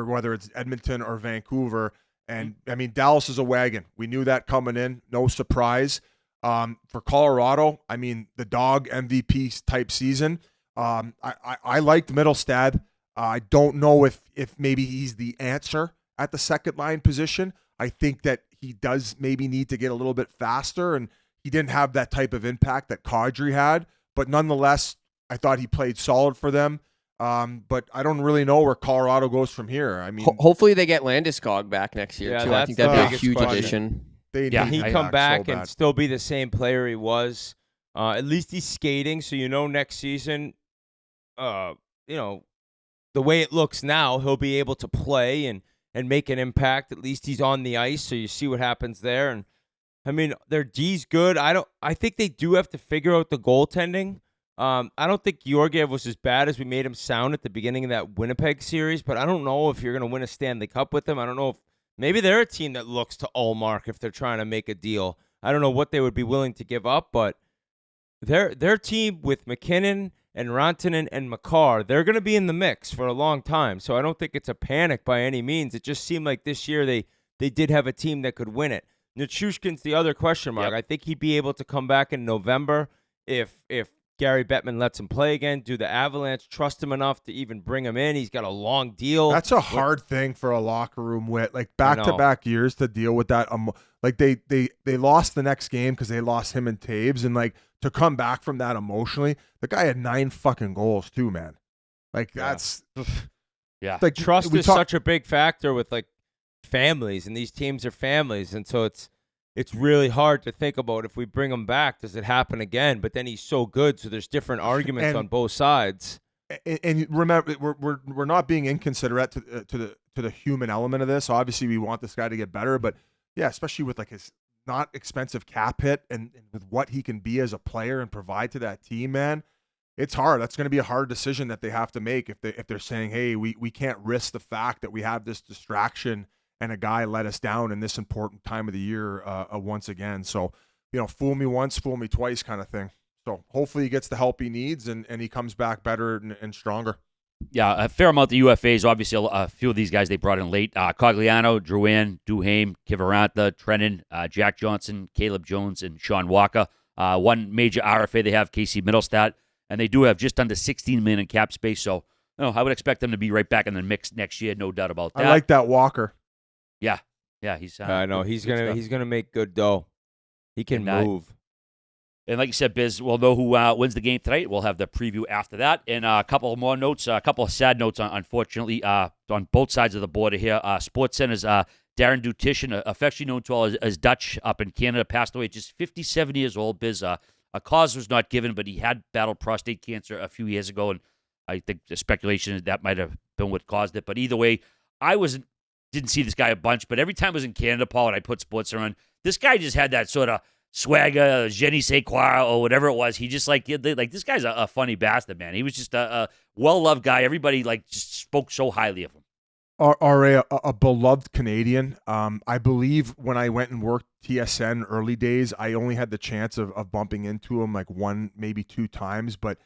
whether it's Edmonton or Vancouver. And, I mean, Dallas is a wagon. We knew that coming in. No surprise. For Colorado, I mean, the dog MVP type season. I liked Middlestad. I don't know if maybe he's the answer at the second line position. I think that he does maybe need to get a little bit faster, and he didn't have that type of impact that Kadri had, but nonetheless, I thought he played solid for them. But I don't really know where Colorado goes from here. I mean, hopefully they get Landeskog back next year too. I think that'd be a huge addition. Can he come back and still be the same player he was? At least he's skating, so next season, the way it looks now, he'll be able to play and make an impact. At least he's on the ice, so you see what happens there. And I mean, their D's good. I think they do have to figure out the goaltending. I don't think Georgiev was as bad as we made him sound at the beginning of that Winnipeg series, but I don't know if you're going to win a Stanley Cup with them. I don't know if maybe they're a team that looks to Ullmark if they're trying to make a deal. I don't know what they would be willing to give up, but their team with McKinnon and Rantanen and Makar, they're going to be in the mix for a long time. So I don't think it's a panic by any means. It just seemed like this year they did have a team that could win it. Nichushkin's the other question mark. Yep. I think he'd be able to come back in November if Gary Bettman lets him play again. Do the Avalanche trust him enough to even bring him in? He's got a long deal. That's a hard thing for a locker room with like back-to-back years to deal with that. Like they lost the next game because they lost him and Taves, and like to come back from that emotionally, the guy had 9 fucking goals too, man. Like that's like trust is such a big factor with like families, and these teams are families, and so it's really hard to think about if we bring him back, does it happen again? But then he's so good, so there's different arguments on both sides. And remember, we're not being inconsiderate to the human element of this. Obviously, we want this guy to get better, but yeah, especially with like his not expensive cap hit and with what he can be as a player and provide to that team, man, it's hard. That's going to be a hard decision that they have to make if they're saying, hey, we can't risk the fact that we have this distraction and a guy let us down in this important time of the year once again. So, fool me once, fool me twice kind of thing. So hopefully he gets the help he needs and he comes back better and stronger. Yeah, a fair amount of UFAs. Obviously, a few of these guys they brought in late. Cogliano, Drouin, Duhaime, Kiviranta, Trennan, Jack Johnson, Caleb Jones, and Sean Walker. One major RFA they have, Casey Middlestat, and they do have just under $16 million in cap space. So, I would expect them to be right back in the mix next year, no doubt about that. I like that Walker. Yeah, he's. I know he's gonna make good dough. He can move. And like you said, Biz, we'll know who wins the game tonight. We'll have the preview after that. And a couple more notes, a couple of sad notes, unfortunately, on both sides of the border here. SportsCenter's Darren Dutchyshen, affectionately known to all as Dutch up in Canada, passed away at just 57 years old. Biz, a cause was not given, but he had battled prostate cancer a few years ago, and I think the speculation is that might have been what caused it. But either way, didn't see this guy a bunch, but every time I was in Canada, Paul, and I put SportsCenter on, this guy just had that sort of swagger, je ne sais quoi, or whatever it was. He just like this guy's a funny bastard, man. He was just a well-loved guy. Everybody just spoke so highly of him. A beloved Canadian. I believe when I went and worked TSN early days, I only had the chance of bumping into him like 1, maybe 2 times, but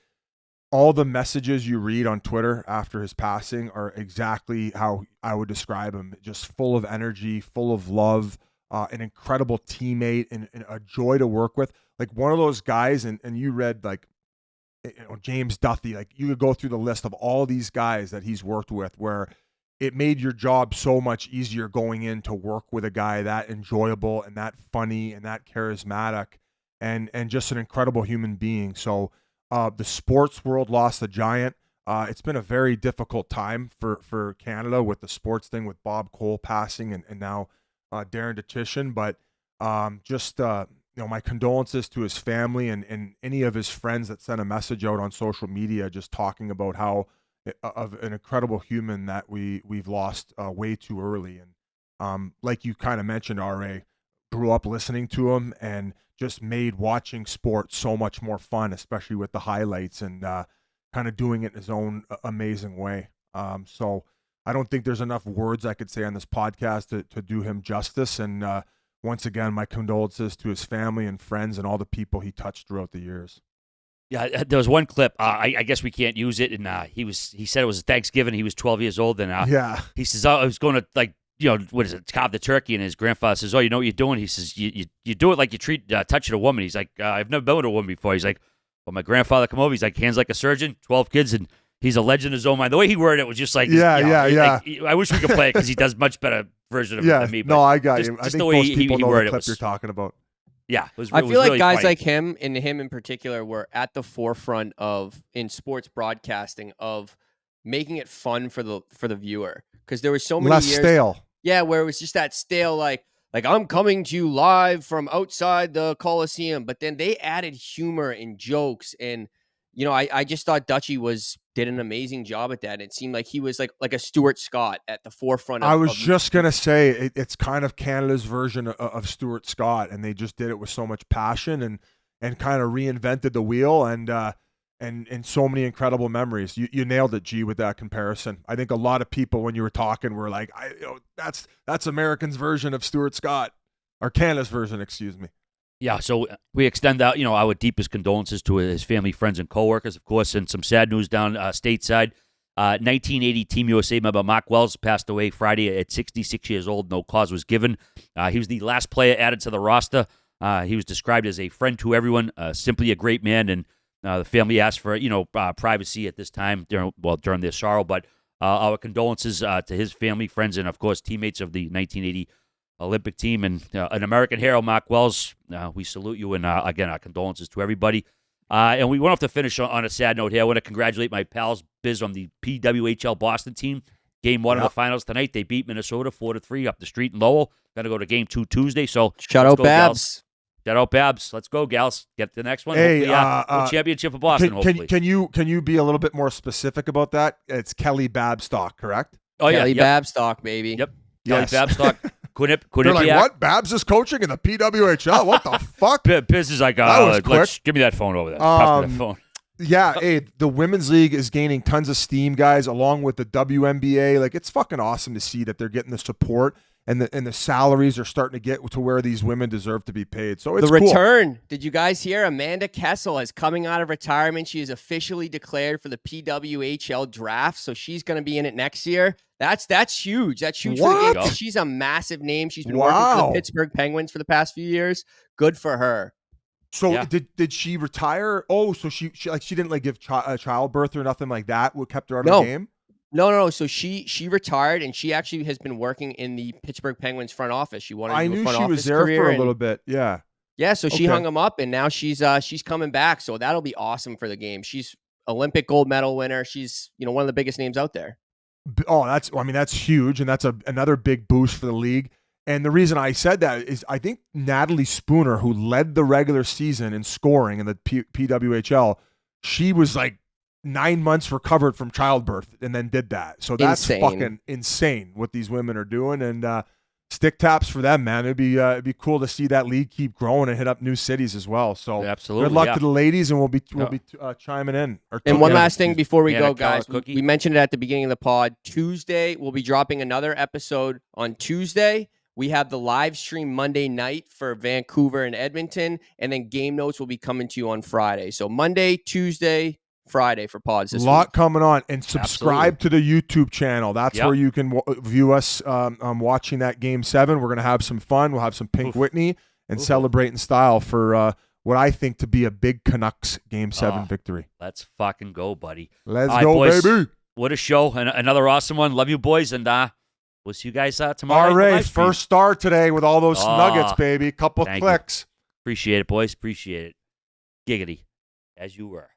all the messages you read on Twitter after his passing are exactly how I would describe him. Just full of energy, full of love, an incredible teammate, and a joy to work with. Like one of those guys, and you read like James Duthie, like you could go through the list of all these guys that he's worked with where it made your job so much easier going in to work with a guy that enjoyable and that funny and that charismatic and just an incredible human being. So the sports world lost a giant. It's been a very difficult time for Canada with the sports thing with Bob Cole passing and now Darren Dutchyshen. But my condolences to his family and any of his friends that sent a message out on social media just talking about how of an incredible human that we've lost way too early. And like you kind of mentioned, RA, grew up listening to him and just made watching sports so much more fun, especially with the highlights and kind of doing it in his own amazing way. So I don't think there's enough words I could say on this podcast to do him justice. And once again, my condolences to his family and friends and all the people he touched throughout the years. Yeah, there was one clip. I guess we can't use it. And he said it was Thanksgiving. He was 12 years old. And he says, I was going to what is it? Carve the turkey. And his grandfather says, "Oh, you know what you're doing?" He says, "You do it like you treat touching a woman." He's like, "I've never been with a woman before." He's like, "Well, my grandfather come over. He's like, hands like a surgeon, 12 kids, and he's a legend in his own mind." The way he worded it was just like, yeah. I wish we could play it because he does much better version of it than me. But no, I got just, you. I just think the way most people know the clip was, you're talking about. Yeah, I feel like really guys funny. like him and him in particular were at the forefront in sports broadcasting of making it fun for the viewer, because there were so many less years, stale. Yeah, where it was just that stale like I'm coming to you live from outside the Coliseum, but then they added humor and jokes, and I just thought Dutchy did an amazing job at that. And it seemed like he was like a Stuart Scott at the forefront. I was just gonna say it's kind of Canada's version of Stuart Scott, and they just did it with so much passion and kind of reinvented the wheel and so many incredible memories. You nailed it, G, with that comparison. I think a lot of people when you were talking were like, that's Americans' version of Stuart Scott, or Canada's version, excuse me. Yeah, so we extend out, our deepest condolences to his family, friends, and coworkers, of course, and some sad news down stateside. 1980 Team USA member Mark Wells passed away Friday at 66 years old. No cause was given. He was the last player added to the roster. He was described as a friend to everyone, simply a great man, and the family asked for, privacy at this time during their sorrow. But our condolences to his family, friends, and, of course, teammates of the 1980 Olympic team, and an American hero, Mark Wells. We salute you, and again, our condolences to everybody. And we went off to finish on a sad note here. I want to congratulate my pals Biz on the PWHL Boston team. Game 1 of the finals tonight. They beat Minnesota 4-3 up the street in Lowell. Going to go to Game 2 Tuesday. So shout out Babs. Gals. Shout out Babs. Let's go, gals. Get the next one. Hey, championship of Boston. Hopefully. Can you be a little bit more specific about that? It's Kelly Babstock, correct? Oh yeah, Kelly Babstock, baby. Yep. Yes. Kelly Babstock. They're like, what? Babs is coaching in the PWHL? What the fuck? Biz is like, give me that phone over there. Pass me that phone. Yeah, hey, the Women's League is gaining tons of steam, guys, along with the WNBA. Like, it's fucking awesome to see that they're getting the support and the salaries are starting to get to where these women deserve to be paid. So it's the cool. return. Did you guys hear? Amanda Kessel is coming out of retirement. She is officially declared for the PWHL draft, so she's going to be in it next year. That's huge. That's huge for the game. She's a massive name. She's been working for the Pittsburgh Penguins for the past few years. Good for her. So did she retire? Oh, so she didn't give childbirth or nothing like that? What kept her out of the game? No. So she retired, and she actually has been working in the Pittsburgh Penguins front office. She wanted to do a front office career. I knew she was there for a little bit. Yeah. Yeah. So she hung him up, and now she's coming back. So that'll be awesome for the game. She's Olympic gold medal winner. She's one of the biggest names out there. Oh, that's huge, and that's another big boost for the league. And the reason I said that is I think Natalie Spooner, who led the regular season in scoring in the PWHL, she was like 9 months recovered from childbirth and then did that. So that's fucking insane what these women are doing. And stick taps for them, man. It'd be cool to see that league keep growing and hit up new cities as well. So absolutely, good luck to the ladies, and we'll be chiming in. And one last thing before we go, guys. We mentioned it at the beginning of the pod. Tuesday, we'll be dropping another episode on Tuesday. We have the live stream Monday night for Vancouver and Edmonton, and then game notes will be coming to you on Friday. So Monday, Tuesday, Friday for pods this week. Coming on, and subscribe to the YouTube channel. That's where you can view us watching that Game 7. We're going to have some fun. We'll have some Pink Whitney and celebrate in style for what I think to be a big Canucks Game 7 victory. Let's fucking go, buddy. Let's go, boys. Baby. What a show. Another awesome one. Love you, boys, and we'll see you guys tomorrow. All right, first star today with all those nuggets, baby. Couple clicks. Appreciate it, boys. Appreciate it. Giggity, as you were.